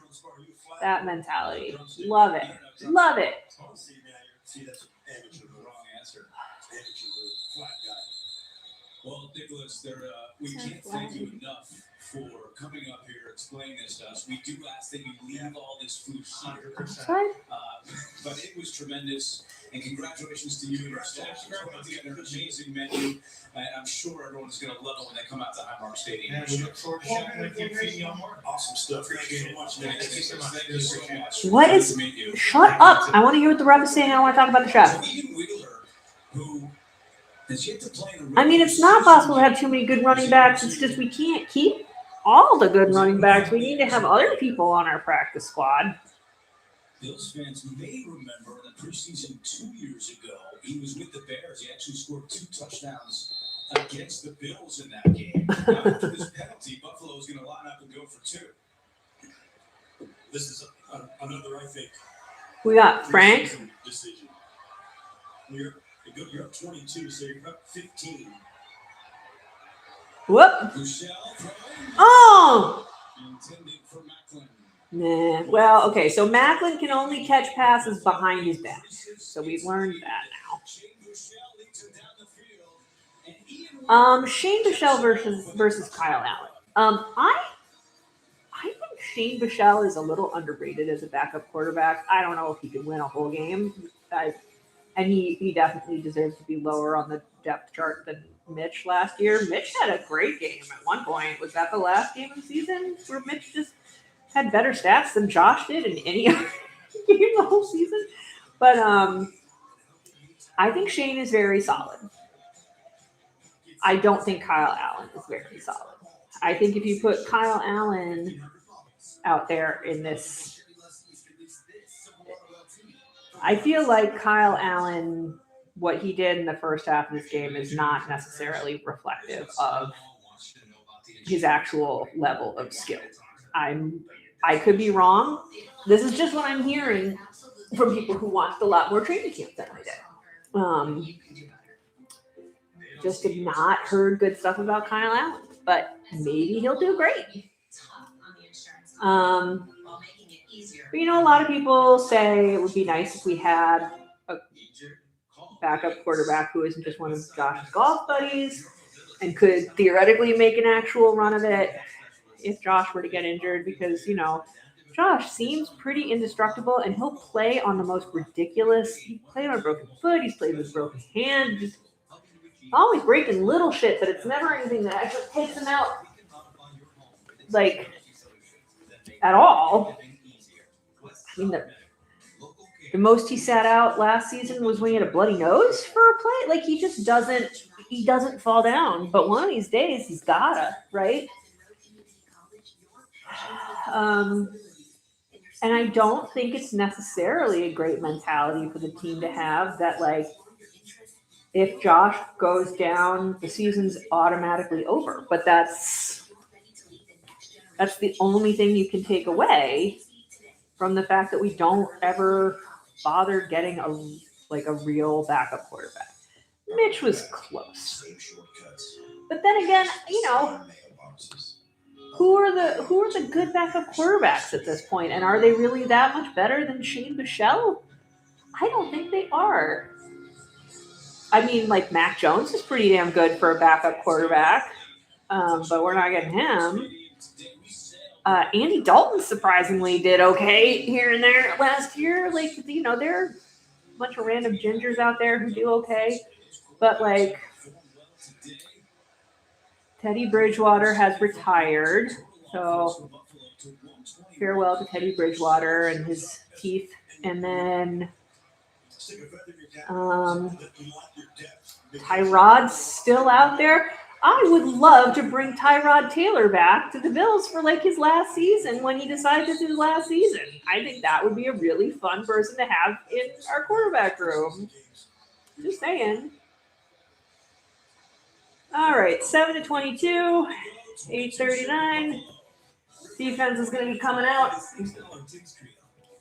That mentality. Love it. Love it. See, that's amateur, the wrong answer. Amateur move, flat guy. Well, Nicholas, we can't thank you enough for coming up here, explaining this to us. We do ask that you leave all this food here. But it was tremendous, and congratulations to you and your staff for putting together an amazing menu. And I'm sure everyone's going to love it when they come out to Highmark Stadium. And we look forward to chatting with you, feeding you more. Awesome stuff. Thank you so much. Thank you so much. Thank you so much. What Nice is? to meet you. Shut up. I want to hear what the ref is saying. I want to talk about the chef. Ian Wheeler, who has yet to play in a I mean, it's not possible to have too many good running backs. It's just we can't keep all the good running backs. We need to have other people on our practice squad. Bills fans may remember in the preseason 2 years ago, he was with the Bears. He actually scored 2 touchdowns against the Bills in that game. Now, after this penalty, Buffalo is going to line up and go for 2. This is another, I think. We got Frank. Preseason decision. You're up 22, so you're up 15. Whoop. Oh. Intended for Macklin. Nah. Well, okay. So Macklin can only catch passes behind his back. So we've learned that now. Shane Bichelle versus Kyle Allen. I think Shane Bichelle is a little underrated as a backup quarterback. I don't know if he could win a whole game. And he definitely deserves to be lower on the depth chart than Mitch last year. Mitch had a great game at one point. Was that the last game of the season where Mitch just had better stats than Josh did in any other game the whole season? But I think Shane is very solid. I don't think Kyle Allen is very solid. I think if you put Kyle Allen out there in this, I feel like Kyle Allen, what he did in the first half of this game is not necessarily reflective of his actual level of skill. I could be wrong. This is just what I'm hearing from people who watched a lot more training camp than I did. Just have not heard good stuff about Kyle Allen, but maybe he'll do great. But, you know, a lot of people say it would be nice if we had a backup quarterback who isn't just one of Josh's golf buddies and could theoretically make an actual run of it if Josh were to get injured, because, you know, Josh seems pretty indestructible and he'll play on the most ridiculous. He played on a broken foot, he's played with a broken hand, just always breaking little shit, but it's never anything that actually takes him out, like, at all. I mean, the most he sat out last season was when he had a bloody nose for a play. Like, he just doesn't fall down. But one of these days, he's gotta, right? And I don't think it's necessarily a great mentality for the team to have that, like, if Josh goes down, the season's automatically over. But that's the only thing you can take away from the fact that we don't ever bother getting a real backup quarterback. Mitch was close. But then again, you know, who are the good backup quarterbacks at this point? And are they really that much better than Shane Bichelle? I don't think they are. I mean, like, Mac Jones is pretty damn good for a backup quarterback, but we're not getting him. Andy Dalton surprisingly did okay here and there last year. Like, you know, there are a bunch of random gingers out there who do okay. But, like, Teddy Bridgewater has retired. So, farewell to Teddy Bridgewater and his teeth. And then Tyrod's still out there. I would love to bring Tyrod Taylor back to the Bills for, like, his last season when he decides it's his last season. I think that would be a really fun person to have in our quarterback room. Just saying. All right, 7-22, 8:39. Defense is going to be coming out.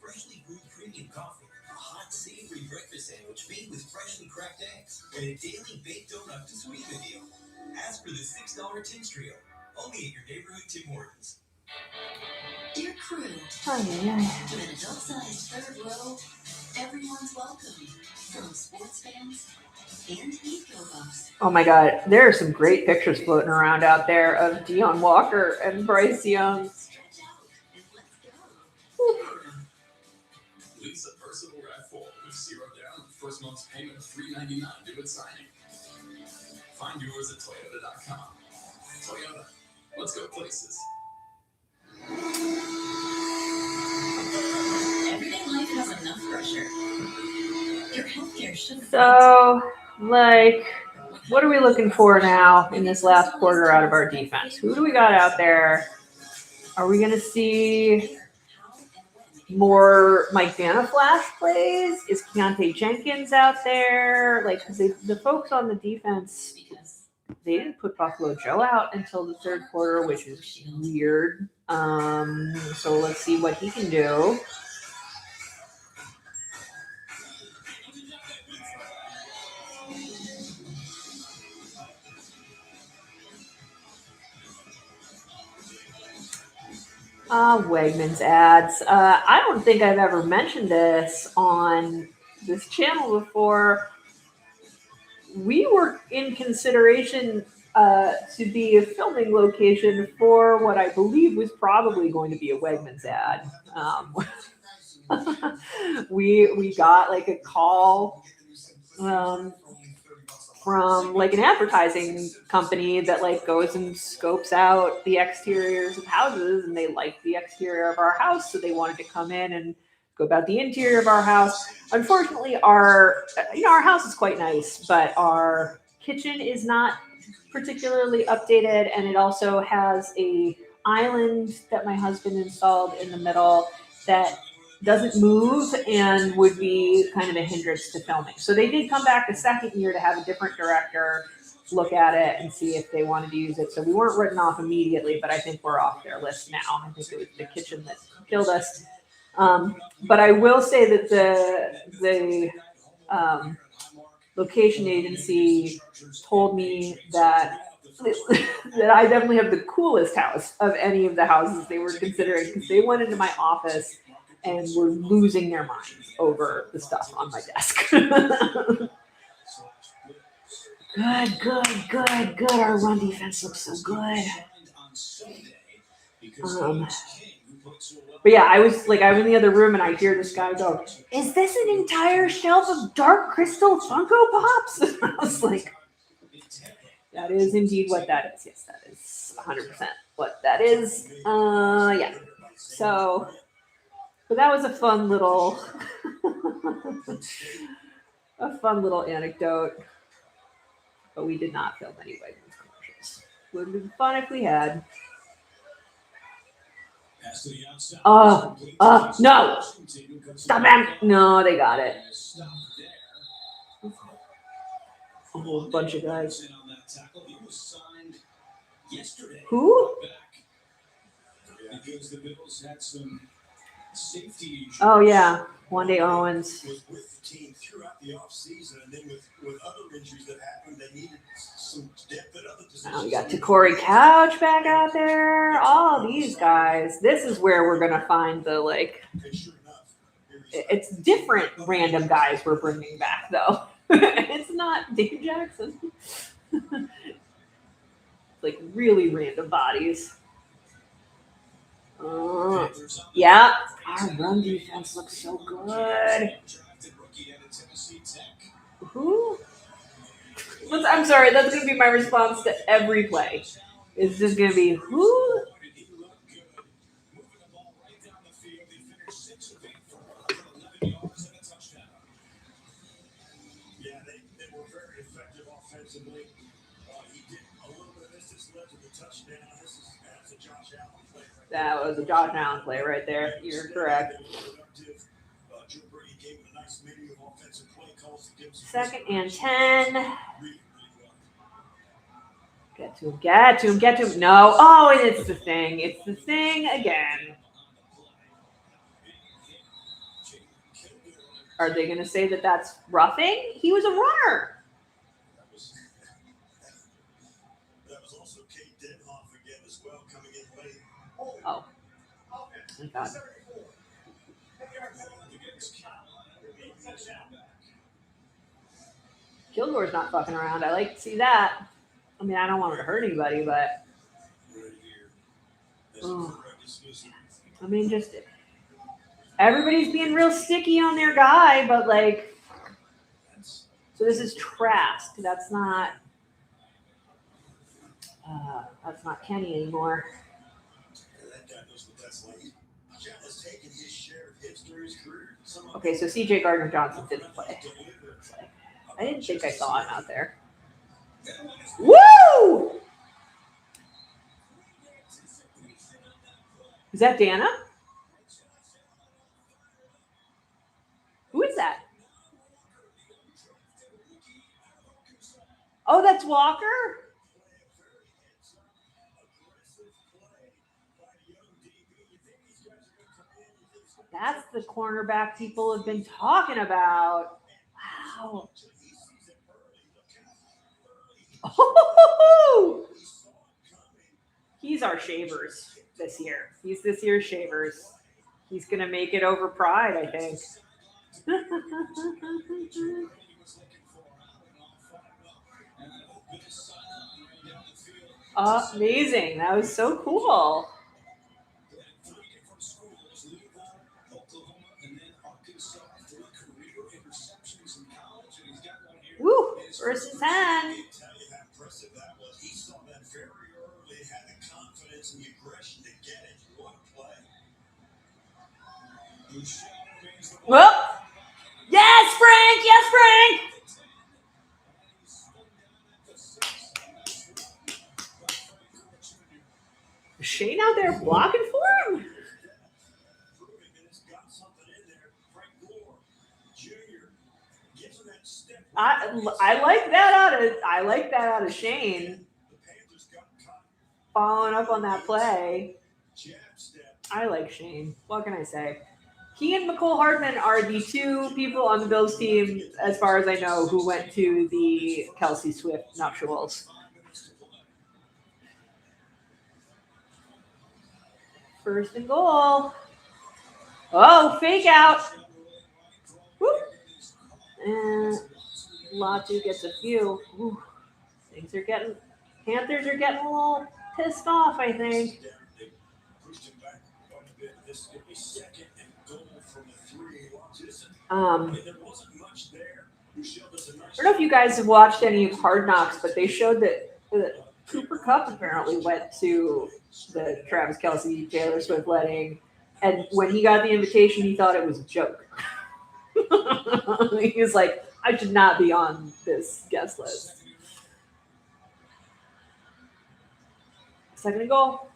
Freshly brewed premium coffee, a hot, savory breakfast sandwich made with freshly cracked eggs, and a daily baked donut to sweeten the deal. Ask for the $6 Tim's Trio, only at your neighborhood Tim Hortons. Dear crew, Oh, yeah. to an adult-sized third row, everyone's welcome. From sports fans and eco buffs. Oh my God, there are some great pictures floating around out there of Deion Walker and Bryce Young. Lease a personal RAV4 with 0 down, first month's payment of $399 due at signing. Find yours at Toyota.com. Toyota, let's go places. Everyday life has enough pressure. Your healthcare should. So, like, what are we looking for now in this last quarter out of our defense? Who do we got out there? Are we going to see more Mike Dana flash plays? Is Keontae Jenkins out there? Like, because the folks on the defense, they didn't put Buffalo Joe out until the third quarter, which is weird. So let's see what he can do. Wegmans ads. I don't think I've ever mentioned this on this channel before. We were in consideration to be a filming location for what I believe was probably going to be a Wegmans ad. We got like a call from like an advertising company that like goes and scopes out the exteriors of houses, and they like the exterior of our house, so they wanted to come in and go about the interior of our house. Unfortunately, our house is quite nice, but our kitchen is not particularly updated, and it also has a island that my husband installed in the middle that doesn't move and would be kind of a hindrance to filming. So they did come back the second year to have a different director look at it and see if they wanted to use it. So we weren't written off immediately, but I think we're off their list now. I think it was the kitchen that killed us. But I will say that the location agency told me that that I definitely have the coolest house of any of the houses they were considering, because they went into my office and were losing their minds over the stuff on my desk. Good. Our run defense looks so good. But yeah, I was in the other room and I hear this guy go, "Is this an entire shelf of Dark Crystal Funko Pops?" And I was like, that is indeed what that is. Yes, that is 100% what that is. Yeah. So, but that was a fun little anecdote. But we did not film any Wegmans commercials. Would have been fun if we had. No! Stop him! No, they got it. A whole bunch of guys. Who? Oh yeah, One Day Owens. Was with the team throughout the offseason, and then with other injuries that happened, they needed some depth at other positions. Oh, we got Corey Couch back out there. All these guys. This is where we're gonna find the It's different random guys we're bringing back though. It's not Dave Jackson. Like really random bodies. Yeah, our run defense looks so good. Who? I'm sorry, that's going to be my response to every play. It's just going to be, who? Yeah, they were very effective offensively. He did a little bit of this led to the touchdown. That's a Josh Allen play. That was a Josh Allen play right there. You're correct. Second and 10. Get to him. No. Oh, and it's the thing. It's the thing again. Are they going to say that that's roughing? He was a runner. That was also Kate Denhoff again as well, coming in late. Oh. Thank God. Kilgore's not fucking around. I like to see that. I mean, I don't want him to hurt anybody, but I mean, just everybody's being real sticky on their guy, but like, so this is Trask. That's not Kenny anymore. Okay, so CJ Gardner-Johnson didn't play. I didn't think I saw him out there. Woo! Is that Dana? Who is that? Oh, that's Walker? That's the cornerback people have been talking about. Wow. Oh, he's our Shavers this year. He's this year's Shavers. He's going to make it over Pride, I think. Amazing. That was so cool. Woo! First and 10. Well, yes, Frank! Yes, Frank! Is Shane out there blocking for him? I like that out of Shane. Following up on that play. I like Shane. What can I say? He and McCole Hardman are the two people on the Bills team, as far as I know, who went to the Kelsey Swift nuptials. First and goal. Oh, fake out. Whoop. And Latu gets a few. Ooh, Panthers are getting a little pissed off, I think. I don't know if you guys have watched any of Hard Knocks, but they showed that Cooper Kupp apparently went to the Travis Kelce Taylor Swift wedding, and when he got the invitation, he thought it was a joke. He was like, I should not be on this guest list. Second and goal.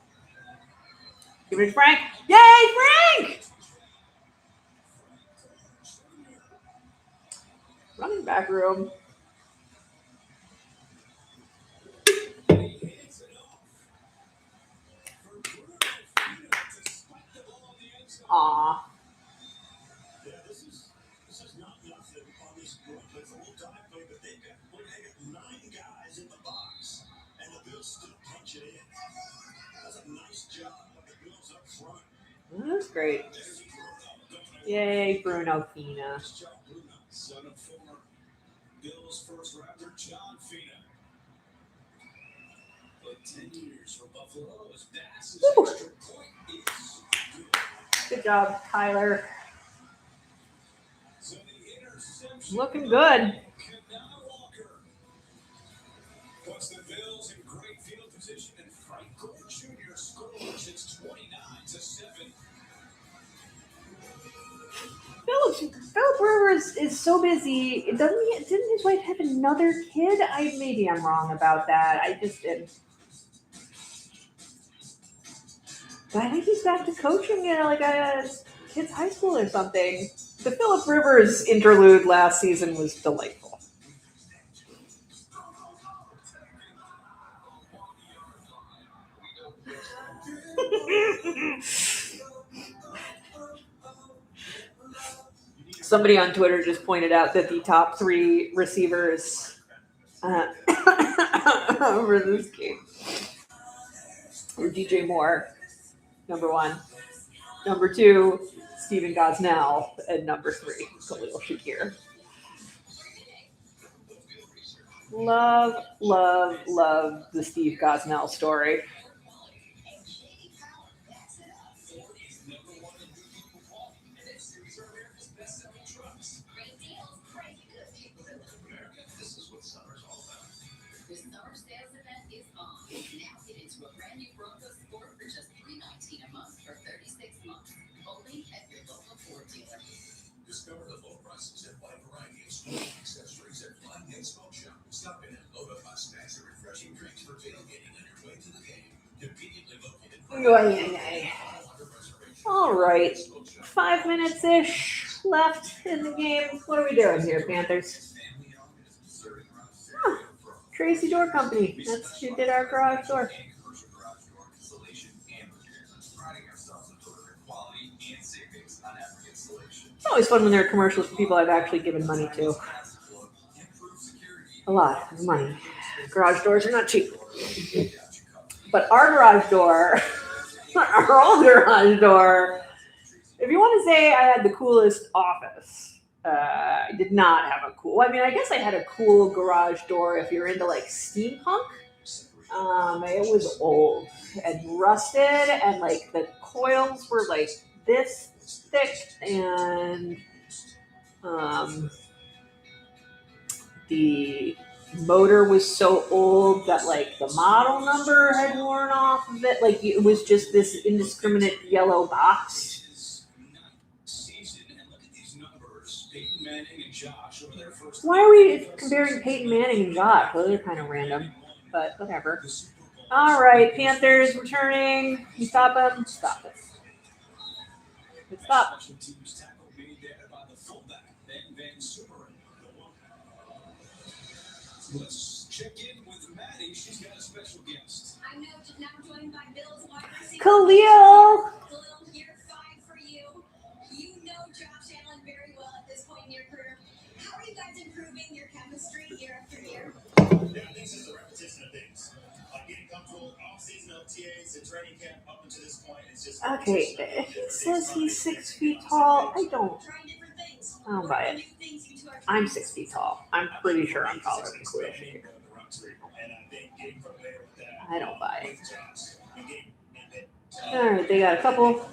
Give it to Frank. Yay, Frank! Running back room. Aw. Yeah, this is not nothing on this group. It's a little time play, but they got 9 guys in the box, and the Bills still punch it in. That's a nice job of the Bills up front. That's great. Yay, Bruno Fina. Son of former Bills first rounder John Fina. But 10 years for Buffalo as Bass's extra point is good job, Tyler. Looking good. Puts the Bills in great field position, and Frank Gore Jr. scores. It's 29-7. Philip Rivers is so busy. Didn't his wife have another kid? Maybe I'm wrong about that. I just did. But I think he's back to coaching at like a kids' high school or something. The Philip Rivers interlude last season was delightful. Somebody on Twitter just pointed out that the top 3 receivers over this game were DJ Moore, number 1. Number 2, Steven Gosnell. And number 3, Khalil Shakir. Love, love, love the Steve Gosnell story. Discover the low prices and wide variety of smoking accessories at Flying Head Smoke Shop. Stop in and load up on snacks and refreshing drinks for tailgating on your way to the game. Conveniently located. All right. 5 minutes-ish left in the game. What are we doing here, Panthers? Huh. Tracy Door Company. That's who did our garage door. It's always fun when there are commercials for people I've actually given money to. A lot of money. Garage doors are not cheap. But our garage door, our old garage door, if you want to say I had the coolest office, I did not have a cool, I mean, I guess I had a cool garage door if you're into like steampunk. It was old and rusted, and like the coils were like this thick, and the motor was so old that like the model number had worn off of it. Like it was just this indiscriminate yellow box. Why are we comparing Peyton Manning and Josh? Those are kind of random, but whatever. All right, Panthers returning. You stop him. Stop it. Good stop. Let's check in with Maddie. She's got a special guest. I'm now joined by Bill's wide receiver. Khalil. Khalil, year 5 for you. You know improving your chemistry year after year? Yeah, I think it's just a repetition of things. Like getting comfortable off-season OTAs and training camp up until this point. It's just Okay, it says he's 6 feet tall. I don't buy it. I'm 6 feet tall. I'm pretty sure I'm taller than Khalil Shakir. I don't buy it. All right, they got a couple.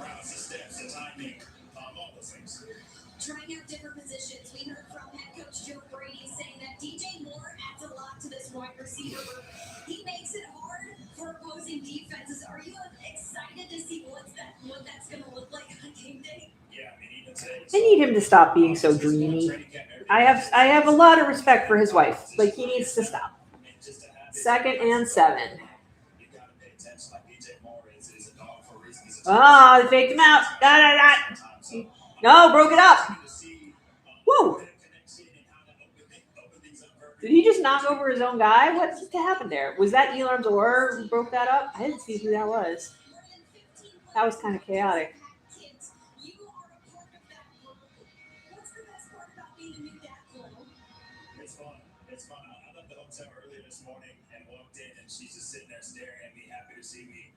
Trying out different positions. We heard from head coach Joe Brady saying that DJ Moore adds a lot to this wide receiver room. He makes it hard for opposing defenses. Are you excited to see what that's going to look like on game day? I need him to stop being so dreamy. I have a lot of respect for his wife. Like, he needs to stop. 2nd and 7. Oh, they faked him out. No, broke it up. Whoa. Did he just knock over his own guy? What happened there? Was that Elarm's or who broke that up? I didn't see who that was. That was kind of chaotic. It's fun. I left the hotel earlier this morning and walked in, and she's just sitting there staring at me, happy to see me.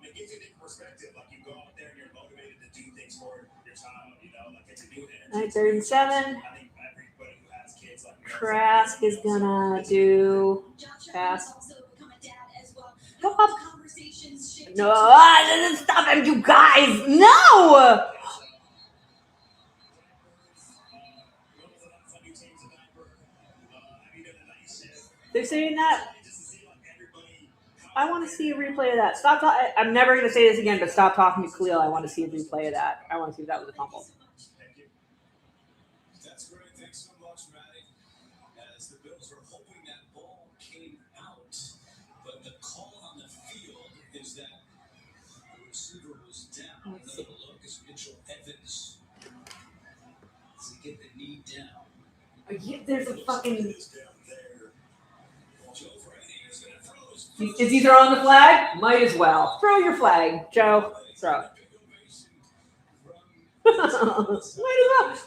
It gives you a different perspective. Like, you go out there and you're motivated to do things for your child, you know, like it's a new energy. 3rd and 7. I think everybody who has kids like Trask is gonna do pass. Go up. No, stop him, you guys. No. They're saying that. I want to see a replay of that. Stop. I'm never going to say this again, but stop talking to Khalil. I want to see a replay of that. I want to see if that was a fumble. That's great. Thanks so much, Maddie. As the Bills were hoping that ball came out, but the call on the field is that the receiver was down. Another look is Mitchell Evans. Does he get the knee down? There's a fucking. Is he throwing the flag? Might as well. Throw your flag, Joe. Throw it. Might as well.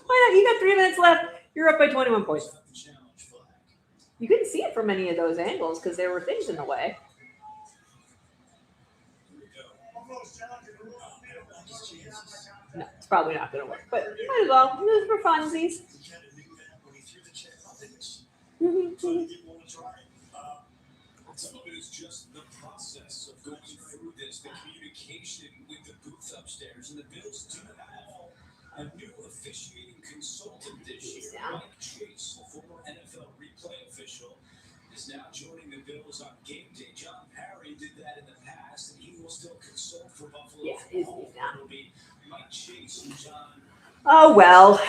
Why not? You got 3 minutes left. You're up by 21 points. You couldn't see it from any of those angles because there were things in the way. No, it's probably not going to work. But might as well. This is for funsies. Some of it is just the process of going through this, the communication with the booth upstairs. And the Bills do have a new officiating consultant this year. Mike Chase, a former NFL replay official, is now joining the Bills on game day. John Parry did that in the past, and he will still consult for Buffalo. Yeah, he's not. It'll be Mike Chase and John. Oh, well.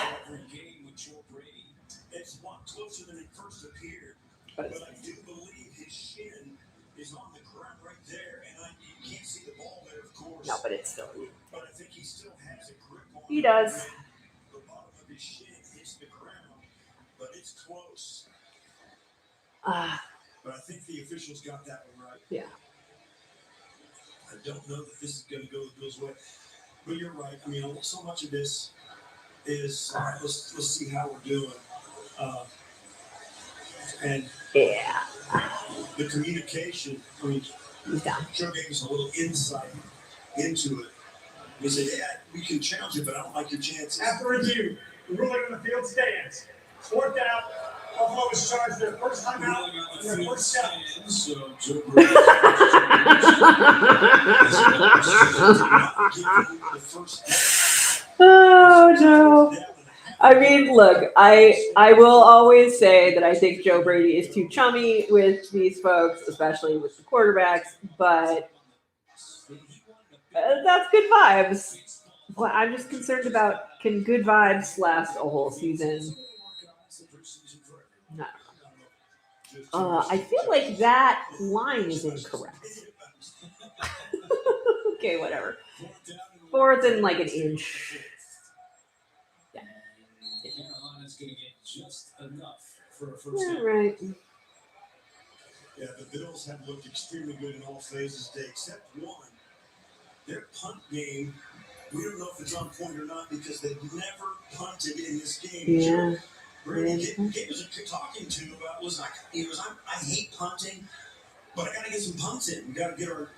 Game with Joe Brady. It's one closer than it first appeared. But I do believe his shin is on the ground right there, and you can't see the ball there, of course. No, but it's still. But I think he still has a grip on He does. The bottom of his shin hits the ground, but it's close. But I think the officials got that one right. Yeah. I don't know that this is going to go the Bills' way, but you're right. I mean, so much of this is all right. Let's see how we're doing. And yeah, the communication, I mean, Joe gave us a little insight into it. He said, yeah, we can challenge it, but I don't like your chances. After review, the ruling on the field stands. 4th down, Buffalo was charged their first time out and their first step. So Joe Brady oh, no. I mean, look, I will always say that I think Joe Brady is too chummy with these folks, especially with the quarterbacks, but that's good vibes. Well, I'm just concerned about, can good vibes last a whole season? No. I feel like that line is incorrect. Okay, whatever. 4th and like an inch. Carolina's going to get just enough for a first down. Right. Yeah, the Bills have looked extremely good in all phases today, except one. Their punt game, we don't know if it's on point or not because they've never punted in this game. Yeah. Gabe was talking to about was like he was I hate punting, but I gotta get some punts in. We gotta get our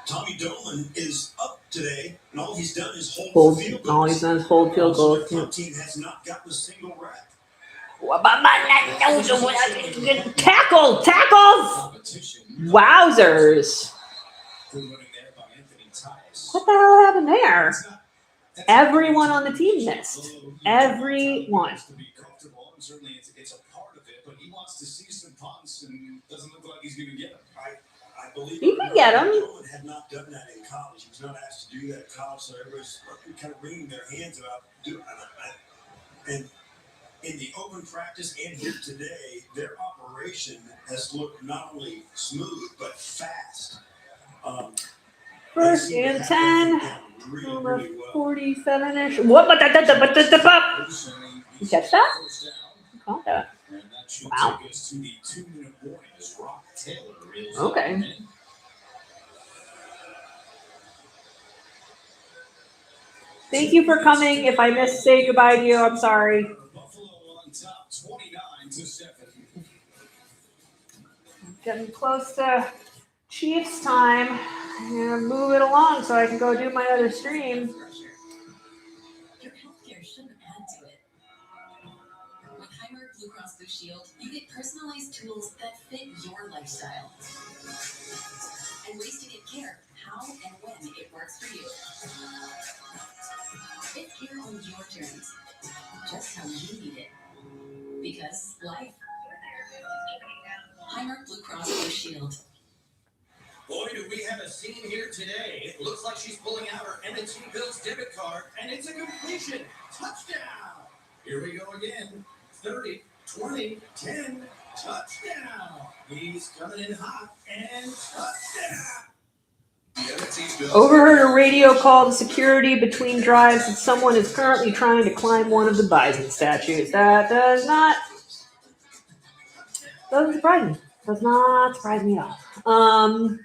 Tommy Dolan is up today, and all he's done is hold field goals. All he's done is hold field goals. The punt team has not gotten a single rep. Tackles! Wowzers! What the hell happened there? Everyone on the team missed. Everyone. Certainly, it's a part of it, but he wants to see some punts and doesn't look like he's going to get them. I believe he can get them. Dolan had not done that in college. He was not asked to do that in college, so everybody's kind of wringing their hands about doing it. And in the open practice and here today, their operation has looked not only smooth but fast. First and 10. Number 47-ish. What? You catch that? Caught that. Wow. Okay. Thank you for coming. If I missed say goodbye to you, I'm sorry. Getting close to Chiefs time. I'm gonna move it along so I can go do my other stream. Your healthcare shouldn't add to it. With Highmark Blue Cross Blue Shield, you get personalized tools that fit your lifestyle. And ways to get care how and when it works for you. It's care on your terms, just how you need it. Because life. Highmark Blue Cross Blue Shield. Boy, do we have a scene here today. It looks like she's pulling out her M&T Bills debit card, and it's a completion. Touchdown. Here we go again. 30, 20, 10, touchdown. He's coming in hot, and touchdown. Overheard a radio call to security between drives that someone is currently trying to climb one of the bison statues. That doesn't surprise me. Does not surprise me at all.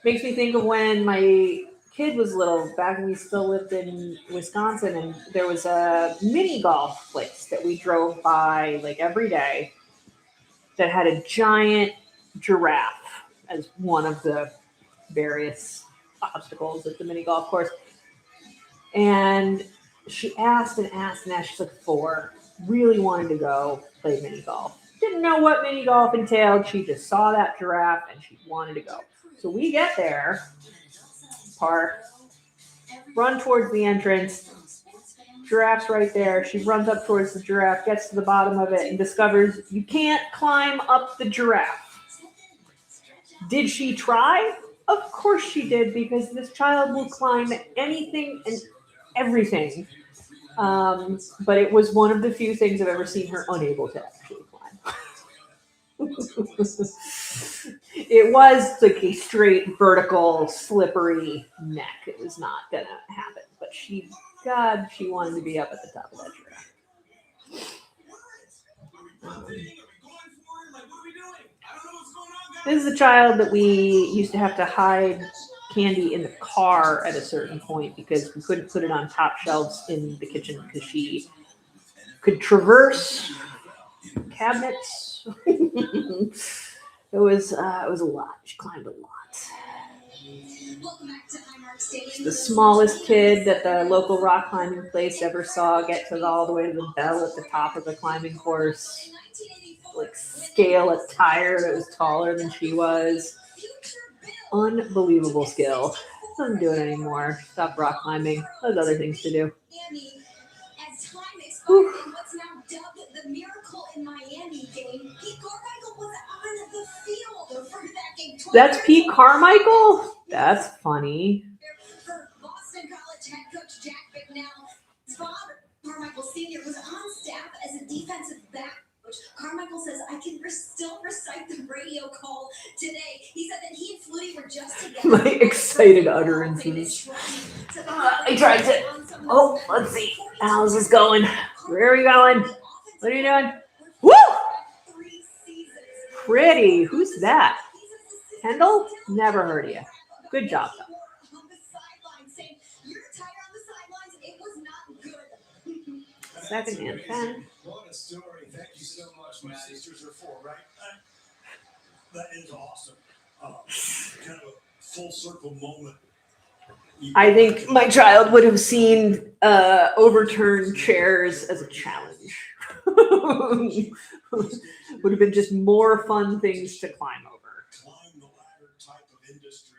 Makes me think of when my kid was little, back when we still lived in Wisconsin, and there was a mini golf place that we drove by like every day that had a giant giraffe as one of the various obstacles at the mini golf course. And she asked and asked and asked. She's like 4, really wanted to go play mini golf. Didn't know what mini golf entailed. She just saw that giraffe and she wanted to go. So we get there, park, run towards the entrance. Giraffe's right there. She runs up towards the giraffe, gets to the bottom of it, and discovers you can't climb up the giraffe. Did she try? Of course she did, because this child will climb anything and everything. But it was one of the few things I've ever seen her unable to actually climb. It was like a straight, vertical, slippery neck. It was not going to happen. But she wanted to be up at the top of that giraffe. This is a child that we used to have to hide candy in the car at a certain point because we couldn't put it on top shelves in the kitchen because she could traverse cabinets. It was a lot. She climbed a lot. She's the smallest kid that the local rock climbing place ever saw get to all the way to the bell at the top of the climbing course. Like scale a tire that was taller than she was. Unbelievable skill. Doesn't do it anymore. Stopped rock climbing. There's other things to do. As time expired in what's now dubbed the Miracle in Miami game, Pete Carmichael was on the field for that game. That's Pete Carmichael? That's funny. For Boston College head coach Jack McNeill's father, Carmichael Sr., was on staff as a defensive back. Carmichael says, I can still recite the radio call today. He said that he and Flutie were just together. My excited utterances. I tried to. Oh, let's see. How's this going? Where are we going? What are you doing? Woo! Pretty. Who's that? Kendall? Never heard of you. Good job, though. Second and 10. What a story. Thank you so much. My sisters are 4, right? That is awesome. Kind of a full circle moment. I think my child would have seen overturned chairs as a challenge. Would have been just more fun things to climb over. Climb the ladder type of industry.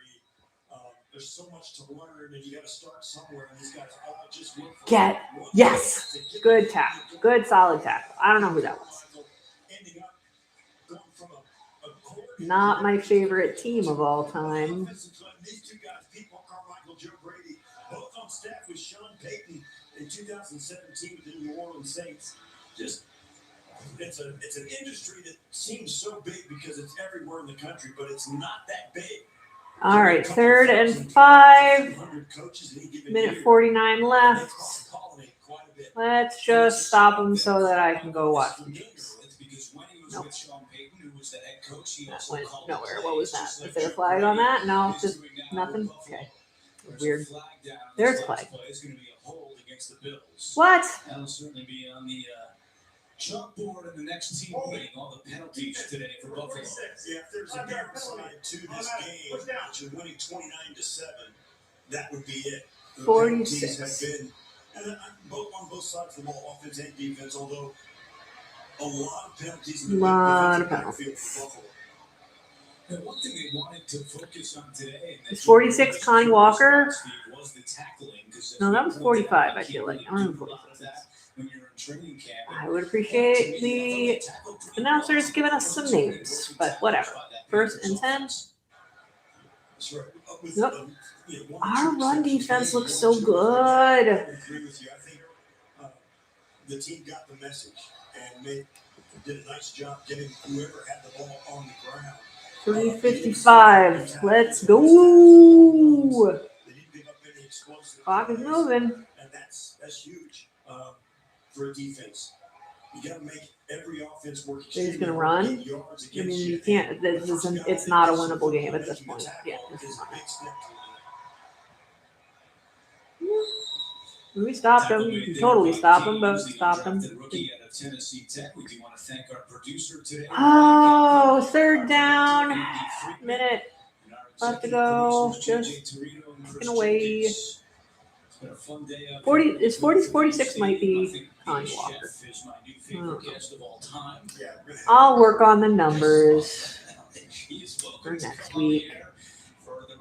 There's so much to learn, and you got to start somewhere. And these guys all just work for Yes. Good tackle. Good solid tackle. I don't know who that was. ending up going from a Not my favorite team of all time. These two guys, Pete Carmichael, Joe Brady, both on staff with Sean Payton in 2017 with the New Orleans Saints. Just it's an industry that seems so big because it's everywhere in the country, but it's not that big. All right, 3rd and 5. Minute 49 left. Let's just stop them so that I can go watch the games. Nope. That went nowhere. What was that? Was there a flag on that? No, just nothing. Okay. Weird. There's a flag. What? That'll certainly be on the chalkboard in the next team meeting. All the penalties today for Buffalo. Yeah, if there's a downside to this game, that you're winning 29-7, that would be it. The 46. Have been, and on both sides of the ball, offense and defense, although a lot of penalties. A lot of penalties. And one thing they wanted to focus on today. Is 46 Connie Walker? No, that was 45, I feel like. I don't know 46. I would appreciate the announcers giving us some names, but whatever. 1st and 10. Nope. Our run defense looks so good. I agree with you. I think the team got the message and did a nice job getting whoever had the ball on the ground. 3:55. Let's go. Clock is moving. And that's huge for a defense. You got to make every offense work. He's going to run. I mean, you can't. It's not a winnable game at this point. Yeah. We stopped him. We totally stopped him, but stopped him. Oh, 3rd down. Minute left to go. Just taking away. 46 might be Connie Walker. I'll work on the numbers for next week.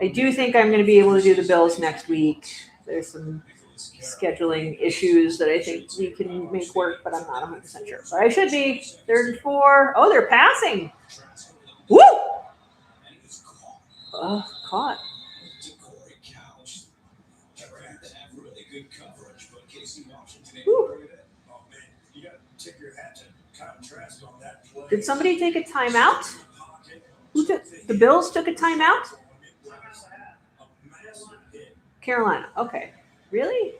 I do think I'm going to be able to do the Bills next week. There's some scheduling issues that I think we can make work, but I'm not 100% sure. But I should be. 3rd and 4. Oh, they're passing. Woo! Oh, caught. Woo. Did somebody take a timeout? Who took? The Bills took a timeout? Carolina. Okay. Really?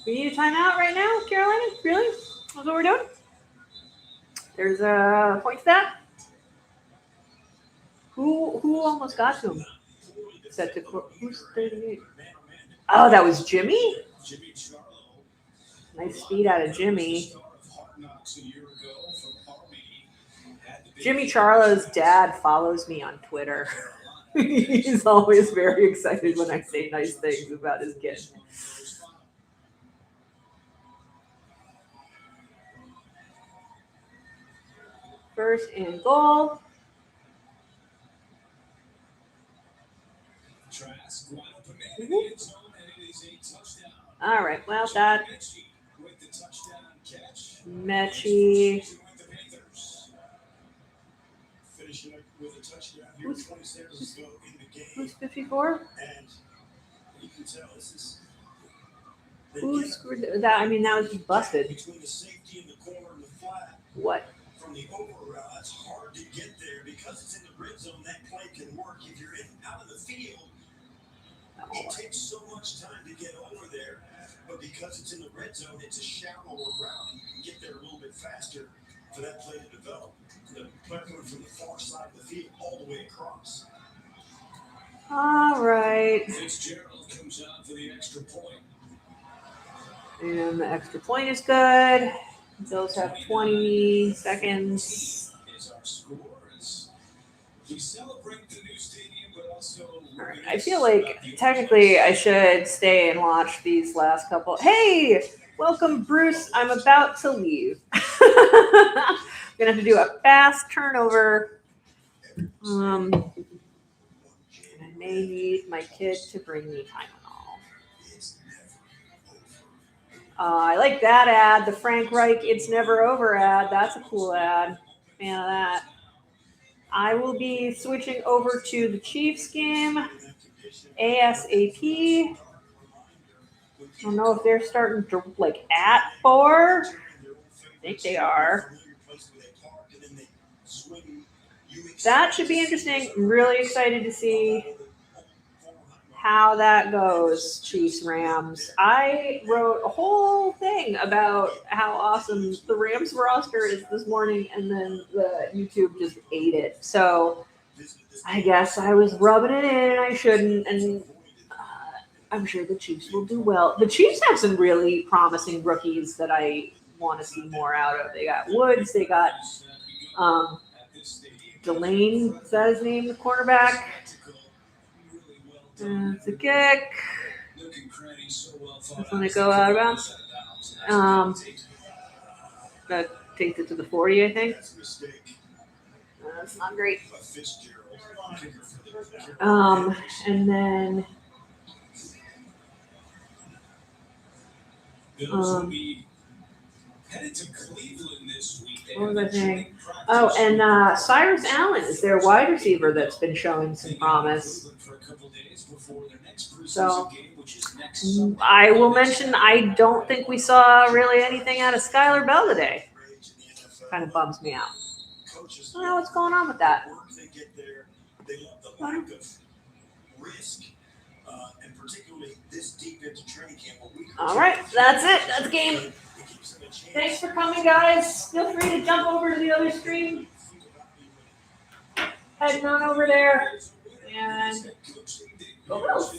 We need a timeout right now, Carolina? Really? That's what we're doing? There's a point to that. Who almost got to him? Set to who's 38? Oh, that was Jimmy? Nice speed out of Jimmy. Jimmy Charlo's dad follows me on Twitter. He's always very excited when I say nice things about his kid. First and goal. All right, well, that Mechie. Who's 54? Who's that? I mean, that was just busted. What? From the over route, it's hard to get there because it's in the red zone. That play can work if you're out of the field. It takes so much time to get over there, but because it's in the red zone, it's a shallower route. You can get there a little bit faster for that play to develop. The play coming from the far side of the field all the way across. All right. Fitzgerald comes out for the extra point. And the extra point is good. Bills have 20 seconds. Is our score as we celebrate the new stadium, but also All right. I feel like technically I should stay and watch these last couple. Hey, welcome, Bruce. I'm about to leave. I'm gonna have to do a fast turnover. And I may need my kid to bring me Tylenol. I like that ad, the Frank Reich "It's Never Over" ad. That's a cool ad. Fan of that. I will be switching over to the Chiefs game ASAP. I don't know if they're starting to like at 4. I think they are. That should be interesting. I'm really excited to see how that goes, Chiefs Rams. I wrote a whole thing about how awesome the Rams roster is this morning, and then the YouTube just ate it. So I guess I was rubbing it in and I shouldn't, and I'm sure the Chiefs will do well. The Chiefs have some really promising rookies that I want to see more out of. They got Woods, they got Delane, is that his name, the cornerback? It's a kick. That's when they go out of bounds. That takes it to the 40, I think. That's not great. And then what was I saying? Oh, and Cyrus Allen is their wide receiver that's been showing some promise. So I will mention I don't think we saw really anything out of Skylar Bell today. Kind of bums me out. I don't know what's going on with that. All right, that's it. That's game. Thanks for coming, guys. Feel free to jump over to the other stream. Heading on over there. And go Bills.